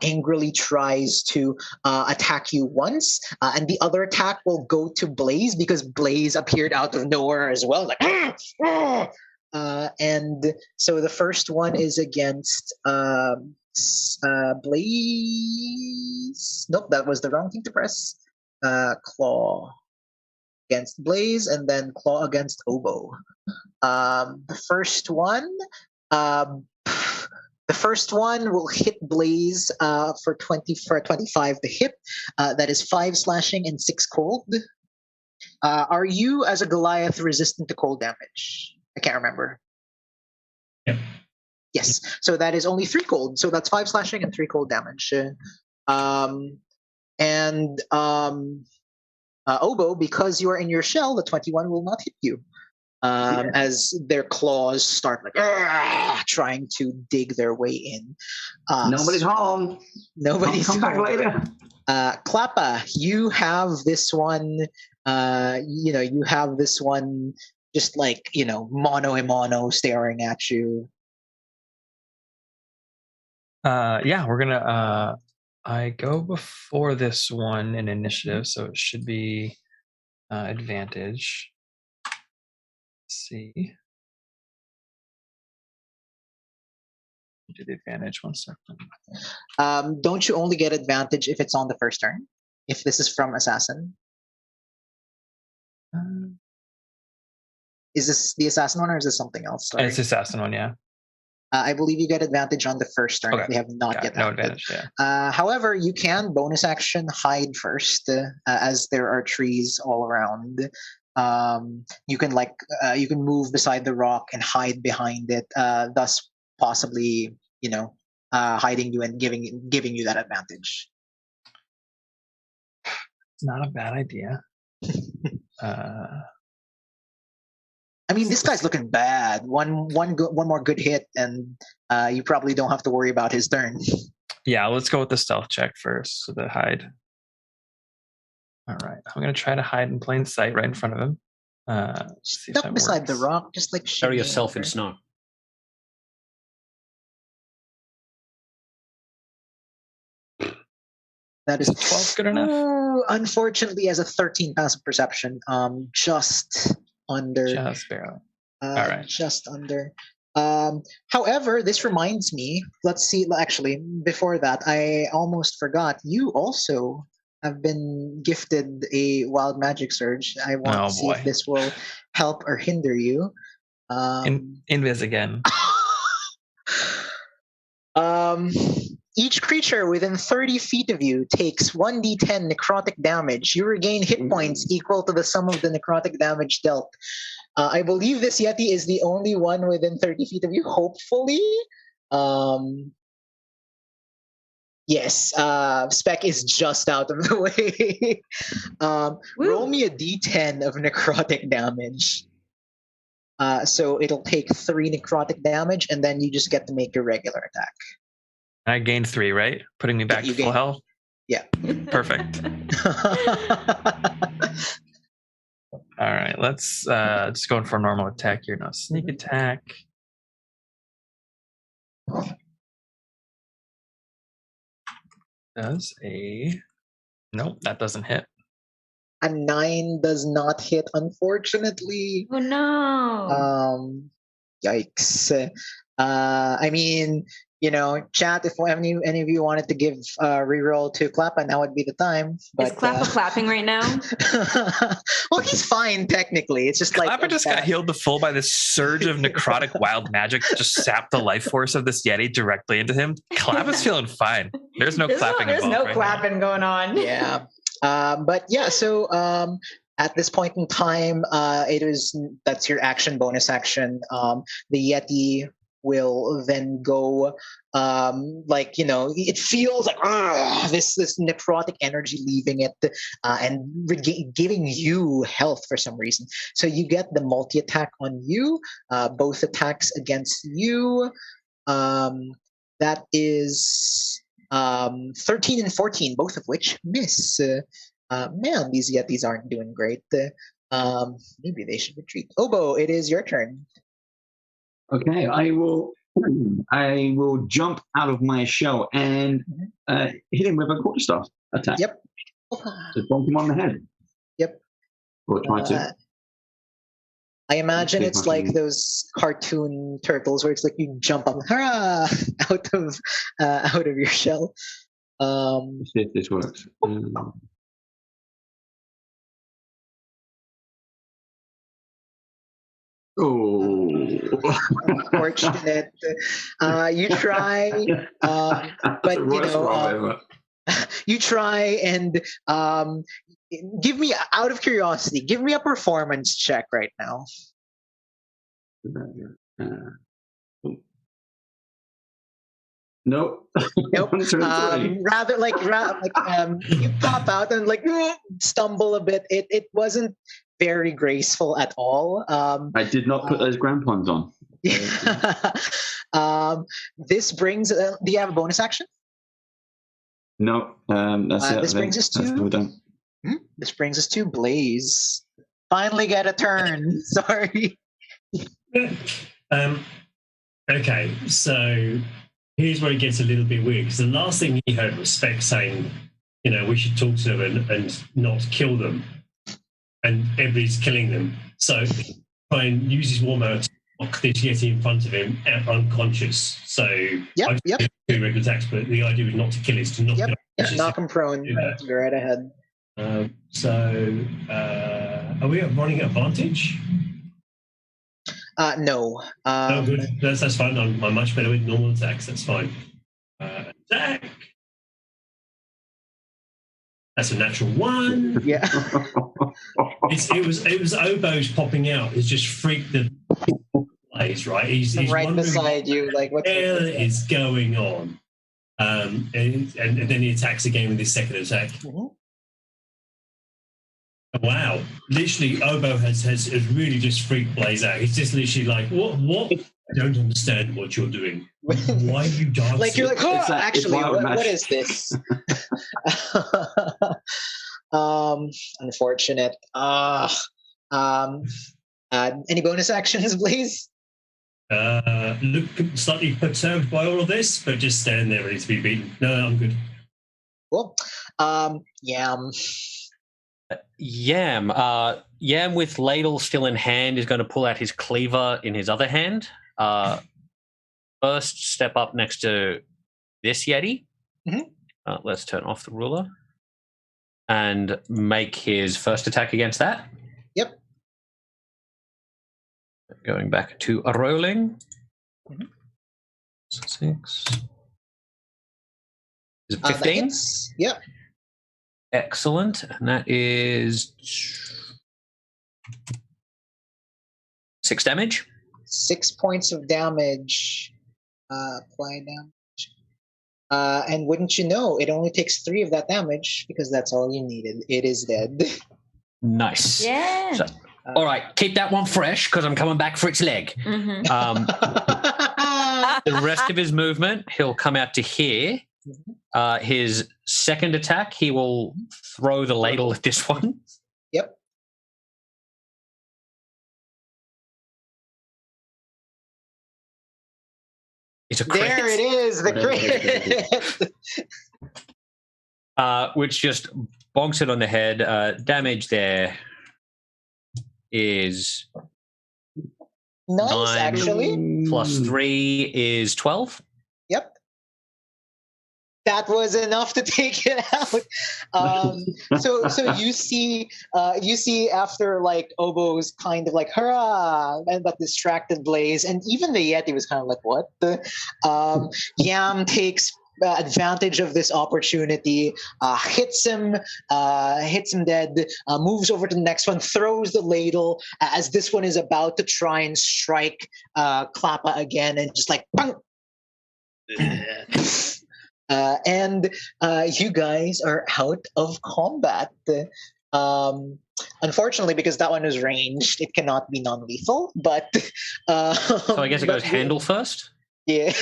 Speaker 3: angrily tries to attack you once, and the other attack will go to Blaze because Blaze appeared out of nowhere as well. Like, and so the first one is against Blaze. Nope, that was the wrong thing to press. Claw against Blaze, and then Claw against Obo. The first one. The first one will hit Blaze for 25 to hit. That is 5 slashing and 6 cold. Are you, as a Goliath, resistant to cold damage? I can't remember.
Speaker 4: Yep.
Speaker 3: Yes. So that is only 3 cold. So that's 5 slashing and 3 cold damage. Obo, because you are in your shell, the 21 will not hit you. As their claws start like trying to dig their way in.
Speaker 7: Nobody's home.
Speaker 3: Nobody's
Speaker 7: come
Speaker 3: home.
Speaker 7: back later.
Speaker 3: Klappa, you have this one. You have this one just like mono a mono staring at you.
Speaker 6: Yeah, we're gonna. I go before this one in initiative, so it should be advantage. See. Do the advantage 1 second.
Speaker 3: Don't you only get advantage if it's on the first turn? If this is from assassin? Is this the assassin one or is this something else? Sorry.
Speaker 6: It's the assassin one, yeah.
Speaker 3: I believe you get advantage on the first turn.
Speaker 6: Okay.
Speaker 3: They have not yet.
Speaker 6: No advantage, yeah.
Speaker 3: However, you can bonus action hide first, as there are trees all around. You can move beside the rock and hide behind it, thus possibly hiding you and giving you that advantage.
Speaker 6: It's not a bad idea.
Speaker 3: I mean, this guy's looking bad. One more good hit, and you probably don't have to worry about his turn.
Speaker 6: Yeah, let's go with the stealth check first, so the hide. All right, I'm gonna try to hide in plain sight right in front of him. See
Speaker 3: Stuck beside the rock, just like
Speaker 9: bury yourself in snow.
Speaker 3: That is
Speaker 6: 12 good enough.
Speaker 3: Unfortunately, as a 13 passive perception, just under.
Speaker 6: Just barely. All right.
Speaker 3: Just under. However, this reminds me. Let's see. Actually, before that, I almost forgot. You also have been gifted a wild magic surge. I want to see if this will help or hinder you.
Speaker 6: Invis again.
Speaker 3: Each creature within 30 feet of you takes 1d10 necrotic damage. You regain hit points equal to the sum of the necrotic damage dealt. I believe this Yeti is the only one within 30 feet of you, hopefully. Yes, Spec is just out of the way. Roll me a d10 of necrotic damage. So it'll take 3 necrotic damage, and then you just get to make your regular attack.
Speaker 6: I gained 3, right? Putting me back to full health?
Speaker 3: Yeah.
Speaker 6: Perfect. All right, let's just going for a normal attack here now. Sneak attack. Does a... Nope, that doesn't hit.
Speaker 3: A 9 does not hit, unfortunately.
Speaker 8: Oh no.
Speaker 3: Yikes. I mean, chat, if any of you wanted to give reroll to Klappa, now would be the time.
Speaker 8: Is Klappa clapping right now?
Speaker 3: Well, he's fine technically. It's just
Speaker 6: Klappa just got healed to full by this surge of necrotic wild magic that just sapped the life force of this Yeti directly into him. Klappa's feeling fine. There's no clapping
Speaker 8: There's
Speaker 6: involved
Speaker 8: no
Speaker 6: right
Speaker 8: clapping going on.
Speaker 3: Yeah. But yeah, so at this point in time, that's your action, bonus action. The Yeti will then go, it feels like this necrotic energy leaving it and giving you health for some reason. So you get the multi-attack on you, both attacks against you. That is 13 and 14, both of which miss. Man, these Yetis aren't doing great. Maybe they should retreat. Obo, it is your turn.
Speaker 7: Okay, I will jump out of my shell and hit him with a quarterstaff attack.
Speaker 3: Yep.
Speaker 7: To bonk him on the head.
Speaker 3: Yep.
Speaker 7: Or try to.
Speaker 3: I imagine it's like those cartoon turtles where it's like you jump up out of your shell.
Speaker 7: Let's see if this works. Oh,
Speaker 3: unfortunate. You try, but you try and give me, out of curiosity, give me a performance check right now.
Speaker 7: Nope.
Speaker 3: Nope. Rather you pop out and stumble a bit. It wasn't very graceful at all.
Speaker 7: I did not put those crampons on.
Speaker 3: This brings. Do you have a bonus action?
Speaker 7: No. That's it.
Speaker 3: This brings us to. This brings us to Blaze. Finally get a turn. Sorry.
Speaker 4: Okay, so here's where it gets a little bit weird, because the last thing he heard was Spec saying, we should talk to them and not kill them. And everybody's killing them. So try and use his warm out to knock this Yeti in front of him unconscious. So
Speaker 3: yep.
Speaker 4: Do regular attacks, but the idea was not to kill, is to knock him unconscious.
Speaker 3: Knock him prone. You're right ahead.
Speaker 4: Are we running advantage?
Speaker 3: No.
Speaker 4: No, good. That's fine. I'm much better with normal attacks. That's fine. Attack. That's a natural 1.
Speaker 3: Yeah.
Speaker 4: It was oboes popping out. It's just freaked the place, right? He's
Speaker 3: right beside you. Like, what the
Speaker 4: hell is going on? And then he attacks again with his second attack.
Speaker 3: Mm-hmm.
Speaker 4: Wow. Literally, Obo has really just freaked Blaze out. He's just literally like, what? I don't understand what you're doing. Why are you dancing?
Speaker 3: Like, you're like, actually, what is this? Unfortunate. Any bonus actions, please?
Speaker 4: Look slightly perturbed by all of this, but just stand there ready to be beaten. No, I'm good.
Speaker 3: Cool. Yam.
Speaker 9: Yam with ladle still in hand is going to pull out his cleaver in his other hand. First step up next to this Yeti.
Speaker 3: Mm-hmm.
Speaker 9: Let's turn off the ruler and make his first attack against that.
Speaker 3: Yep.
Speaker 9: Going back to a rolling.
Speaker 3: Mm-hmm.
Speaker 9: 6. Is it 15?
Speaker 3: Yep.
Speaker 9: Excellent. And that is 6 damage.
Speaker 3: 6 points of damage. Apply damage. And wouldn't you know, it only takes 3 of that damage because that's all you needed. It is dead.
Speaker 9: Nice.
Speaker 8: Yeah.
Speaker 9: So, all right, keep that one fresh because I'm coming back for its leg.
Speaker 8: Mm-hmm.
Speaker 9: The rest of his movement, he'll come out to here. His second attack, he will throw the ladle at this one.
Speaker 3: Yep.
Speaker 9: It's a crit.
Speaker 3: There it is, the crit.
Speaker 9: Which just bonks it on the head. Damage there is
Speaker 3: Nice,
Speaker 9: 9
Speaker 3: actually.
Speaker 9: plus 3 is 12.
Speaker 3: Yep. That was enough to take it out. So you see after like Obo's kind of like hurrah and that distracted Blaze, and even the Yeti was kind of like what? Yam takes advantage of this opportunity, hits him dead, moves over to the next one, throws the ladle as this one is about to try and strike Klappa again, and just like bang. And you guys are out of combat. Unfortunately, because that one is ranged, it cannot be non-lethal. But
Speaker 9: So I guess it goes handle first.
Speaker 3: Yeah.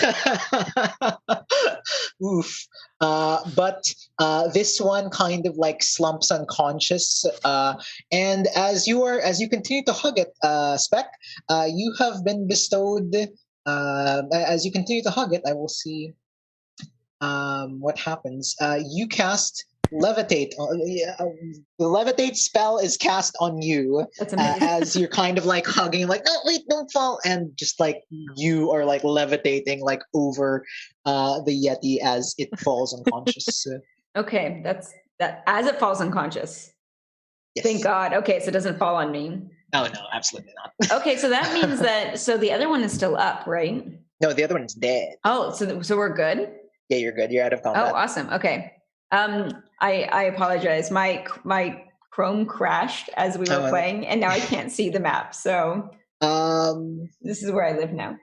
Speaker 3: Oof. But this one kind of like slumps unconscious. And as you continue to hug it, Spec, you have been bestowed. As you continue to hug it, I will see. What happens? You cast levitate. The levitate spell is cast on you.
Speaker 8: That's amazing.
Speaker 3: As you're kind of like hugging, like no, wait, don't fall, and just like you are like levitating like over the Yeti as it falls unconscious.
Speaker 8: Okay, that's that. As it falls unconscious.
Speaker 3: Yes.
Speaker 8: Thank God. Okay, so it doesn't fall on me.
Speaker 3: No, absolutely not.
Speaker 8: Okay, so that means that the other one is still up, right?
Speaker 3: No, the other one's dead.
Speaker 8: Oh, so we're good.
Speaker 3: Yeah, you're good. You're out of combat.
Speaker 8: Oh, awesome. Okay. I apologize. My Chrome crashed as we were playing, and now I can't see the map. So this is where I live now.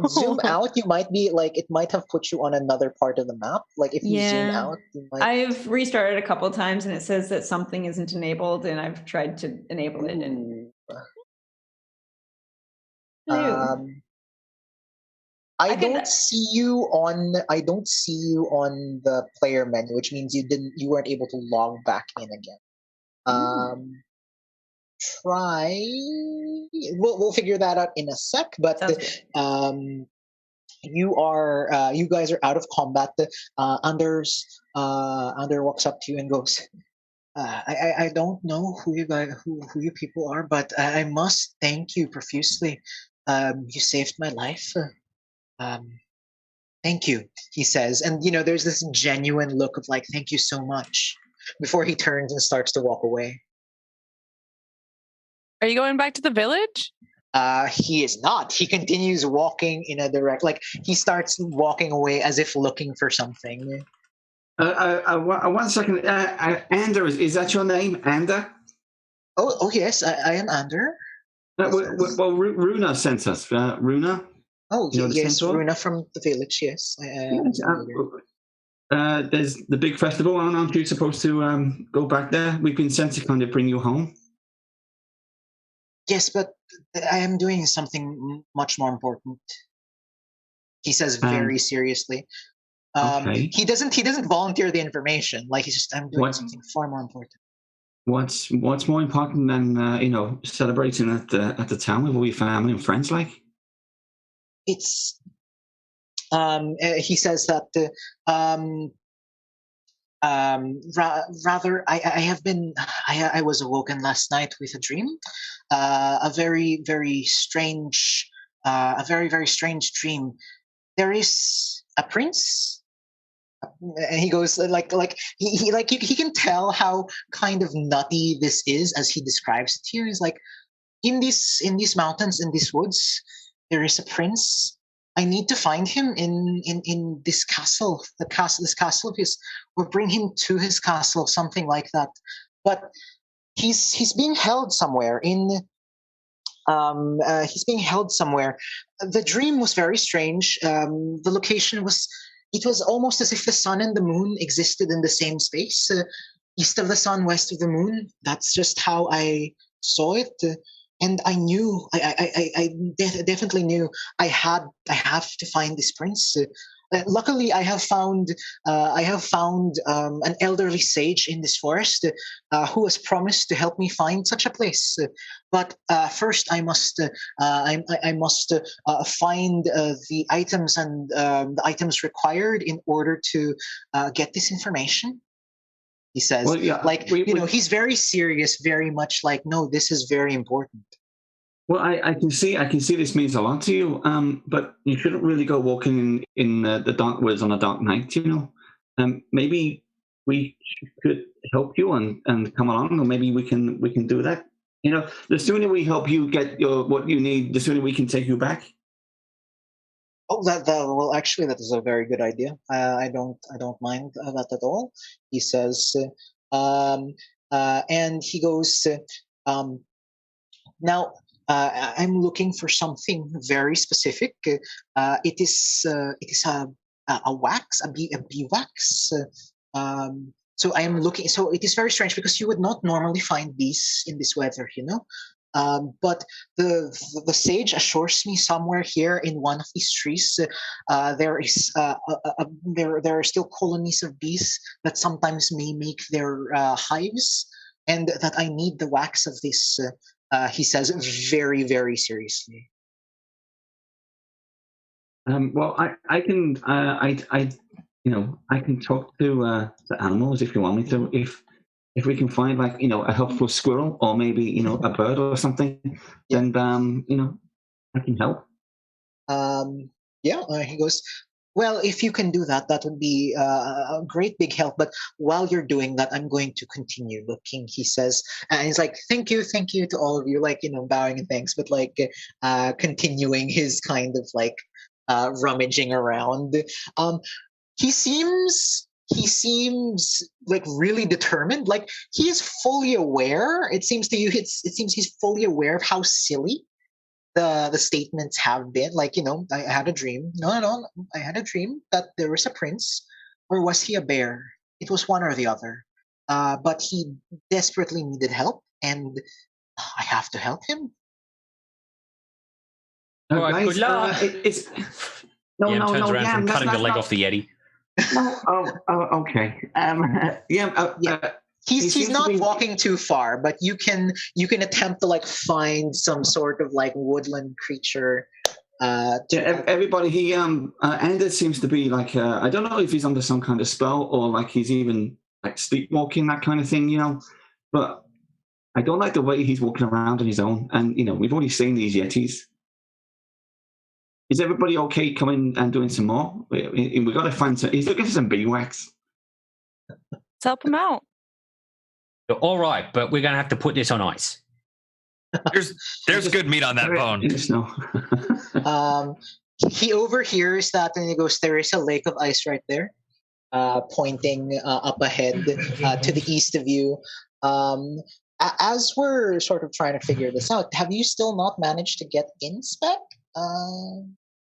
Speaker 3: Zoom out. You might be like it might have put you on another part of the map. Like if you zoom out, you might.
Speaker 8: I've restarted a couple of times, and it says that something isn't enabled, and I've tried to enable it. And
Speaker 3: I don't see you on the player menu, which means you weren't able to log back in again. Try. We'll figure that out in a sec. But you guys are out of combat. Ander walks up to you and goes, I don't know who you people are, but I must thank you profusely. You saved my life. Thank you, he says, and there's this genuine look of like, thank you so much, before he turns and starts to walk away.
Speaker 5: Are you going back to the village?
Speaker 3: He is not. He continues walking in a direct, like he starts walking away as if looking for something.
Speaker 7: 1 second, Ander, is that your name, Ander?
Speaker 3: Oh yes, I am Ander.
Speaker 7: Well, Runa sent us. Runa.
Speaker 3: Oh, yes, Runa from the village, yes.
Speaker 7: There's the big festival, aren't you supposed to go back there? We've been sent to kind of bring you home.
Speaker 3: Yes, but I am doing something much more important. He says very seriously.
Speaker 7: Okay.
Speaker 3: He doesn't volunteer the information. Like he's just, I'm doing something far more important.
Speaker 7: What's more important than celebrating at the town with all your family and friends? Like
Speaker 3: it's he says that rather I was awoken last night with a dream, a very very strange dream. There is a prince, and he goes like he can tell how kind of nutty this is as he describes it here. He's like, in these mountains, in these woods, there is a prince. I need to find him in this castle, this castle of his, or bring him to his castle, something like that. But he's being held somewhere he's being held somewhere. The dream was very strange. The location was it was almost as if the sun and the moon existed in the same space. East of the sun, west of the moon. That's just how I saw it. And I knew, definitely knew I have to find this prince. Luckily, I have found an elderly sage in this forest who has promised to help me find such a place. But first, I must find the items and the items required in order to get this information. He says,
Speaker 7: Well, yeah,
Speaker 3: he's very serious, very much like, no, this is very important.
Speaker 7: Well, I can see this means a lot to you, but you shouldn't really go walking in the dark woods on a dark night. Maybe we could help you and come along, or maybe we can do that. The sooner we help you get what you need, the sooner we can take you back.
Speaker 3: Oh, well, actually, that is a very good idea. I don't mind that at all. He says, and he goes, now. I'm looking for something very specific. It is a wax, a bee wax. So I am looking. So it is very strange because you would not normally find bees in this weather, But the sage assures me somewhere here in one of these trees, there is there are still colonies of bees that sometimes may make their hives, and that I need the wax of this. He says very, very seriously.
Speaker 7: Well, I can I can talk to the animals if you want me to. If we can find a helpful squirrel or maybe a bird or something, then I can help.
Speaker 3: He goes, well, if you can do that, that would be a great big help. But while you're doing that, I'm going to continue looking, he says. And he's like, thank you to all of you, bowing and thanks, but continuing his kind of rummaging around. He seems like really determined. Like he is fully aware. It seems to you, it seems he's fully aware of how silly the statements have been. I had a dream. No, I had a dream that there was a prince, or was he a bear? It was one or the other. But he desperately needed help, and I have to help him.
Speaker 9: All right, good luck.
Speaker 7: No,
Speaker 9: turns around
Speaker 7: yeah,
Speaker 9: from cutting the leg off the Yeti.
Speaker 7: No, okay.
Speaker 3: He's not walking too far, but you can attempt to find some sort of woodland creature.
Speaker 7: Everybody. He Anders seems to be I don't know if he's under some kind of spell or he's even sleepwalking, that kind of thing, But I don't like the way he's walking around on his own, and we've already seen these Yetis. Is everybody okay coming and doing some more? We've got to find some. He's looking for some beeswax.
Speaker 5: Let's help him out.
Speaker 9: All right, but we're going to have to put this on ice.
Speaker 12: There's good meat on that bone.
Speaker 3: He overhears that and he goes, there is a lake of ice right there, pointing up ahead to the east of you. As we're sort of trying to figure this out, have you still not managed to get in spec?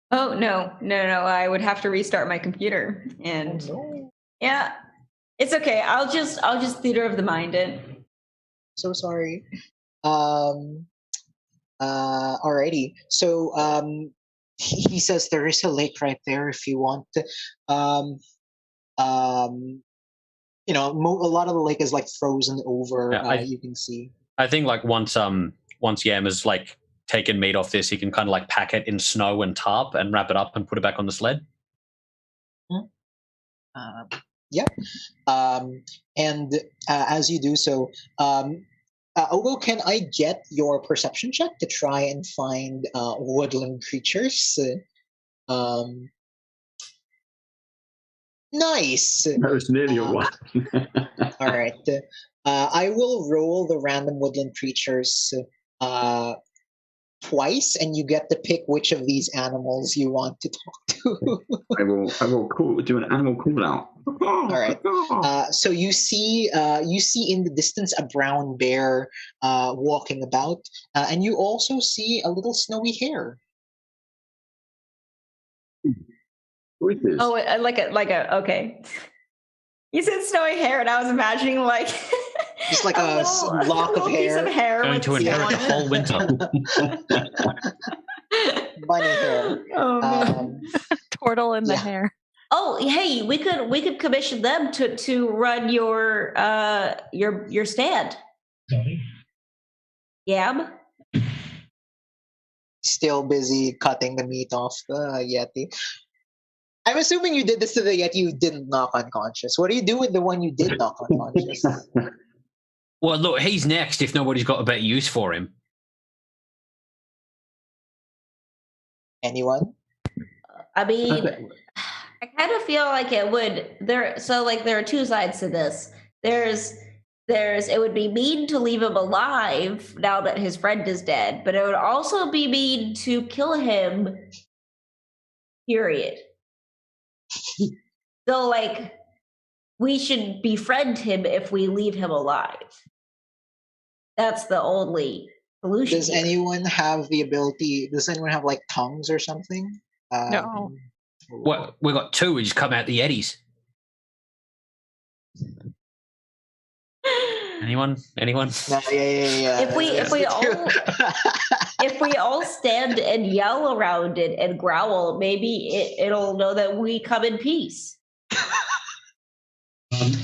Speaker 8: Oh, no. I would have to restart my computer. And yeah, it's okay. I'll just theater of the mind it.
Speaker 3: So sorry. Alrighty. So he says there is a lake right there if you want. A lot of the lake is frozen over. You can see.
Speaker 9: I think once Yam has taken meat off this, he can kind of pack it in snow and tarp and wrap it up and put it back on the sled.
Speaker 3: Yep. And as you do so, Ogo, can I get your perception check to try and find woodland creatures? Nice.
Speaker 7: That was nearly a one.
Speaker 3: All right. I will roll the random woodland creatures twice, and you get to pick which of these animals you want to talk to.
Speaker 7: I will do an animal call out.
Speaker 3: All right. So you see in the distance a brown bear walking about, and you also see a little snowy hare.
Speaker 7: Squeakers.
Speaker 8: Oh, like a okay. You said snowy hair, and I was imagining like
Speaker 3: Just like a lock of
Speaker 8: little piece
Speaker 3: hair.
Speaker 8: of hair
Speaker 9: Going
Speaker 8: with
Speaker 9: to
Speaker 8: snow
Speaker 9: inherit
Speaker 8: on
Speaker 9: the
Speaker 8: it.
Speaker 9: whole winter.
Speaker 3: Bunny hair.
Speaker 8: Oh man.
Speaker 5: Turtle in the
Speaker 3: Yeah.
Speaker 5: hair.
Speaker 11: Oh, hey, we could commission them to run your stand. Yab.
Speaker 3: Still busy cutting the meat off the Yeti. I'm assuming you did this to the Yeti you didn't knock unconscious. What do you do with the one you did knock unconscious?
Speaker 9: Well, look, he's next if nobody's got a better use for him.
Speaker 3: Anyone?
Speaker 11: I mean, I kind of feel like it would there. So like there are two sides to this. There's it would be mean to leave him alive now that his friend is dead, but it would also be mean to kill him. Period. So like we should befriend him if we leave him alive. That's the only solution.
Speaker 3: Does
Speaker 11: here.
Speaker 3: anyone have the ability? Does anyone have like tongues or something?
Speaker 5: No.
Speaker 9: Well, we got two. We just come out the Eddies. Anyone?
Speaker 3: No, yeah.
Speaker 11: If we all stand and yell around it and growl, maybe it'll know that we come in peace.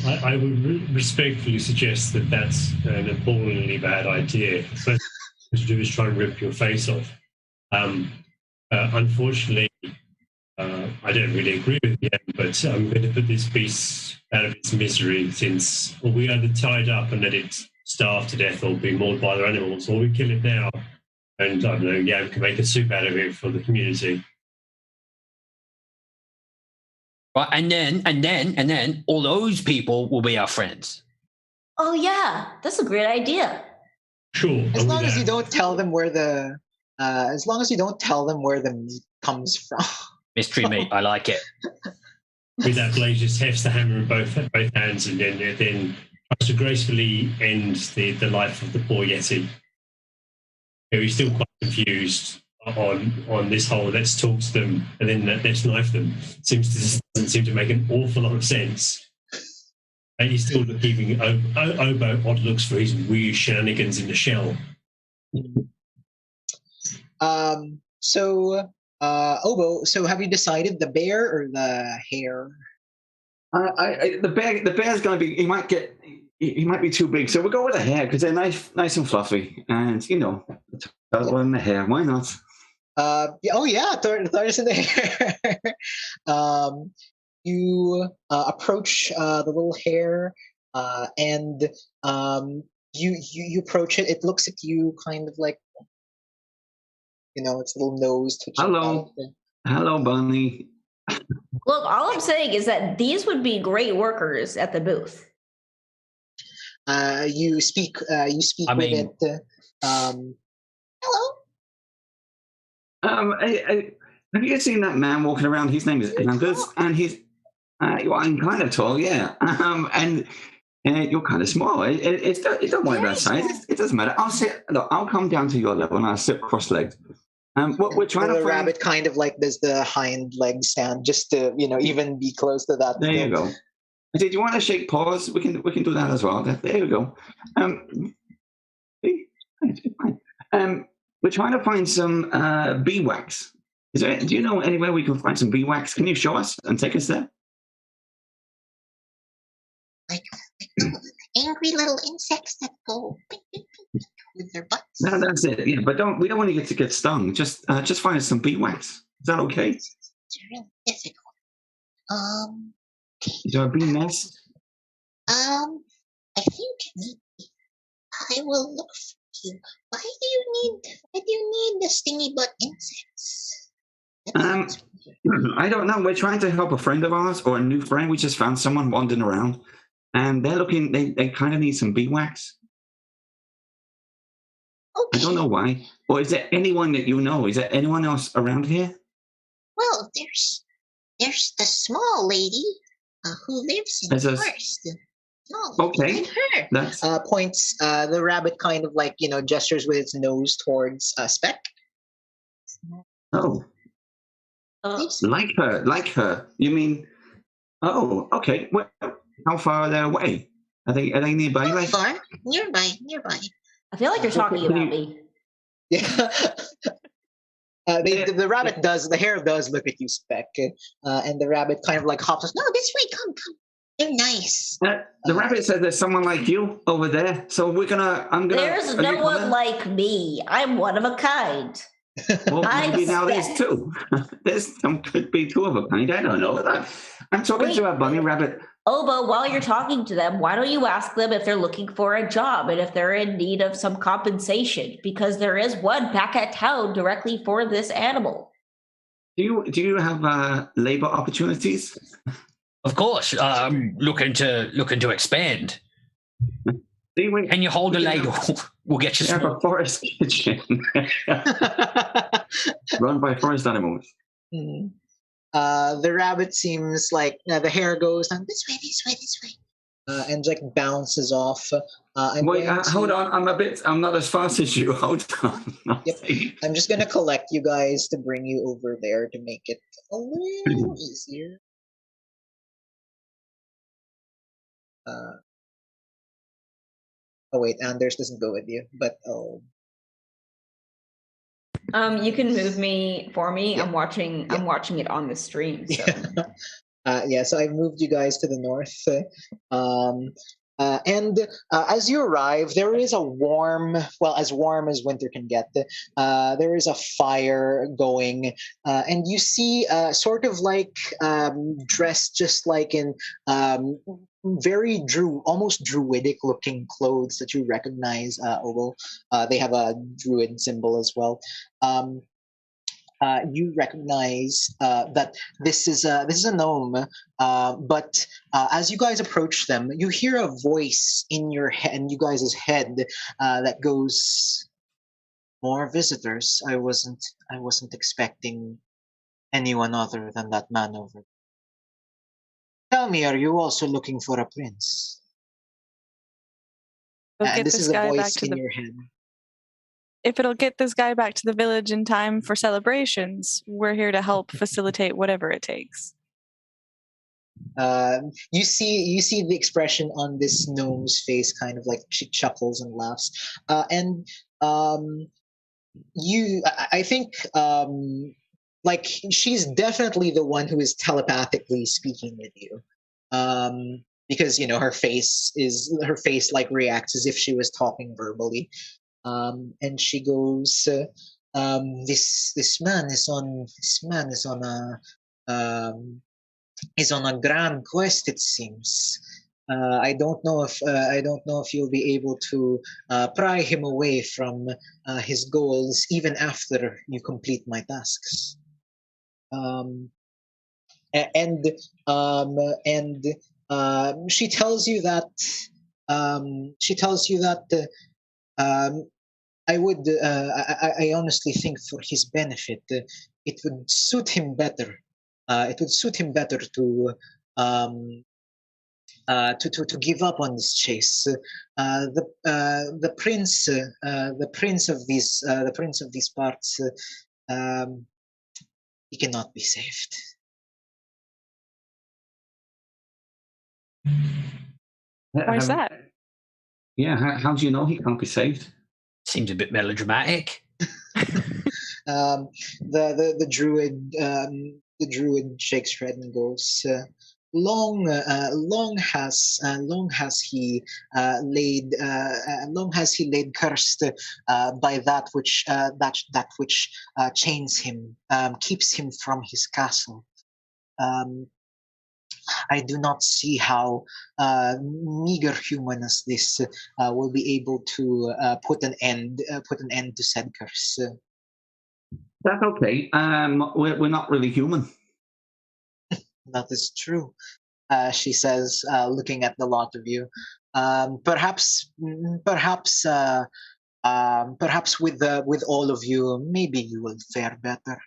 Speaker 4: I would respectfully suggest that that's an appallingly bad idea. The first thing to do is try and rip your face off. Unfortunately, I don't really agree with you, but I'm going to put this beast out of its misery since we either tied up and let it starve to death or be mauled by other animals, or we kill it now and, I don't know, we can make a soup out of it for the community.
Speaker 9: Right, and then all those people will be our friends.
Speaker 11: Oh yeah, that's a great idea.
Speaker 4: Sure.
Speaker 3: As long as you don't tell them where the meat comes from.
Speaker 9: Mystery meat, I like it.
Speaker 4: With that, Blaze just hefts the hammer in both hands and then tries to gracefully end the life of the poor Yeti. He's still quite confused on this whole let's talk to them and then let's knife them. Doesn't seem to make an awful lot of sense. And he's still giving Obo odd looks for his weird shenanigans in the shell.
Speaker 3: Obo, so have you decided the bear or the hare?
Speaker 7: The bear's going to be. He might be too big, so we'll go with the hare because they're nice and fluffy, and the turtle and the hare. Why not?
Speaker 3: Tortoise and the hare. You approach the little hare, and you approach it. It looks at you, kind of like its little nose twitching.
Speaker 7: Hello, bunny.
Speaker 11: Look, all I'm saying is that these would be great workers at the booth.
Speaker 3: You speak with it.
Speaker 11: Hello.
Speaker 7: Have you seen that man walking around? His name is Anders, and he's I'm kind of tall, yeah. And you're kind of small. It don't worry about size. It doesn't matter. I'll come down to your level and I'll sit cross-legged. What we're trying to find...
Speaker 3: rabbit kind of like does the hind leg stand just to even be close to that.
Speaker 7: There you go. Did you want to shake paws? We can do that as well. There you go. We're trying to find some bee wax. Do you know anywhere we can find some bee wax? Can you show us and take us there?
Speaker 10: Like angry little insects that go with their butts.
Speaker 7: No, that's it. Yeah, but we don't want you to get stung. Just find us some bee wax. Is that okay?
Speaker 10: It's really difficult.
Speaker 7: Is there a bee nest?
Speaker 10: I think maybe I will look for you. Why do you need the stingy butt insects?
Speaker 7: I don't know. We're trying to help a friend of ours or a new friend. We just found someone wandering around, and they're looking. They kind of need some bee wax.
Speaker 10: Okay.
Speaker 7: I don't know why. Or is there anyone that you know? Is there anyone else around here?
Speaker 10: Well, there's the small lady who lives in the forest.
Speaker 7: Okay.
Speaker 10: Like her.
Speaker 7: That's
Speaker 3: points. The rabbit kind of like gestures with its nose towards Speck.
Speaker 7: Oh. Like her. You mean? Oh, okay. Well, how far are they away? Are they nearby?
Speaker 10: Not far. Nearby.
Speaker 11: I feel like you're talking about me.
Speaker 3: Yeah. The rabbit does. The hare does look at you, Speck, and the rabbit kind of like hops.
Speaker 10: No, this way. Come. They're nice.
Speaker 7: The rabbit said there's someone like you over there, so I'm gonna.
Speaker 11: There's no one like me. I'm one of a kind.
Speaker 7: Well, maybe now there's two. There's could be two of a kind. I don't know that. I'm talking to a bunny rabbit.
Speaker 11: Obo, while you're talking to them, why don't you ask them if they're looking for a job and if they're in need of some compensation? Because there is one back at town directly for this animal.
Speaker 7: Do you have labor opportunities?
Speaker 9: Of course, looking to expand. Can you hold a ladle? We'll get you
Speaker 7: some. A forest kitchen run by forest animals.
Speaker 3: Mm. The rabbit seems like the hare goes this way, and like bounces off.
Speaker 7: Wait, hold on. I'm not as fast as you. Hold on.
Speaker 3: Yep. I'm just gonna collect you guys to bring you over there to make it a little easier. Oh wait, Anders doesn't go with you, but
Speaker 8: you can move me for me. Yeah. I'm watching it on the stream. So.
Speaker 3: So I moved you guys to the north. And as you arrive, there is a as warm as winter can get. There is a fire going, and you see sort of like dressed just like in very almost druidic looking clothes that you recognize, Obo. They have a druid symbol as well. You recognize that this is a gnome, but as you guys approach them, you hear a voice in your head, in you guys' head, that goes, "More visitors. I wasn't expecting anyone other than that man over there. Tell me, are you also looking for a prince?" And this is a voice in your head.
Speaker 5: If it'll get this guy back to the village in time for celebrations, we're here to help facilitate whatever it takes.
Speaker 3: You see the expression on this gnome's face, kind of like she chuckles and laughs, and I think like she's definitely the one who is telepathically speaking with you, because her face like reacts as if she was talking verbally. And she goes, this man is on a grand quest, it seems. I don't know if you'll be able to pry him away from his goals even after you complete my tasks. She tells you that I honestly think for his benefit, it would suit him better. It would suit him better to give up on this chase. The prince of these parts, he cannot be saved.
Speaker 5: Why is that?
Speaker 7: Yeah, how do you know he can't be saved?
Speaker 9: Seems a bit melodramatic.
Speaker 3: The druid shakes her head and goes, long has he laid cursed by that which chains him, keeps him from his castle. I do not see how meager human as this will be able to put an end to said curse.
Speaker 7: That's okay. We're not really human.
Speaker 3: That is true, she says, looking at the lot of you. Perhaps with all of you, maybe you will fare better.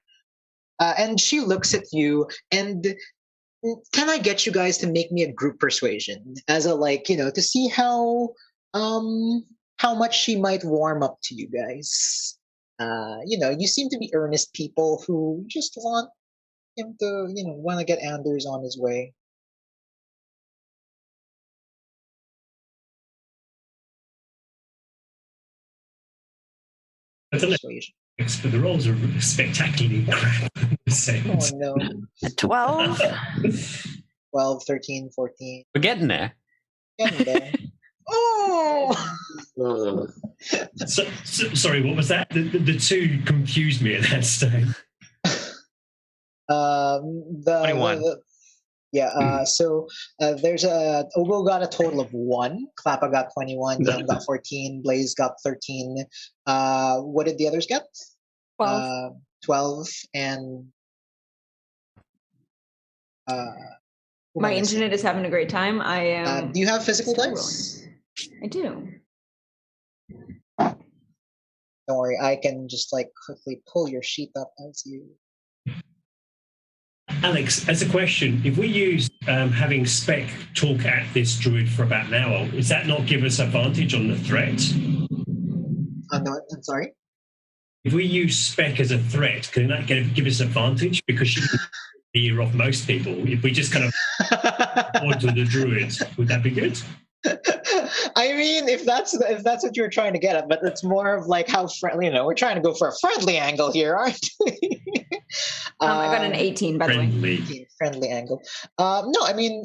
Speaker 3: And she looks at you and. Can I get you guys to make me a group persuasion as a to see how much she might warm up to you guys? You seem to be earnest people who just want him to want to get Anders on his way. Persuasion.
Speaker 4: But the rolls are spectacularly crap.
Speaker 3: Oh no.
Speaker 5: 12.
Speaker 3: 12, 13, 14.
Speaker 9: We're getting there.
Speaker 3: Getting there. Oh!
Speaker 4: Sorry, what was that? The two confused me at that stage.
Speaker 6: 21.
Speaker 3: So there's Ogo got a total of 1. Klappa got 21. Yam got 14. Blaze got 13. What did the others get?
Speaker 5: 12.
Speaker 3: 12 and
Speaker 8: My internet is having a great time. I am.
Speaker 3: Do you have physical dice?
Speaker 8: I do.
Speaker 3: Don't worry, I can just quickly pull your sheet up as you.
Speaker 4: Alex, as a question, if we use having Spec talk at this druid for about an hour, does that not give us advantage on the threat?
Speaker 3: No, I'm sorry?
Speaker 4: If we use Spec as a threat, can that give us advantage? Because she can hear off most people. If we just kind of onto the druid, would that be good?
Speaker 3: I mean, if that's what you're trying to get at, but it's more of how friendly. We're trying to go for a friendly angle here, aren't we?
Speaker 8: I got an 18, by the way.
Speaker 3: Friendly angle. No, I mean,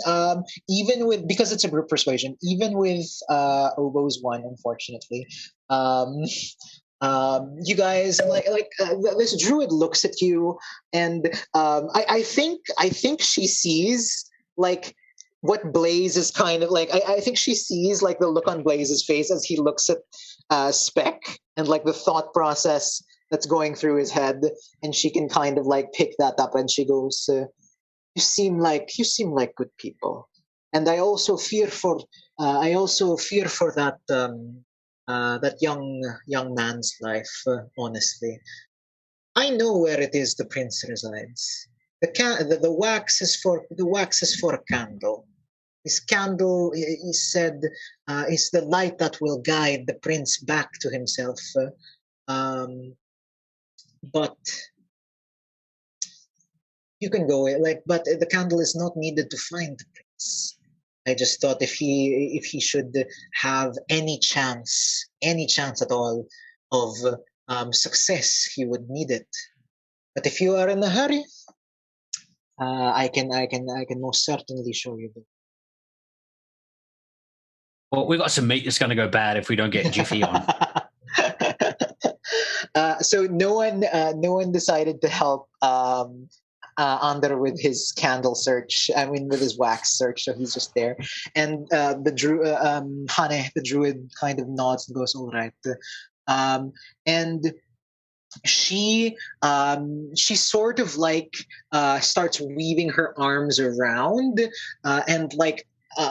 Speaker 3: even with, because it's a group persuasion, even with Obo's 1, unfortunately, you guys this druid looks at you, and I think she sees what Blaze is kind of I think she sees the look on Blaze's face as he looks at Spec, and the thought process that's going through his head, and she can kind of pick that up, and she goes, you seem like good people, and I also fear for that that young man's life, honestly. I know where it is the prince resides. The wax is for a candle. This candle, he said, is the light that will guide the prince back to himself. But you can go but the candle is not needed to find the prince. I just thought if he should have any chance at all of success, he would need it. But if you are in a hurry, I can most certainly show you.
Speaker 9: Well, we've got some meat that's going to go bad if we don't get Jiffy on.
Speaker 3: So no one decided to help Ander with his candle search. I mean, with his wax search. So he's just there, and Hane, the druid, kind of nods and goes, "All right," and she sort of starts weaving her arms around, and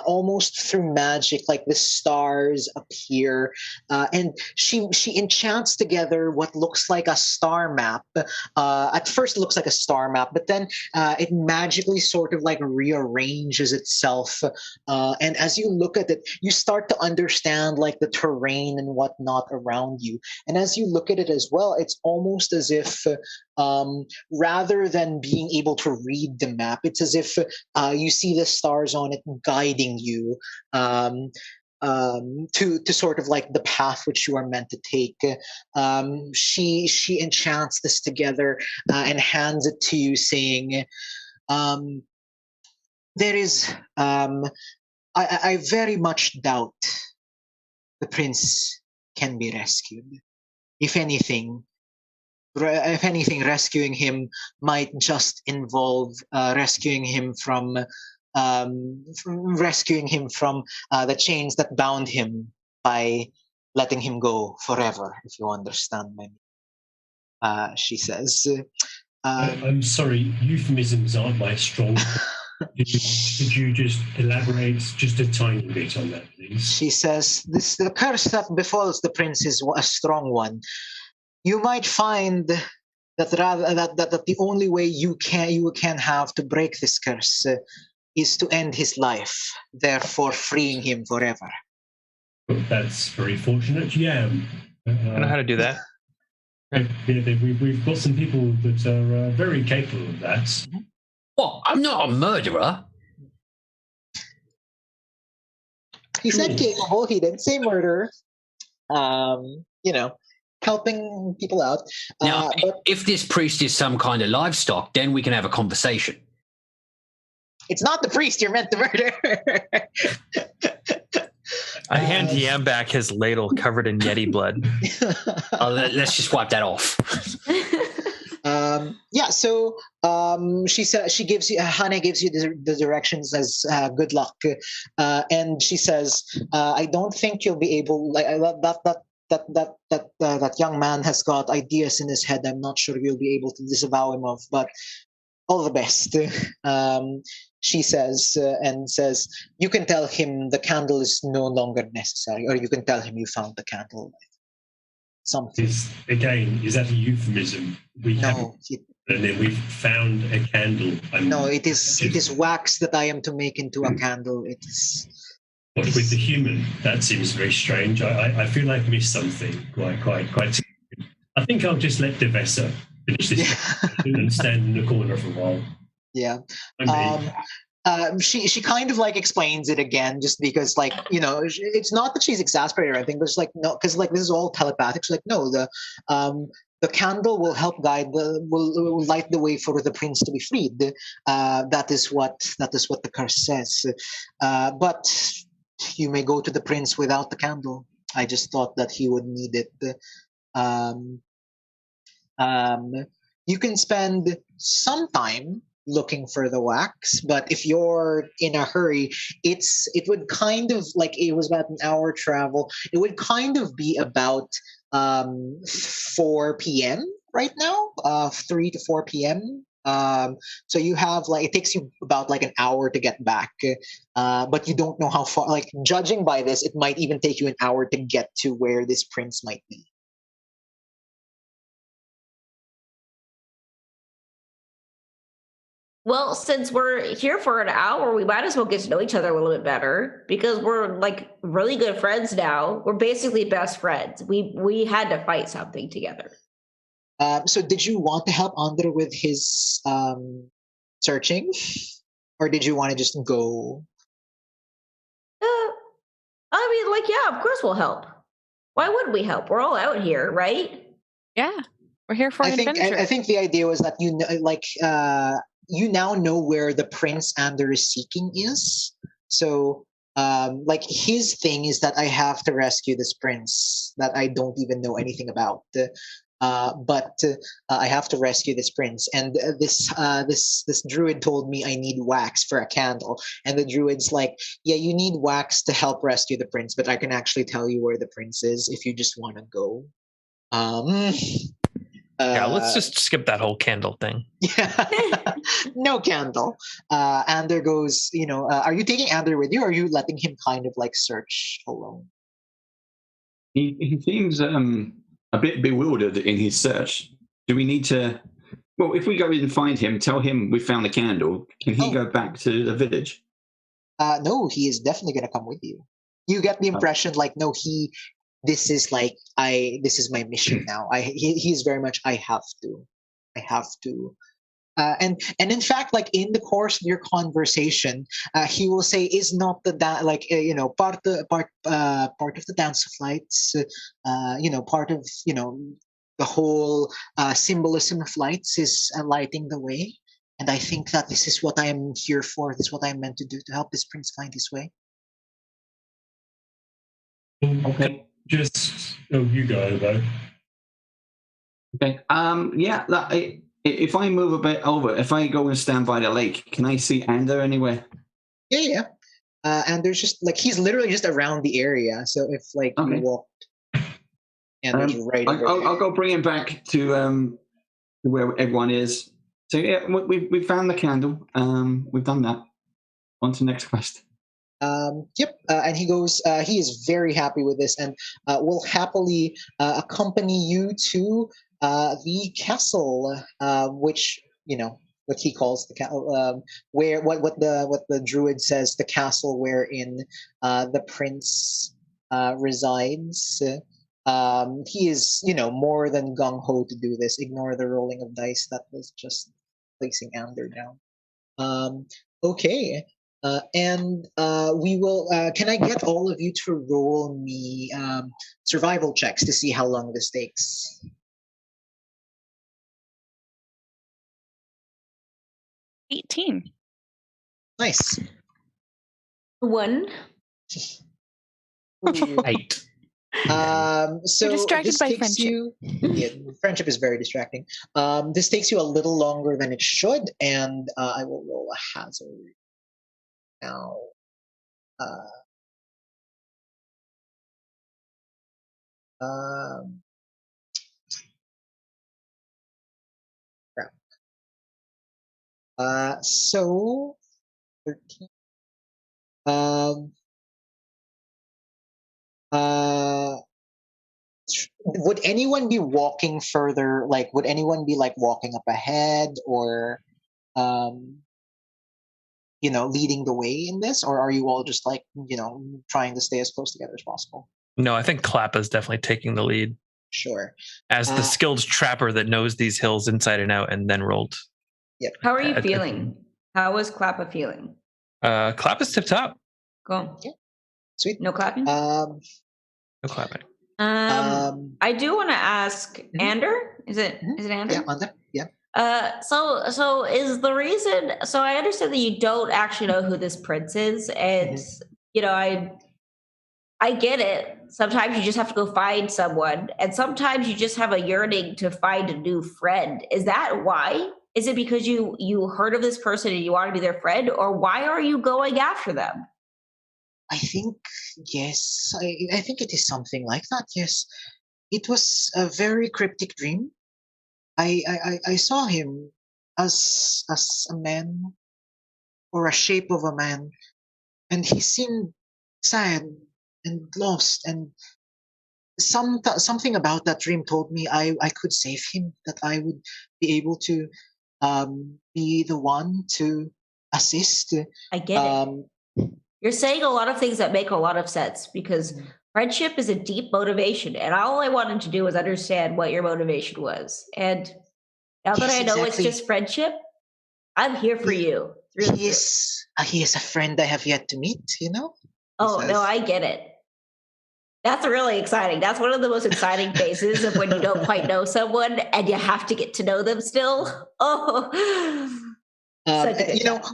Speaker 3: almost through magic, the stars appear, and she enchants together what looks like a star map. At first it looks like a star map, but then it magically sort of rearranges itself, and as you look at it, you start to understand the terrain and whatnot around you. And as you look at it as well, it's almost as if rather than being able to read the map, it's as if you see the stars on it guiding you to sort of the path which you are meant to take. She enchants this together and hands it to you, saying, there is I very much doubt the prince can be rescued. If anything, rescuing him might just involve rescuing him from the chains that bound him by letting him go forever, if you understand me. She says.
Speaker 4: I'm sorry, euphemisms aren't my strong. Could you just elaborate just a tiny bit on that, please?
Speaker 3: She says, the curse that befalls the prince is a strong one. You might find that the only way you can have to break this curse is to end his life, therefore freeing him forever.
Speaker 4: That's very fortunate. Yeah.
Speaker 6: I know how to do that.
Speaker 4: We've got some people that are very capable of that.
Speaker 9: What? I'm not a murderer.
Speaker 3: He said capable. He didn't say murderer. Helping people out.
Speaker 9: Now, if this priest is some kind of livestock, then we can have a conversation.
Speaker 3: It's not the priest you're meant to murder.
Speaker 6: I hand Yam back his ladle covered in Yeti blood.
Speaker 9: Let's just wipe that off.
Speaker 3: So she said she gives you Hana gives you the directions as good luck, and she says I don't think you'll be able that young man has got ideas in his head. I'm not sure you'll be able to disavow him of, but all the best. She says and says you can tell him the candle is no longer necessary, or you can tell him you found the candle. Something.
Speaker 4: Is that a euphemism? And then we've found a candle.
Speaker 3: No, it is wax that I am to make into a candle. It is.
Speaker 4: What with the human? That seems very strange. I feel like I missed something quite. I think I'll just let Duvessa finish this and stand in the corner for a while.
Speaker 3: Yeah. She kind of like explains it again, just because it's not that she's exasperated or anything, but it's like no, because like this is all telepathic. She's like no, the candle will help will light the way for the prince to be freed. That is what the curse says. But you may go to the prince without the candle. I just thought that he would need it. You can spend some time looking for the wax, but if you're in a hurry, it would kind of like it was about an hour travel. It would kind of be about 4 p.m. right now, 3 to 4 p.m. So you have it takes you about an hour to get back, but you don't know how far. Like judging by this, it might even take you an hour to get to where this prince might be.
Speaker 11: Well, since we're here for an hour, we might as well get to know each other a little bit better, because we're really good friends now. We're basically best friends. We had to fight something together.
Speaker 3: So did you want to help Andre with his searching, or did you want to just go?
Speaker 11: Yeah, of course we'll help. Why wouldn't we help? We're all out here, right?
Speaker 5: Yeah, we're here for an adventure.
Speaker 3: I think the idea was that you now know where the prince Andre is seeking is. So his thing is that I have to rescue this prince that I don't even know anything about. But I have to rescue this prince, and this druid told me I need wax for a candle, and the druid's like, yeah, you need wax to help rescue the prince, but I can actually tell you where the prince is if you just want to go.
Speaker 6: Yeah, let's just skip that whole candle thing.
Speaker 3: Yeah, no candle. Ander goes, are you taking Ander with you, or are you letting him kind of search alone?
Speaker 7: He seems a bit bewildered in his search. Do we need to? Well, if we go in and find him, tell him we found the candle. Can he go back to the village?
Speaker 3: No, he is definitely going to come with you. You get the impression no, this is this is my mission now. He's very much I have to. And in fact, in the course of your conversation, he will say, "Is not the part of the dance of lights, part of the whole symbolism of lights is lighting the way." And I think that this is what I am here for. This is what I'm meant to do, to help this prince find his way.
Speaker 7: Okay.
Speaker 4: You go though.
Speaker 7: Okay. If I move a bit over, if I go and stand by the lake, can I see Ander anywhere?
Speaker 3: Yeah. And there's just he's literally just around the area. So if you walk, and there's right.
Speaker 7: I'll go bring him back to where everyone is. So yeah, we found the candle. We've done that. On to the next quest.
Speaker 3: Yep. And he goes. He is very happy with this, and will happily accompany you to the castle, which what he calls the castle, where what the druid says the castle wherein the prince resides. He is more than gung ho to do this. Ignore the rolling of dice. That was just placing Ander down. Okay. And we will. Can I get all of you to roll me survival checks to see how long this takes?
Speaker 5: 18.
Speaker 3: Nice.
Speaker 11: 1.
Speaker 3: Ooh.
Speaker 9: 8.
Speaker 3: So
Speaker 5: You're distracted
Speaker 3: this
Speaker 5: by
Speaker 3: takes
Speaker 5: friendship.
Speaker 3: you. Yeah, friendship is very distracting. This takes you a little longer than it should, and I will roll a hazard now. Um, crap. So 13. Uh, would anyone be walking further? Like, would anyone be like walking up ahead, or leading the way in this, or are you all just like trying to stay as close together as possible?
Speaker 6: No, I think Klappa's definitely taking the lead
Speaker 3: Sure.
Speaker 6: as the skilled trapper that knows these hills inside and out, and then rolled.
Speaker 3: Yep.
Speaker 8: How are you feeling? How is Klappa feeling?
Speaker 6: Klappa's tip top.
Speaker 8: Cool.
Speaker 3: Yeah. Sweet.
Speaker 8: No clapping?
Speaker 6: No clapping.
Speaker 8: I do want to ask Ander. Is it Ander?
Speaker 3: Yeah, Ander. Yeah.
Speaker 11: So is the reason? So I understand that you don't actually know who this prince is, and I get it. Sometimes you just have to go find someone, and sometimes you just have a yearning to find a new friend. Is that why? Is it because you heard of this person and you want to be their friend, or why are you going after them?
Speaker 3: I think yes. I think it is something like that. Yes, it was a very cryptic dream. I saw him as a man, or a shape of a man, and he seemed sad and lost, and something about that dream told me I could save him, that I would be able to be the one to assist.
Speaker 11: I get it. You're saying a lot of things that make a lot of sense, because friendship is a deep motivation, and all I wanted to do was understand what your motivation was. And now that I know it's just friendship, I'm here for you.
Speaker 3: He is a friend I have yet to meet,
Speaker 11: Oh, no, I get it. That's really exciting. That's one of the most exciting phases of when you don't quite know someone and you have to get to know them still. Oh,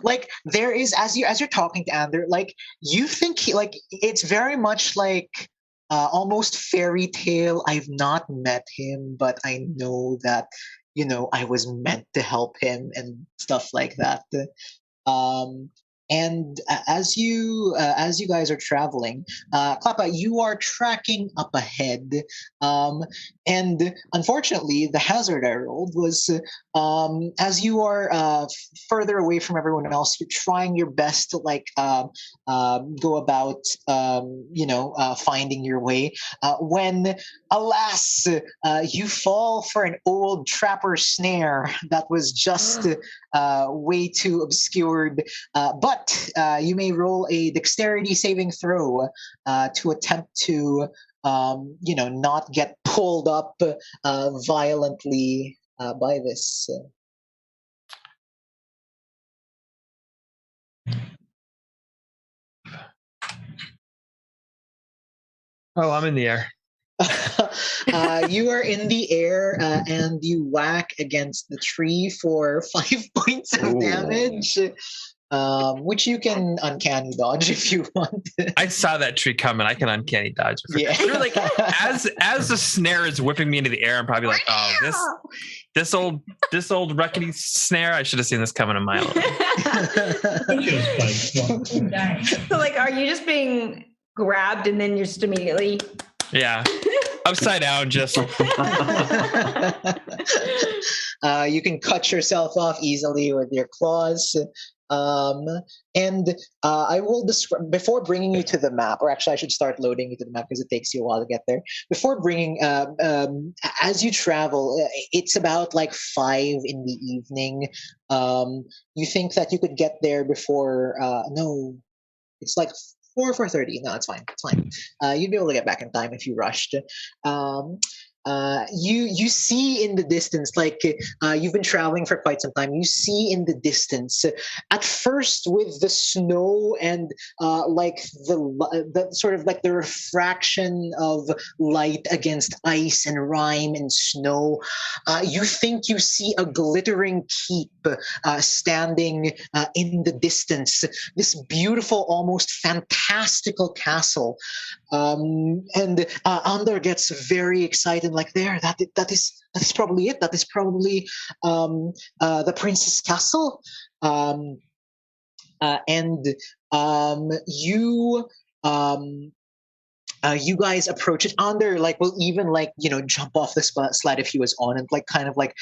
Speaker 3: like there is, as you're talking to Ander, like you think it's very much like almost fairy tale. I've not met him, but I know that I was meant to help him and stuff like that. And as you guys are traveling, Klappa, you are tracking up ahead, and unfortunately, the hazard I rolled was as you are further away from everyone else, you're trying your best to go about finding your way. When alas, you fall for an old trapper snare that was just way too obscured. But you may roll a dexterity saving throw to attempt to, not get pulled up violently by this.
Speaker 6: Oh, I'm in the air.
Speaker 3: You are in the air and you whack against the tree for 5 points of damage. Which you can uncanny dodge if you want.
Speaker 6: I saw that tree coming. I can uncanny dodge.
Speaker 3: Yeah.
Speaker 6: Like as the snare is whipping me into the air, I'm probably like, oh, this old rickety snare. I should have seen this coming a mile away.
Speaker 8: So, are you just being grabbed and then just immediately?
Speaker 6: Yeah. Upside down, just.
Speaker 3: You can cut yourself off easily with your claws. And I will describe, before bringing you to the map, or actually I should start loading you to the map because it takes you a while to get there. Before bringing, as you travel, it's about 5 in the evening. You think that you could get there before, no, it's 4:30. No, it's fine. It's fine. You'd be able to get back in time if you rushed. you see in the distance, like you've been traveling for quite some time. You see in the distance, at first with the snow and like the sort of like the refraction of light against ice and rime and snow, you think you see a glittering keep standing in the distance. This beautiful, almost fantastical castle. And Andor gets very excited, like that is probably it. That is probably the prince's castle. And you you guys approach it. Ander like will even like jump off the slide if he was on and like kind of like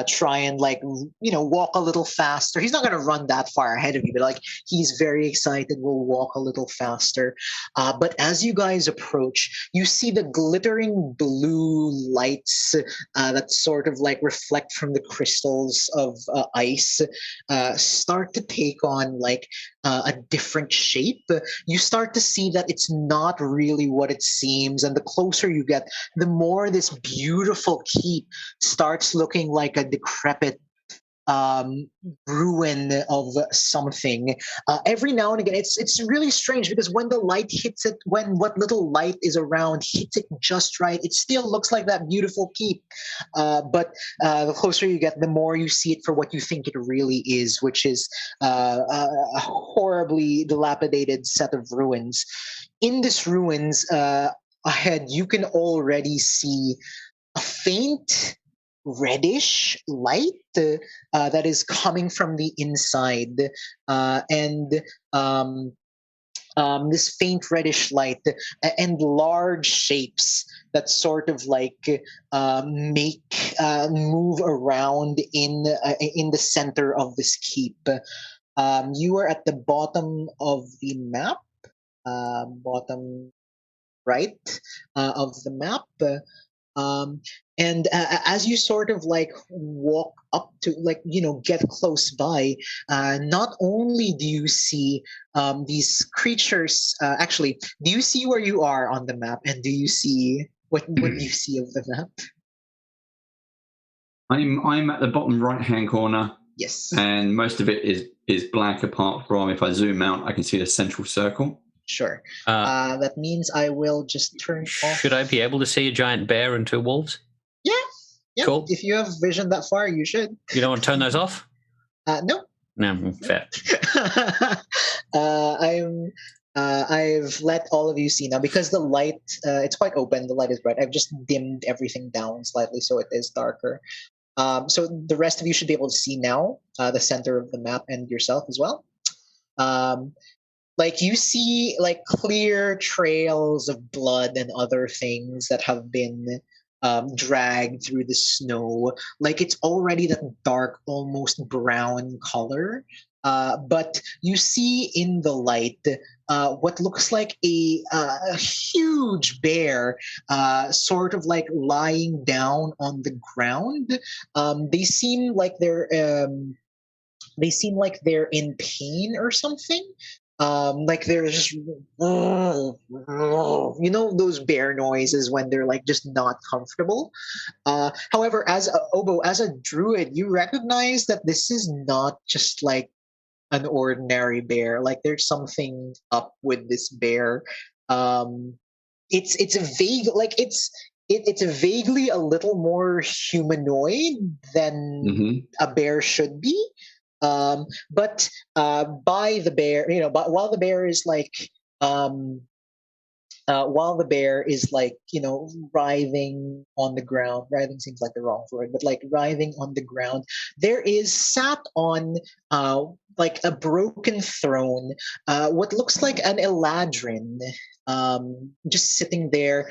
Speaker 3: try and like walk a little faster. He's not going to run that far ahead of you, but like he's very excited, will walk a little faster. But as you guys approach, you see the glittering blue lights that sort of like reflect from the crystals of ice start to take on like a different shape. You start to see that it's not really what it seems, and the closer you get, the more this beautiful keep starts looking like a decrepit ruin of something. Every now and again, it's really strange because when the light hits it, when what little light is around hits it just right, it still looks like that beautiful keep. But the closer you get, the more you see it for what you think it really is, which is a horribly dilapidated set of ruins. In this ruins, ahead, you can already see a faint reddish light that is coming from the inside, and this faint reddish light and large shapes that sort of like make move around in the center of this keep. You are at the bottom of the map, bottom right of the map. And as you sort of like walk up to like get close by, not only do you see these creatures, actually, do you see where you are on the map, and do you see what do you see of the map?
Speaker 7: I'm at the bottom right hand corner.
Speaker 3: Yes.
Speaker 7: And most of it is black, apart from if I zoom out, I can see the central circle.
Speaker 3: Sure. That means I will just turn off.
Speaker 9: Should I be able to see a giant bear and 2 wolves?
Speaker 3: Yeah. Yeah.
Speaker 9: Cool.
Speaker 3: If you have vision that far, you should.
Speaker 9: You don't want to turn those off?
Speaker 3: No.
Speaker 9: No, fair.
Speaker 3: I've let all of you see now because the light, it's quite open. The light is bright. I've just dimmed everything down slightly so it is darker. So the rest of you should be able to see now the center of the map and yourself as well. Like you see like clear trails of blood and other things that have been dragged through the snow. Like it's already that dark, almost brown color. But you see in the light what looks like a huge bear, sort of like lying down on the ground. They seem like they're in pain or something. Like they're just those bear noises when they're like just not comfortable. However, as a druid, you recognize that this is not just like an ordinary bear. Like there's something up with this bear. It's a vague, like it's vaguely a little more humanoid than a bear should be. But by the bear, but while the bear is like writhing on the ground. Writhing seems like the wrong word, but like writhing on the ground, there is sat on like a broken throne, what looks like an eladrin, just sitting there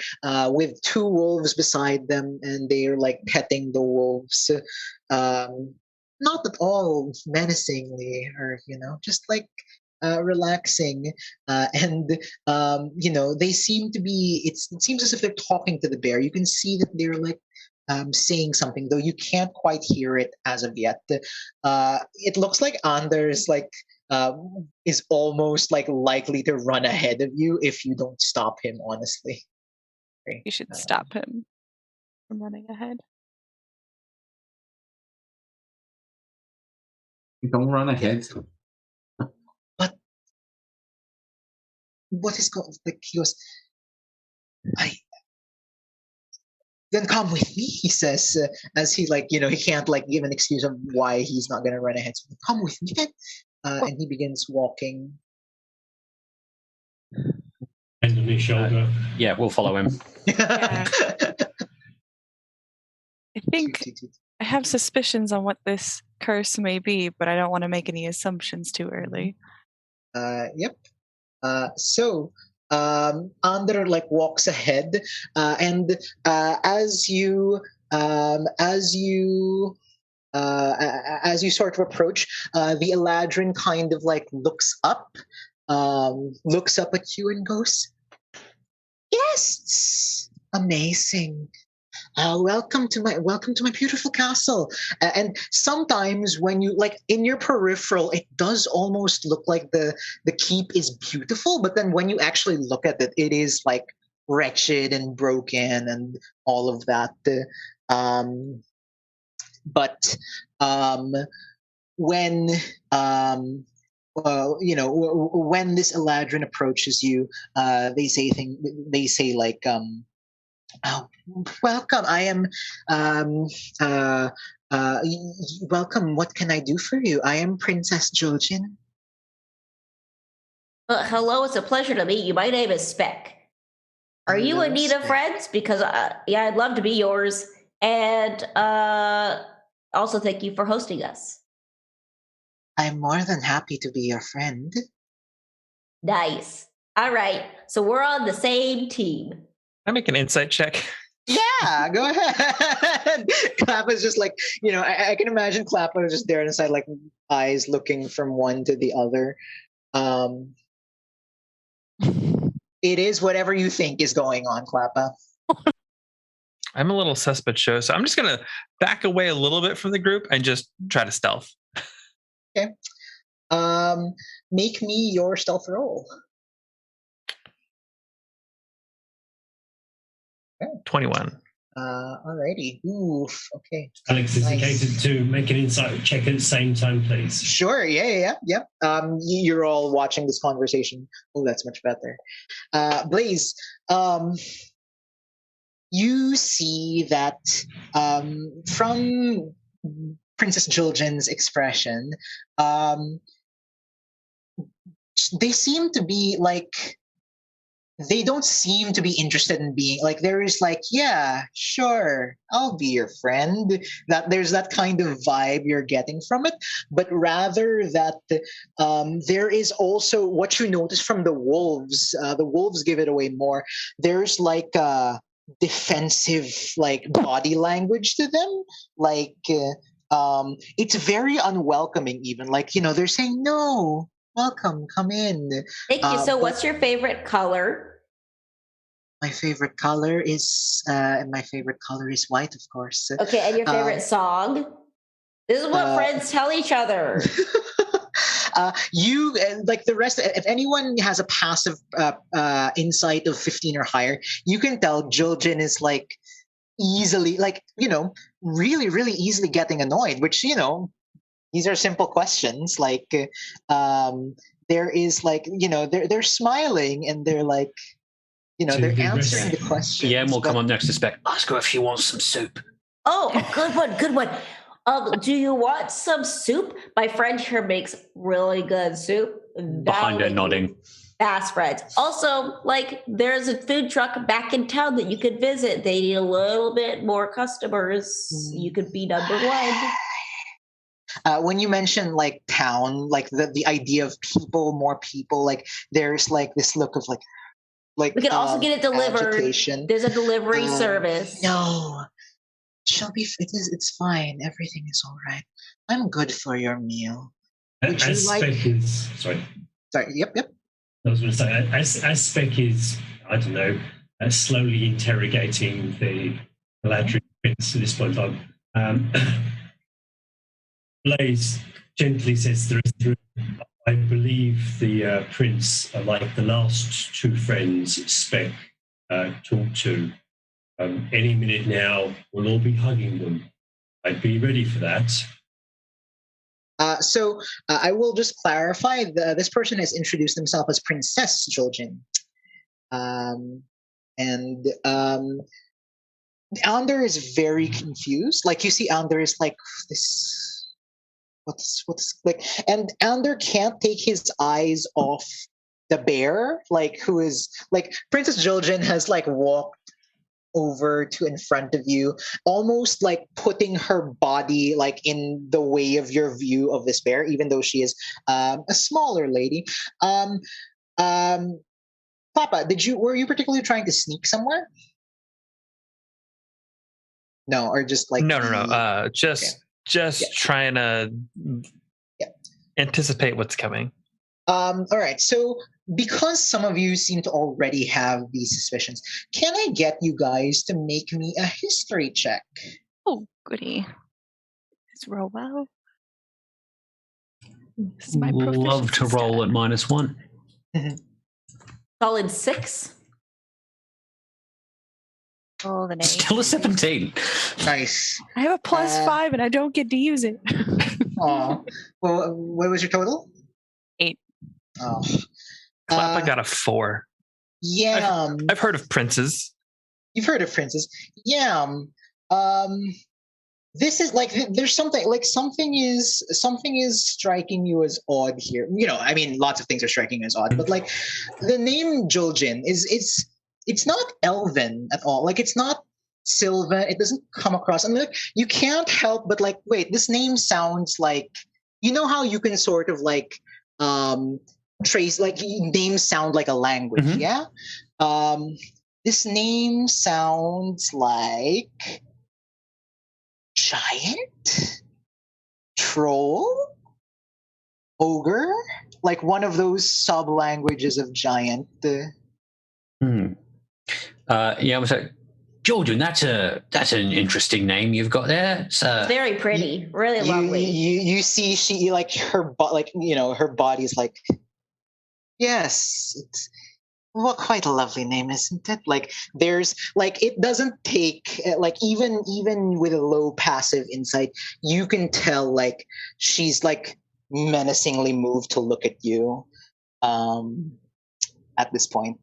Speaker 3: with 2 wolves beside them, and they're like petting the wolves. Not at all menacingly, or just like relaxing, and they seem to be. It seems as if they're talking to the bear. You can see that they're like saying something, though you can't quite hear it as of yet. It looks like Anders like is almost like likely to run ahead of you if you don't stop him. Honestly,
Speaker 5: You should stop him. I'm running ahead.
Speaker 7: Don't run ahead.
Speaker 3: But what is going? Like he goes, then come with me, he says, as he he can't give an excuse of why he's not gonna run ahead. So, come with me then, and he begins walking.
Speaker 4: Hand on his shoulder.
Speaker 9: Yeah, we'll follow him.
Speaker 5: Yeah. I think I have suspicions on what this curse may be, but I don't want to make any assumptions too early.
Speaker 3: Yep. So Ander walks ahead, and as you sort of approach, the Eladrin kind of looks up at you and goes, "Yes, amazing. Welcome to my beautiful castle." And sometimes when you in your peripheral, it does almost look like the keep is beautiful, but then when you actually look at it, it is wretched and broken and all of that. But when when this Eladrin approaches you, they say "Oh, welcome. I am welcome. What can I do for you? I am Princess Jojin."
Speaker 11: Hello, it's a pleasure to meet you. My name is Speck. Are you
Speaker 3: Hello,
Speaker 11: in need of
Speaker 3: Speck.
Speaker 11: friends? Because yeah, I'd love to be yours. And also, thank you for hosting us.
Speaker 3: I'm more than happy to be your friend.
Speaker 11: Nice. All right, so we're on the same team.
Speaker 6: I make an insight check.
Speaker 3: Yeah, go ahead. Klappa's just I can imagine Klappa just there inside, eyes looking from one to the other. It is whatever you think is going on, Klappa.
Speaker 6: I'm a little suspicious, so I'm just gonna back away a little bit from the group and just try to stealth.
Speaker 3: Okay. Make me your stealth roll.
Speaker 6: 21.
Speaker 3: Alrighty. Oof. Okay.
Speaker 4: Alex, is it
Speaker 3: Nice.
Speaker 4: catered to make an insight check at the same time, please?
Speaker 3: Sure. Yeah. You're all watching this conversation. Oh, that's much better. Blaze, you see that from Princess Jiljin's expression, they seem to be they don't seem to be interested in being there is yeah, sure, I'll be your friend. That there's that kind of vibe you're getting from it, but rather that there is also what you notice from the wolves. The wolves give it away more. There's defensive body language to them. It's very unwelcoming. Even they're saying no. Welcome, come in.
Speaker 11: Thank you. So, what's your favorite color?
Speaker 3: My favorite color is white, of course.
Speaker 11: Okay, and your favorite song? This is what friends tell each other.
Speaker 3: You the rest. If anyone has a passive insight of 15 or higher, you can tell Jilgin is easily really, really easily getting annoyed. Which these are simple questions. There is they're smiling and they're they're answering the question.
Speaker 9: Yeah, we'll come on next to Spec. Ask her if she wants some soup.
Speaker 11: Oh, good one. Do you want some soup? My friend here makes really good soup.
Speaker 9: Behind her nodding.
Speaker 11: Fast friends. Also, there's a food truck back in town that you could visit. They need a little bit more customers. You could be number one.
Speaker 3: When you mention town, the idea of more people, there's this look of
Speaker 11: we can also get it delivered.
Speaker 3: Agitation.
Speaker 11: There's a delivery service.
Speaker 3: No, it's fine. Everything is all right. I'm good for your meal. Would you
Speaker 4: Spec is sorry.
Speaker 3: Yep.
Speaker 4: I was going to say as Spec is, I don't know, slowly interrogating the Eladrin prince at this point in time. Blaze gently says there is room. I believe the prince, like the last two friends Spec talked to, Any minute now, we'll all be hugging them. I'd be ready for that.
Speaker 3: So I will just clarify. This person has introduced himself as Princess Joljin. And Ander is very confused. Like, you see Ander is like, this, what's like, and Ander can't take his eyes off the bear, like, who is, like, Princess Joljin has, like, walked over to in front of you, almost like putting her body like in the way of your view of this bear, even though she is a smaller lady. Papa, were you particularly trying to sneak somewhere? No, or just like
Speaker 6: No. Just trying to anticipate what's coming.
Speaker 3: All right. So because some of you seem to already have these suspicions, can I get you guys to make me a history check?
Speaker 5: Oh, goody. Let's roll well. This is my
Speaker 9: Love to roll at -1.
Speaker 11: Solid 6.
Speaker 5: Oh, the
Speaker 9: Still a 17.
Speaker 3: Nice.
Speaker 5: I have a +5 and I don't get to use it.
Speaker 3: Aw. Well, what was your total?
Speaker 5: 8.
Speaker 3: Oh.
Speaker 6: Klappa got a 4.
Speaker 3: Yeah.
Speaker 6: I've heard of princes.
Speaker 3: You've heard of princes. Yeah. This is like, there's something like something is striking you as odd here. You know, I mean, lots of things are striking you as odd, but like the name Joljin it's not Elven at all. Like, it's not Sylvan. It doesn't come across. I mean, like, you can't help but like, wait, this name sounds like, you know how you can sort of like trace, like, names sound like a language.
Speaker 9: Mm-hmm.
Speaker 3: Yeah. This name sounds like giant, troll, ogre, like one of those sub languages of giant.
Speaker 9: Yeah, so Jordan, that's an interesting name you've got there. It's,
Speaker 11: Very pretty, really lovely.
Speaker 3: You see, she like her her body's like, yes, it's quite a lovely name, isn't it? Like, there's like, it doesn't take like even with a low passive insight, you can tell like she's like menacingly moved to look at you. At this point.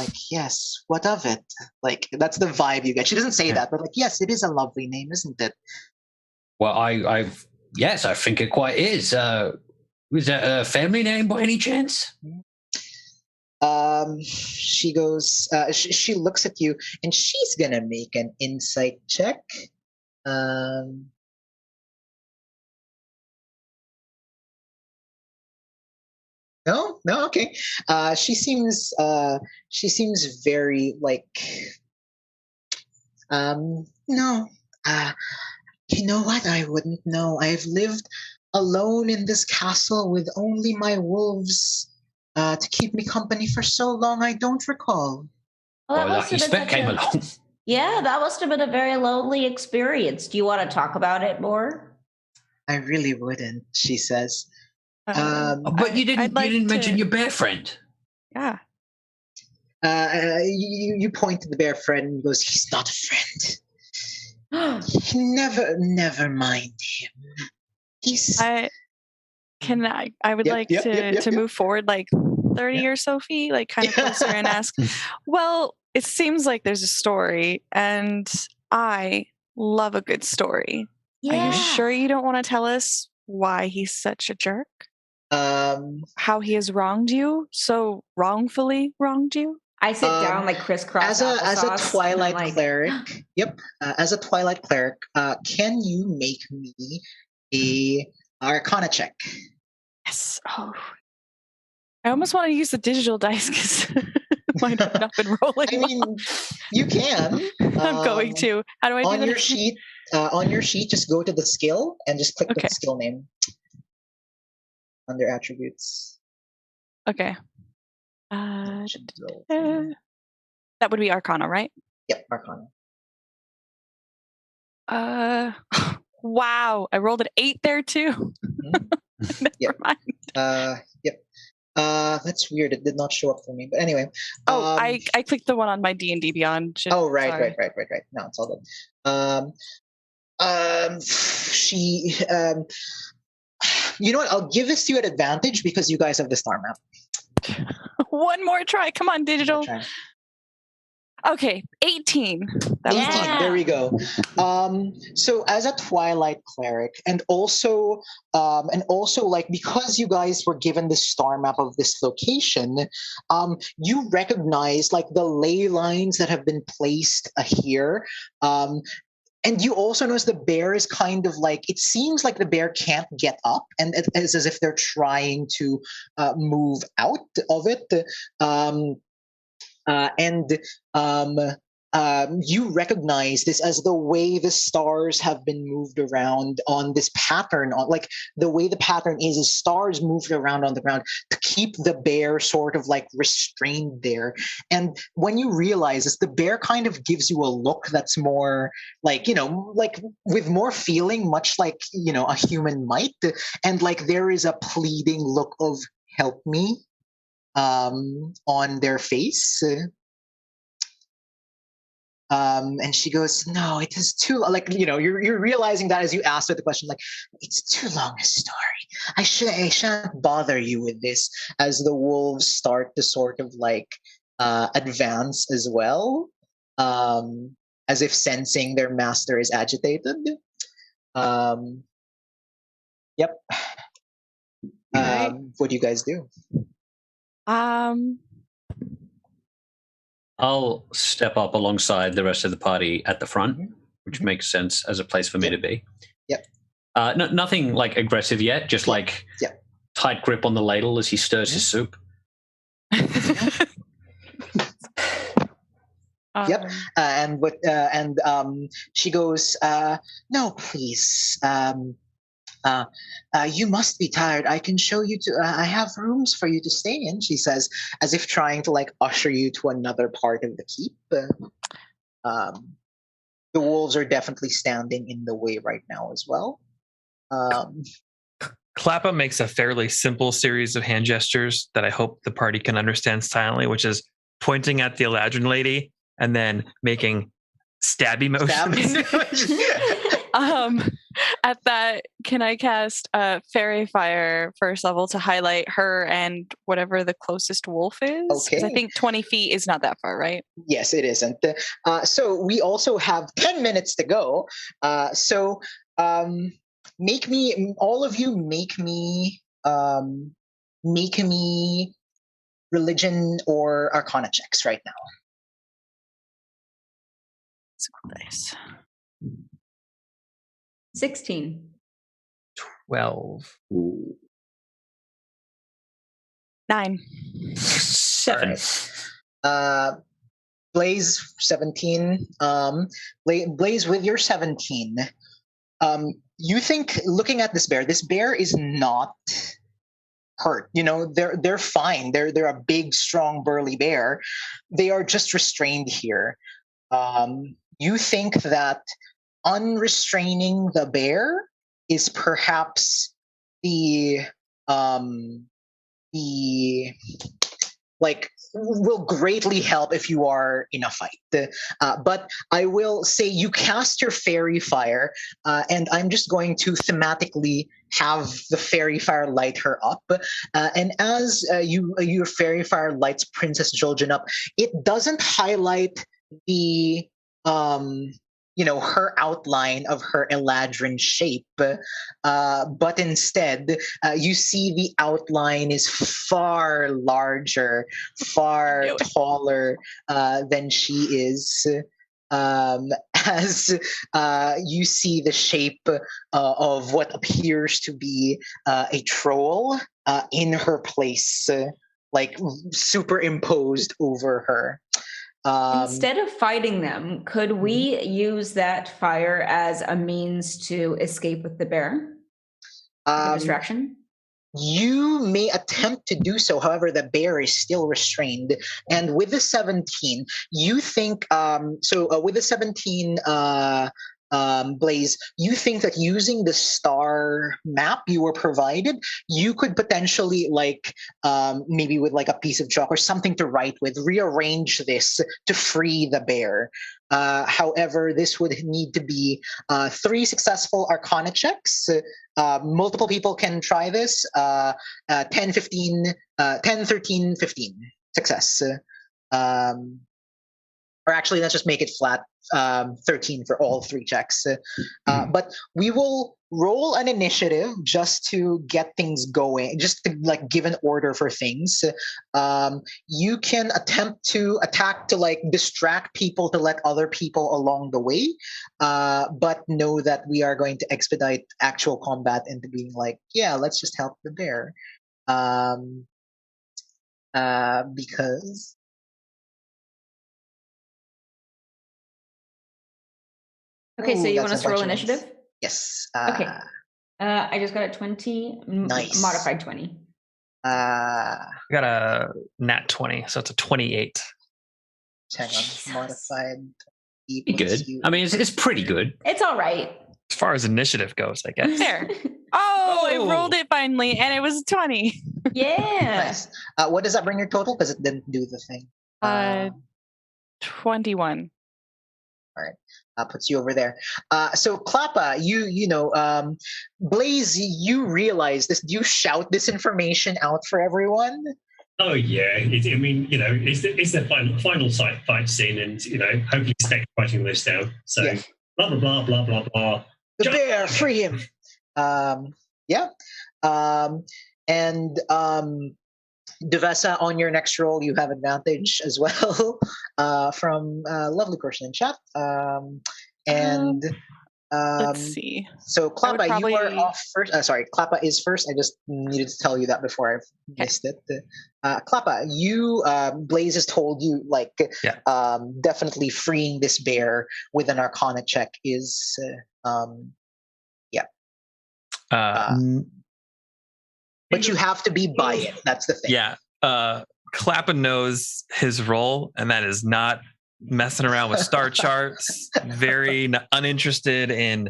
Speaker 3: Like, yes, what of it? Like, that's the vibe you get. She doesn't say that, but like, yes, it is a lovely name, isn't it?
Speaker 9: Well, yes, I think it quite is. Was that a family name by any chance?
Speaker 3: She goes, she looks at you, and she's gonna make an insight check. No, okay. She seems very like, no. You know what? I wouldn't know. I've lived alone in this castle with only my wolves to keep me company for so long. I don't recall.
Speaker 11: Well,
Speaker 9: Lucky Spec came along.
Speaker 11: Yeah, that must have been a very lonely experience. Do you want to talk about it more?
Speaker 3: I really wouldn't, she says.
Speaker 9: But you didn't mention your bear friend.
Speaker 5: Yeah.
Speaker 3: You point to the bear friend and goes, he's not a friend. Never mind him.
Speaker 5: I would like to move forward like 30 or so feet, like kind of closer and ask, well, it seems like there's a story and I love a good story.
Speaker 11: Yeah.
Speaker 5: Are you sure you don't want to tell us why he's such a jerk? How he has wronged you, so wrongfully wronged you?
Speaker 11: I sit down like crisscross
Speaker 3: as a Twilight cleric. Yep. As a Twilight cleric, can you make me a Arcana check?
Speaker 5: Yes. Oh, I almost want to use the digital dice because might have not been rolling.
Speaker 3: I mean, you can.
Speaker 5: I'm going to. How do I do
Speaker 3: on
Speaker 5: that?
Speaker 3: Your sheet? On your sheet, just go to the skill and just click the skill name under attributes. Okay.
Speaker 5: That would be Arcana, right?
Speaker 3: Yep, Arcana.
Speaker 5: Wow, I rolled an 8 there too.
Speaker 3: Never
Speaker 5: mind.
Speaker 3: Yep. That's weird. It did not show up for me. But anyway.
Speaker 5: I clicked the one on my D&D Beyond.
Speaker 3: Right.
Speaker 5: Sorry.
Speaker 3: Right. No, it's all good. She. You know what? I'll give this to you at advantage because you guys have the star map.
Speaker 5: One more try. Come on, digital. Okay, 18. That was
Speaker 3: 18. There we go. So as a Twilight cleric, and also like because you guys were given the star map of this location, you recognize like the ley lines that have been placed here. And you also notice the bear is kind of like, it seems like the bear can't get up, and it's as if they're trying to move out of it. You recognize this as the way the stars have been moved around on this pattern. Like the way the pattern is stars moved around on the ground to keep the bear sort of like restrained there. And when you realize this, the bear kind of gives you a look that's more like, like with more feeling, much like, a human might. And like there is a pleading look of help me on their face. And she goes, no, it is too, like, you're realizing that as you asked her the question, like, it's too long a story. I shan't bother you with this, as the wolves start to sort of like advance as well, as if sensing their master is agitated. Yep. What do you guys do?
Speaker 9: I'll step up alongside the rest of the party at the front, which makes sense as a place for me to be.
Speaker 3: Yep.
Speaker 9: Nothing like aggressive yet, just like tight grip on the ladle as he stirs his soup.
Speaker 3: Yep. And she goes, no, please. You must be tired. I can show you to. I have rooms for you to stay in, she says, as if trying to like usher you to another part of the keep. The wolves are definitely standing in the way right now as well.
Speaker 6: Klappa makes a fairly simple series of hand gestures that I hope the party can understand silently, which is pointing at the Eladrin lady and then making stabby motions.
Speaker 5: At that, can I cast Fairy Fire first level to highlight her and whatever the closest wolf is?
Speaker 3: Okay.
Speaker 5: I think 20 feet is not that far, right?
Speaker 3: Yes, it isn't. So we also have 10 minutes to go. Make me, all of you, make me religion or arcana checks right now.
Speaker 5: Nice.
Speaker 8: 16.
Speaker 6: 12.
Speaker 5: 9.
Speaker 9: 7.
Speaker 3: Blaze, 17. Blaze, with your 17, you think, looking at this bear is not hurt. They're fine. They're a big, strong, burly bear. They are just restrained here. You think that unrestraining the bear is perhaps the will greatly help if you are in a fight. But I will say you cast your fairy fire, and I'm just going to thematically have the fairy fire light her up. And as your fairy fire lights Princess Joljin up, it doesn't highlight the her outline of her Eladrin shape, but instead you see the outline is far larger, far taller than she is. As you see the shape of what appears to be a troll in her place, like superimposed over her.
Speaker 8: Instead of fighting them, could we use that fire as a means to escape with the bear? The distraction?
Speaker 3: You may attempt to do so. However, the bear is still restrained. And with the 17, you think, with the 17, Blaze, you think that using the star map you were provided, you could potentially maybe with like a piece of chalk or something to write with, rearrange this to free the bear. However, this would need to be 3 successful Arcana checks. Multiple people can try this. 10, 15, 10, 13, 15 success. Or actually, let's just make it flat. 13 for all 3 checks. But we will roll an initiative just to get things going, just to like give an order for things. You can attempt to attack to like distract people to let other people along the way, but know that we are going to expedite actual combat into being like, yeah, let's just help the bear. Because
Speaker 8: Okay, so you want us to roll initiative?
Speaker 3: Yes.
Speaker 8: Okay. I just got a 20,
Speaker 3: Nice.
Speaker 8: modified 20.
Speaker 6: I got a nat 20, so it's a 28.
Speaker 3: Hang on. Modified.
Speaker 9: Pretty good. I mean, it's pretty good.
Speaker 8: It's all right.
Speaker 6: As far as initiative goes, I guess.
Speaker 5: There. Oh, I rolled it finally, and it was 20.
Speaker 8: Yeah.
Speaker 3: Nice. What does that bring your total? Because it didn't do the thing.
Speaker 5: 21.
Speaker 3: All right. Puts you over there. So Klappa, you know, Blaze, you realize this. Do you shout this information out for everyone?
Speaker 4: Oh yeah, I mean, you know, it's the final fight scene, and you know, hopefully Spec writing this down. So
Speaker 3: Yeah.
Speaker 4: blah blah blah blah blah blah.
Speaker 3: The bear, free him. Yeah. And Duvessa, on your next roll, you have advantage as well from lovely person in chat.
Speaker 5: Let's see.
Speaker 3: So Klappa,
Speaker 5: probably...
Speaker 3: you are off first. Sorry, Klappa is first. I just needed to tell you that before I missed it. Klappa, you Blaze has told you definitely freeing this bear with an Arcana check is but you have to be by it. That's the thing.
Speaker 6: Yeah. Klappa knows his role, and that is not messing around with star charts. Very uninterested in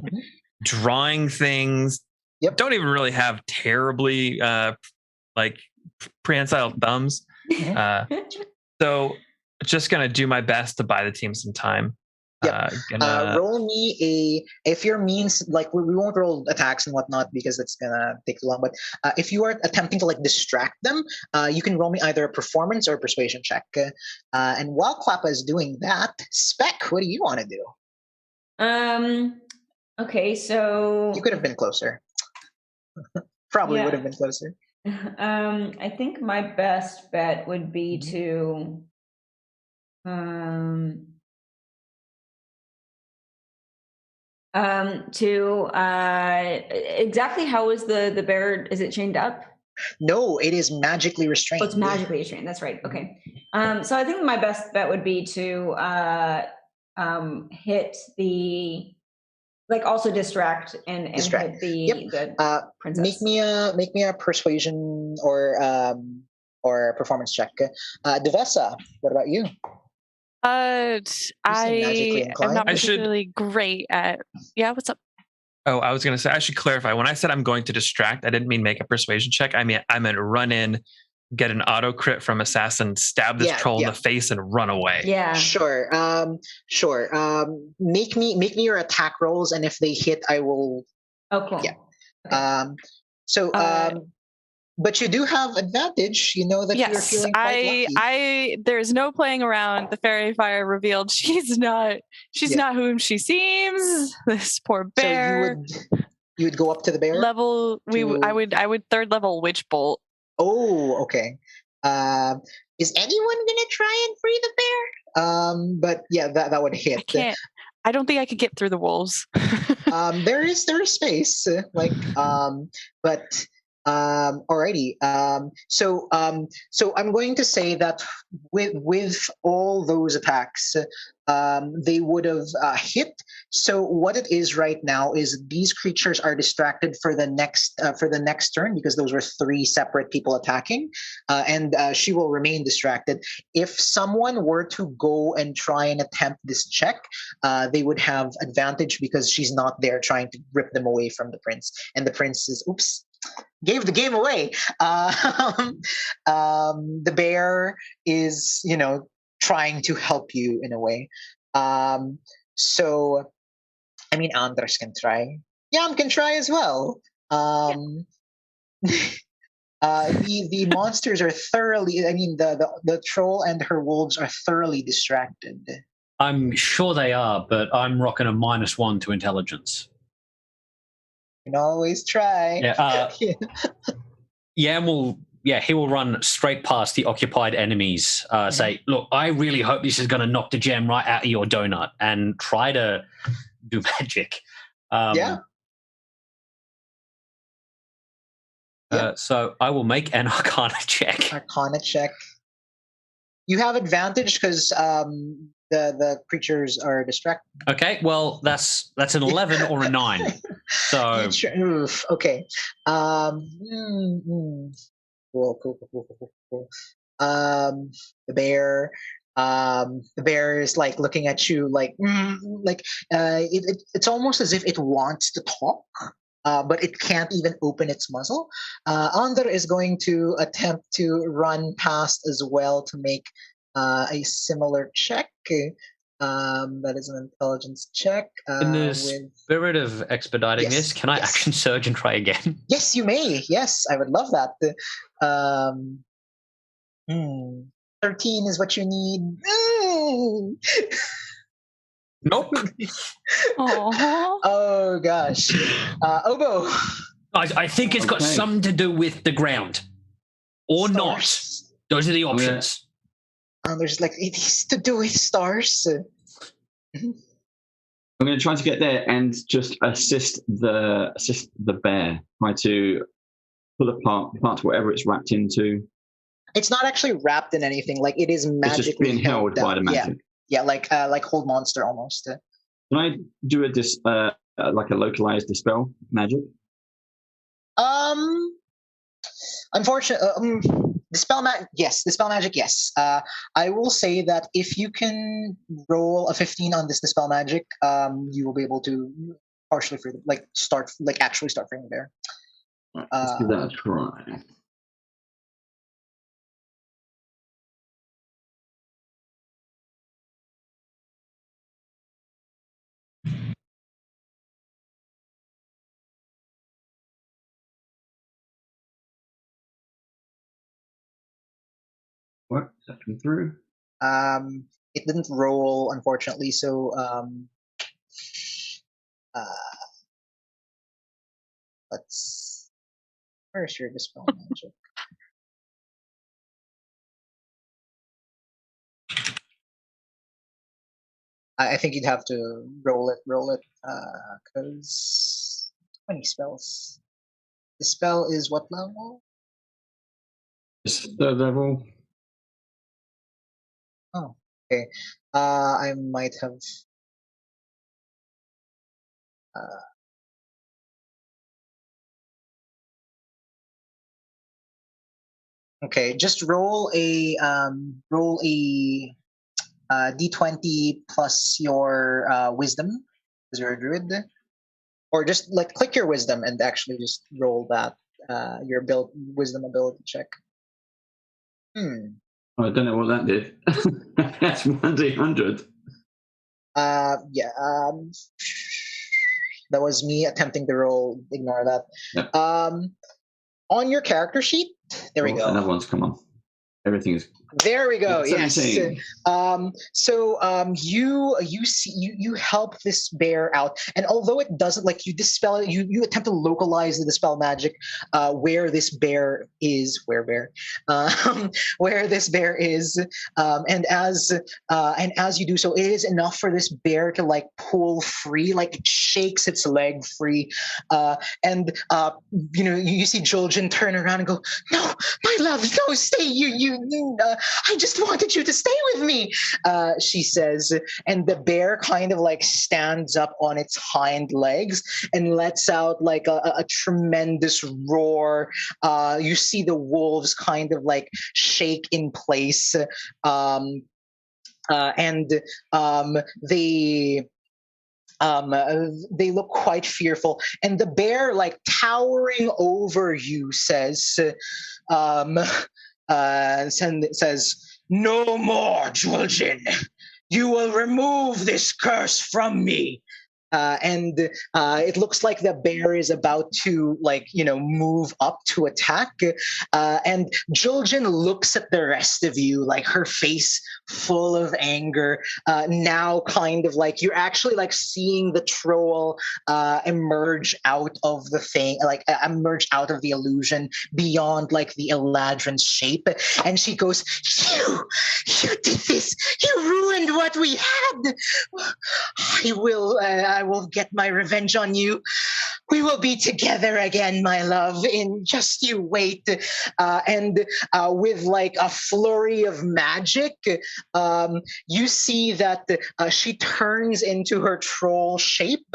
Speaker 6: drawing things.
Speaker 3: Yep.
Speaker 6: Don't even really have terribly prehensile thumbs. So just gonna do my best to buy the team some time.
Speaker 3: Yep. Roll me if your means, like we won't roll attacks and whatnot because it's gonna take too long, but if you are attempting to like distract them, you can roll me either a performance or a persuasion check. And while Klappa is doing that, Spec, what do you want to do?
Speaker 8: Okay, so
Speaker 3: you could have been closer. Probably would have been closer.
Speaker 8: I think my best bet would be to exactly how is the bear, is it chained up?
Speaker 3: No, it is magically restrained.
Speaker 8: Oh, it's magically restrained, that's right. Okay. So I think my best bet would be to hit the, like, also distract and hit the princess.
Speaker 3: Make me a persuasion or performance check. Duvessa, what about you?
Speaker 5: I am not particularly great at. Yeah, what's up?
Speaker 6: Oh, I was going to say, I should clarify. When I said I'm going to distract, I didn't mean make a persuasion check. I meant run in, get an auto crit from assassin, stab this troll in the face, and run away.
Speaker 8: Yeah.
Speaker 3: Sure. Make me your attack rolls, and if they hit, I will.
Speaker 8: Oh, cool.
Speaker 3: Yeah. Okay. But you do have advantage. You know that you're feeling quite lucky.
Speaker 5: There's no playing around. The fairy fire revealed she's not whom she seems. This poor bear.
Speaker 3: So you would go up to the bear?
Speaker 5: I would third level witch bolt.
Speaker 3: Oh, okay. Is anyone gonna try and free the bear? But yeah, that would hit.
Speaker 5: I can't. I don't think I could get through the wolves.
Speaker 3: There is space, but Alrighty. So I'm going to say that with all those attacks, they would have hit. So what it is right now is these creatures are distracted for the next turn because those were 3 separate people attacking, and she will remain distracted. If someone were to go and try and attempt this check, they would have advantage because she's not there trying to rip them away from the prince, and the prince is gave the game away. The bear is, trying to help you in a way. So, I mean, Anders can try. Yam can try as well. The monsters are thoroughly. I mean, the troll and her wolves are thoroughly distracted.
Speaker 9: I'm sure they are, but I'm rocking a -1 to intelligence.
Speaker 3: You can always try.
Speaker 9: Yeah. He will run straight past the occupied enemies, say, look, I really hope this is going to knock the gem right out of your donut, and try to do magic. So I will make an Arcana check.
Speaker 3: Arcana check. You have advantage because the creatures are distracted.
Speaker 9: Okay, well, that's an 11 or a 9. So
Speaker 3: Oof, okay. Cool. The bear. The bear is like looking at you, it's almost as if it wants to talk, but it can't even open its muzzle. Ander is going to attempt to run past as well to make a similar check. That is an intelligence check.
Speaker 9: In the spirit of expediting this, can I action surge and try again?
Speaker 3: Yes, you may. Yes, I would love that. 13 is what you need.
Speaker 9: Nope.
Speaker 3: Oh gosh. Obo.
Speaker 9: I think it's got something to do with the ground, or
Speaker 3: stars.
Speaker 9: Not. Those are the options.
Speaker 3: There's it is to do with stars.
Speaker 7: I'm going to try to get there and just assist the bear. Try to pull apart whatever it's wrapped into.
Speaker 3: It's not actually wrapped in anything. It is magically
Speaker 7: it's just being held by the magic.
Speaker 3: Yeah, like hold monster almost.
Speaker 7: Can I do a localized dispel magic?
Speaker 3: Unfortunately, dispel magic. Yes. I will say that if you can roll a 15 on this dispel magic, you will be able to partially free, actually start freeing the bear.
Speaker 7: Let's give that a try. What? Is that come through?
Speaker 3: It didn't roll, unfortunately. So, where's your dispel magic? I think you'd have to roll it, because 20 spells. The spell is what level?
Speaker 7: It's 3rd level.
Speaker 3: Oh, okay. I might have. Okay, just roll a d20 plus your wisdom, because you're a druid, or just click your wisdom and actually just roll that your wisdom ability check.
Speaker 7: I don't know what that did. That's 1d100.
Speaker 3: Yeah. That was me attempting to roll. Ignore that.
Speaker 7: Yep.
Speaker 3: On your character sheet, there we go.
Speaker 7: Another one's come on. Everything is.
Speaker 3: There we go. Yes.
Speaker 7: 17.
Speaker 3: You help this bear out, and although it doesn't like you dispel it, you attempt to localize the dispel magic where this bear is, where this bear is, and as you do so, it is enough for this bear to like pull free, like it shakes its leg free, and you see Juljan turn around and go, "No, my love, no, stay. I just wanted you to stay with me," she says, and the bear kind of like stands up on its hind legs and lets out like a tremendous roar. You see the wolves kind of like shake in place, and they look quite fearful, and the bear, like towering over you, says, "No more, Juljan. You will remove this curse from me." And it looks like the bear is about to move up to attack. And Juljan looks at the rest of you, like her face full of anger. Now kind of like you're actually like seeing the troll emerge out of the thing, like emerge out of the illusion beyond like the Eladrin's shape. And she goes, You did this. You ruined what we had. I will get my revenge on you. We will be together again, my love. In just you wait. And with like a flurry of magic, you see that she turns into her troll shape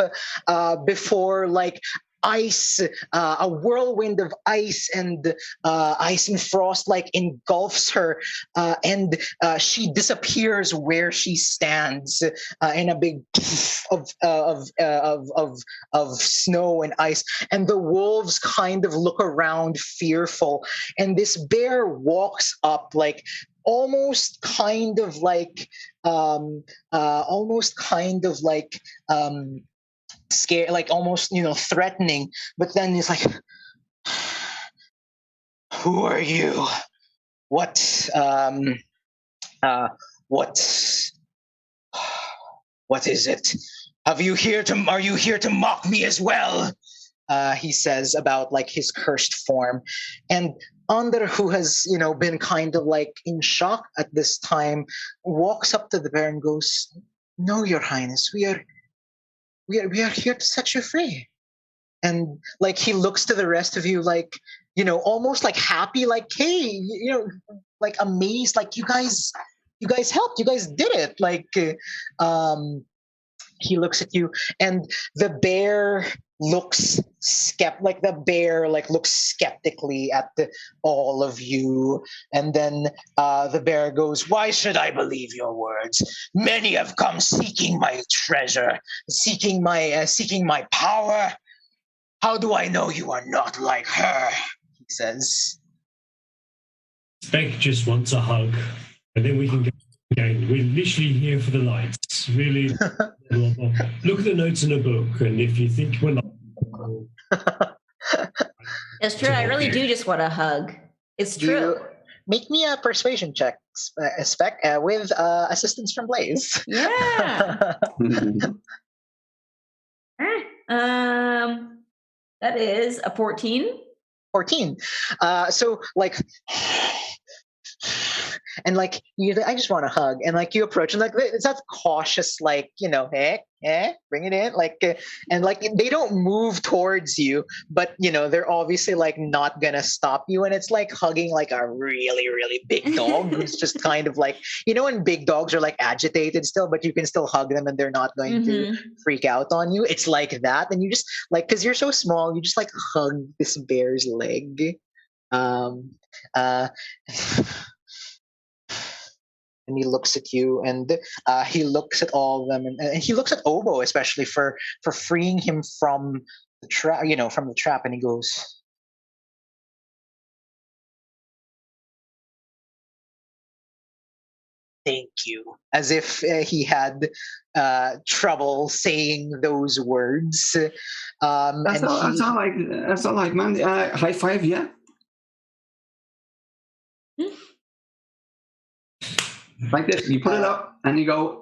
Speaker 3: before like ice, a whirlwind of ice and frost like engulfs her, and she disappears where she stands in a big of snow and ice, and the wolves kind of look around fearful, and this bear walks up like almost kind of like scared, like almost threatening, but then he's like, "Who are you? What is it? Are you here to mock me as well?" He says about like his cursed form. And Ander, who has been kind of like in shock at this time, walks up to the bear and goes, "No, Your Highness, we are here to set you free." And like he looks to the rest of you like, almost like happy, like, "Hey, like amazed, like you guys helped, you guys did it." Like he looks at you, and the bear looks skeptically at all of you, and then the bear goes, "Why should I believe your words? Many have come seeking my treasure, seeking my power. How do I know you are not like her?" He says.
Speaker 4: Beck just wants a hug, and then we can go again. We're literally here for the lights. Really, look at the notes in the book, and if you think we're not...
Speaker 11: It's true. I really do just want a hug. It's true.
Speaker 3: Make me a persuasion check, Spec, with assistance from Blaze.
Speaker 11: Yeah. That is a 14.
Speaker 3: 14. So like, and like I just want a hug, and like you approach, and like it's that cautious, like bring it in, like, and like they don't move towards you, but they're obviously like not gonna stop you, and it's like hugging like a really really big dog who's just kind of like when big dogs are like agitated still, but you can still hug them and they're not going to freak out on you. It's like that, and you just like, because you're so small, you just like hug this bear's leg. And he looks at you, and he looks at all of them, and he looks at Obo especially for freeing him from the trap, from the trap, and he goes, "Thank you," as if he had trouble saying those words.
Speaker 7: That's not like man. High five, yeah. Like this. You put it up and you go,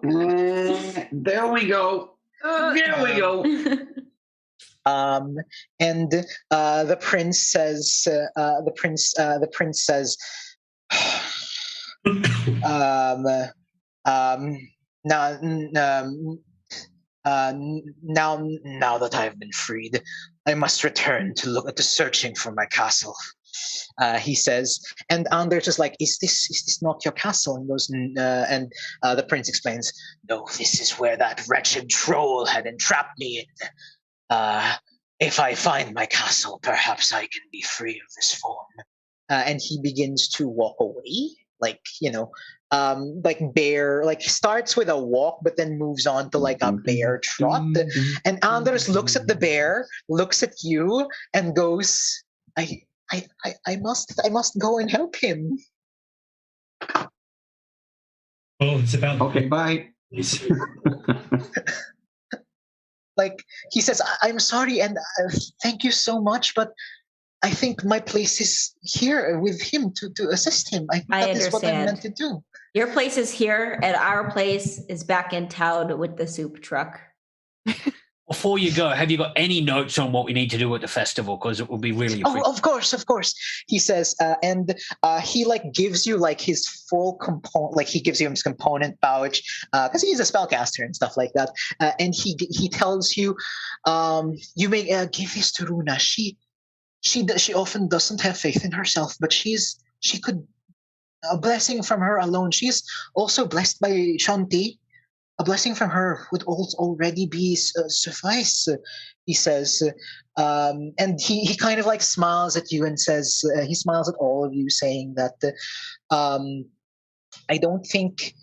Speaker 7: there we go. There we go.
Speaker 3: And the prince says, the prince says, now, now that I have been freed, I must return to look at the searching for my castle. He says, and Anders is like, is this not your castle? And goes, and the prince explains, no, this is where that wretched troll had entrapped me in. If I find my castle, perhaps I can be free of this form. And he begins to walk away, like bear, like starts with a walk, but then moves on to like a bear trot. And Anders looks at the bear, looks at you, and goes, I must go and help him.
Speaker 4: Oh, it's about
Speaker 7: okay. Bye.
Speaker 3: Like he says, I'm sorry and thank you so much, but I think my place is here with him to assist him. I think that is what I'm meant to do.
Speaker 11: Your place is here, and our place is back in town with the soup truck.
Speaker 9: Before you go, have you got any notes on what we need to do at the festival? Because it will be really
Speaker 3: appreciated. Of course. He says, and he like gives you like his full component, like he gives you his component pouch because he's a spellcaster and stuff like that. And he tells you, you may give this to Runa. She often doesn't have faith in herself, but she could, a blessing from her alone. She's also blessed by Shanti. A blessing from her would already be suffice, he says. And he kind of like smiles at you and says, he smiles at all of you, saying that I don't think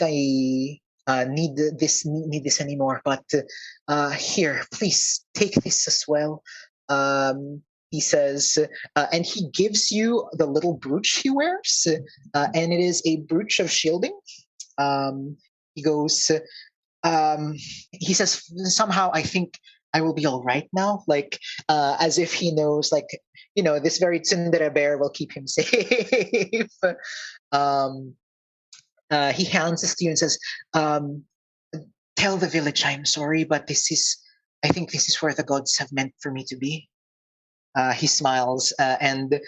Speaker 3: I need this anymore. But here, please take this as well. He says, and he gives you the little brooch he wears, and it is a brooch of shielding. He goes, he says, somehow I think I will be all right now, like as if he knows, like, this very tsundere bear will keep him safe. He hands this to you and says, tell the village I'm sorry, but I think this is where the gods have meant for me to be. He smiles, and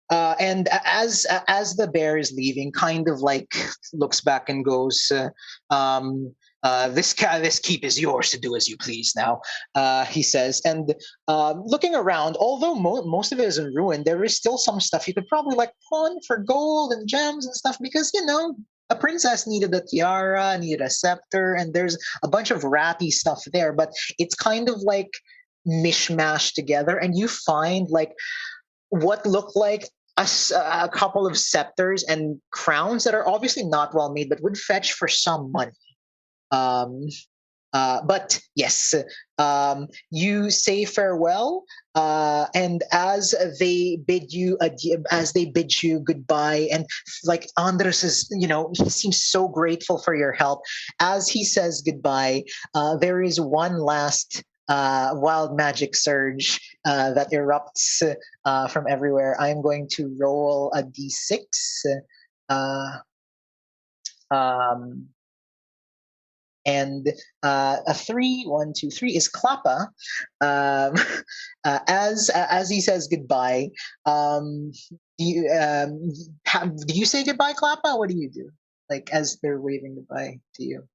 Speaker 3: as the bear is leaving, kind of like looks back and goes, this keep is yours to do as you please now, he says. And looking around, although most of it is in ruin, there is still some stuff you could probably like pawn for gold and gems and stuff, because a princess needed a tiara, needed a scepter, and there's a bunch of ratty stuff there, but it's kind of like mishmashed together, and you find like what look like a couple of scepters and crowns that are obviously not well made, but would fetch for some money. But yes, you say farewell, and as they bid you goodbye, and like Andres is, he seems so grateful for your help. As he says goodbye, there is one last wild magic surge that erupts from everywhere. I am going to roll a d6. And a 3, 1, 2, 3 is Klappa. As he says goodbye, do you say goodbye, Klappa? What do you do? Like as they're waving goodbye to you?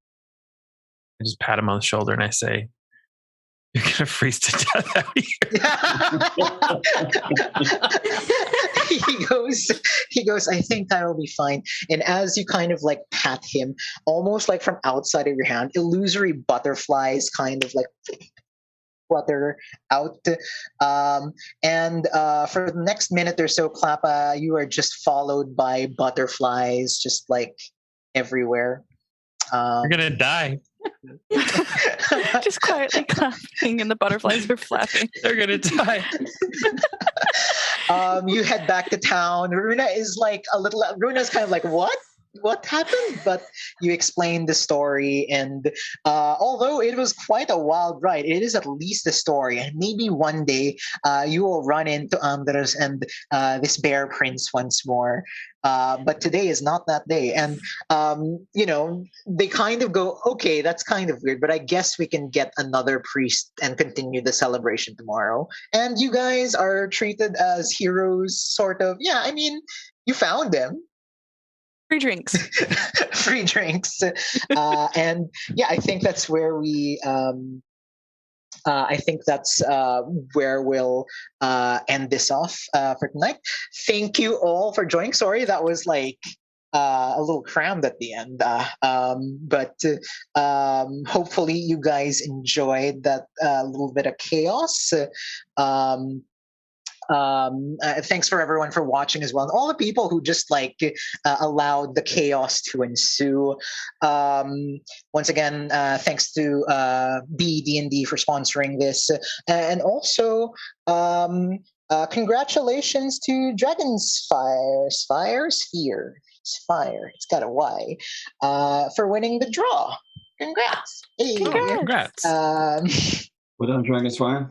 Speaker 6: I just pat him on the shoulder and I say, "You're gonna freeze to death out
Speaker 3: here." He goes, "I think I will be fine." And as you kind of like pat him, almost like from outside of your hand, illusory butterflies kind of like flutter out. And for the next minute or so, Klappa, you are just followed by butterflies, just like everywhere.
Speaker 6: You're gonna die.
Speaker 5: Just quietly clapping, and the butterflies are flapping.
Speaker 6: They're gonna die.
Speaker 3: You head back to town. Runa's kind of like, what? what happened, but you explained the story, and although it was quite a wild ride, it is at least a story, and maybe one day you will run into Andres and this bear prince once more. But today is not that day, and they kind of go, okay, that's kind of weird, but I guess we can get another priest and continue the celebration tomorrow. And you guys are treated as heroes, sort of. Yeah, I mean, you found them.
Speaker 5: Free drinks.
Speaker 3: Free drinks. And yeah, I think that's where where we'll end this off for tonight. Thank you all for joining. Sorry, that was like a little crammed at the end. But hopefully you guys enjoyed that little bit of chaos. Thanks for everyone for watching as well, and all the people who just allowed the chaos to ensue. Once again, thanks to BD&D for sponsoring this, and also congratulations to Sphere. It's got a Y, for winning the draw. Congrats! Hey.
Speaker 6: Congrats.
Speaker 7: Well done, Dragonspire.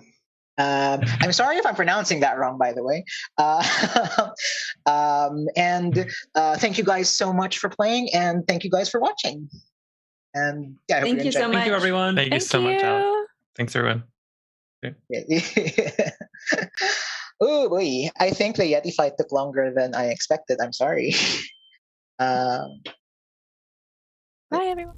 Speaker 3: I'm sorry if I'm pronouncing that wrong, by the way. And thank you guys so much for playing, and thank you guys for watching. And yeah, I hope
Speaker 8: Thank you so much.
Speaker 9: Thank you, everyone.
Speaker 6: Thank you so much, Alek. Thanks, everyone.
Speaker 3: Oh boy, I think the Yeti fight took longer than I expected. I'm sorry.
Speaker 5: Bye, everyone.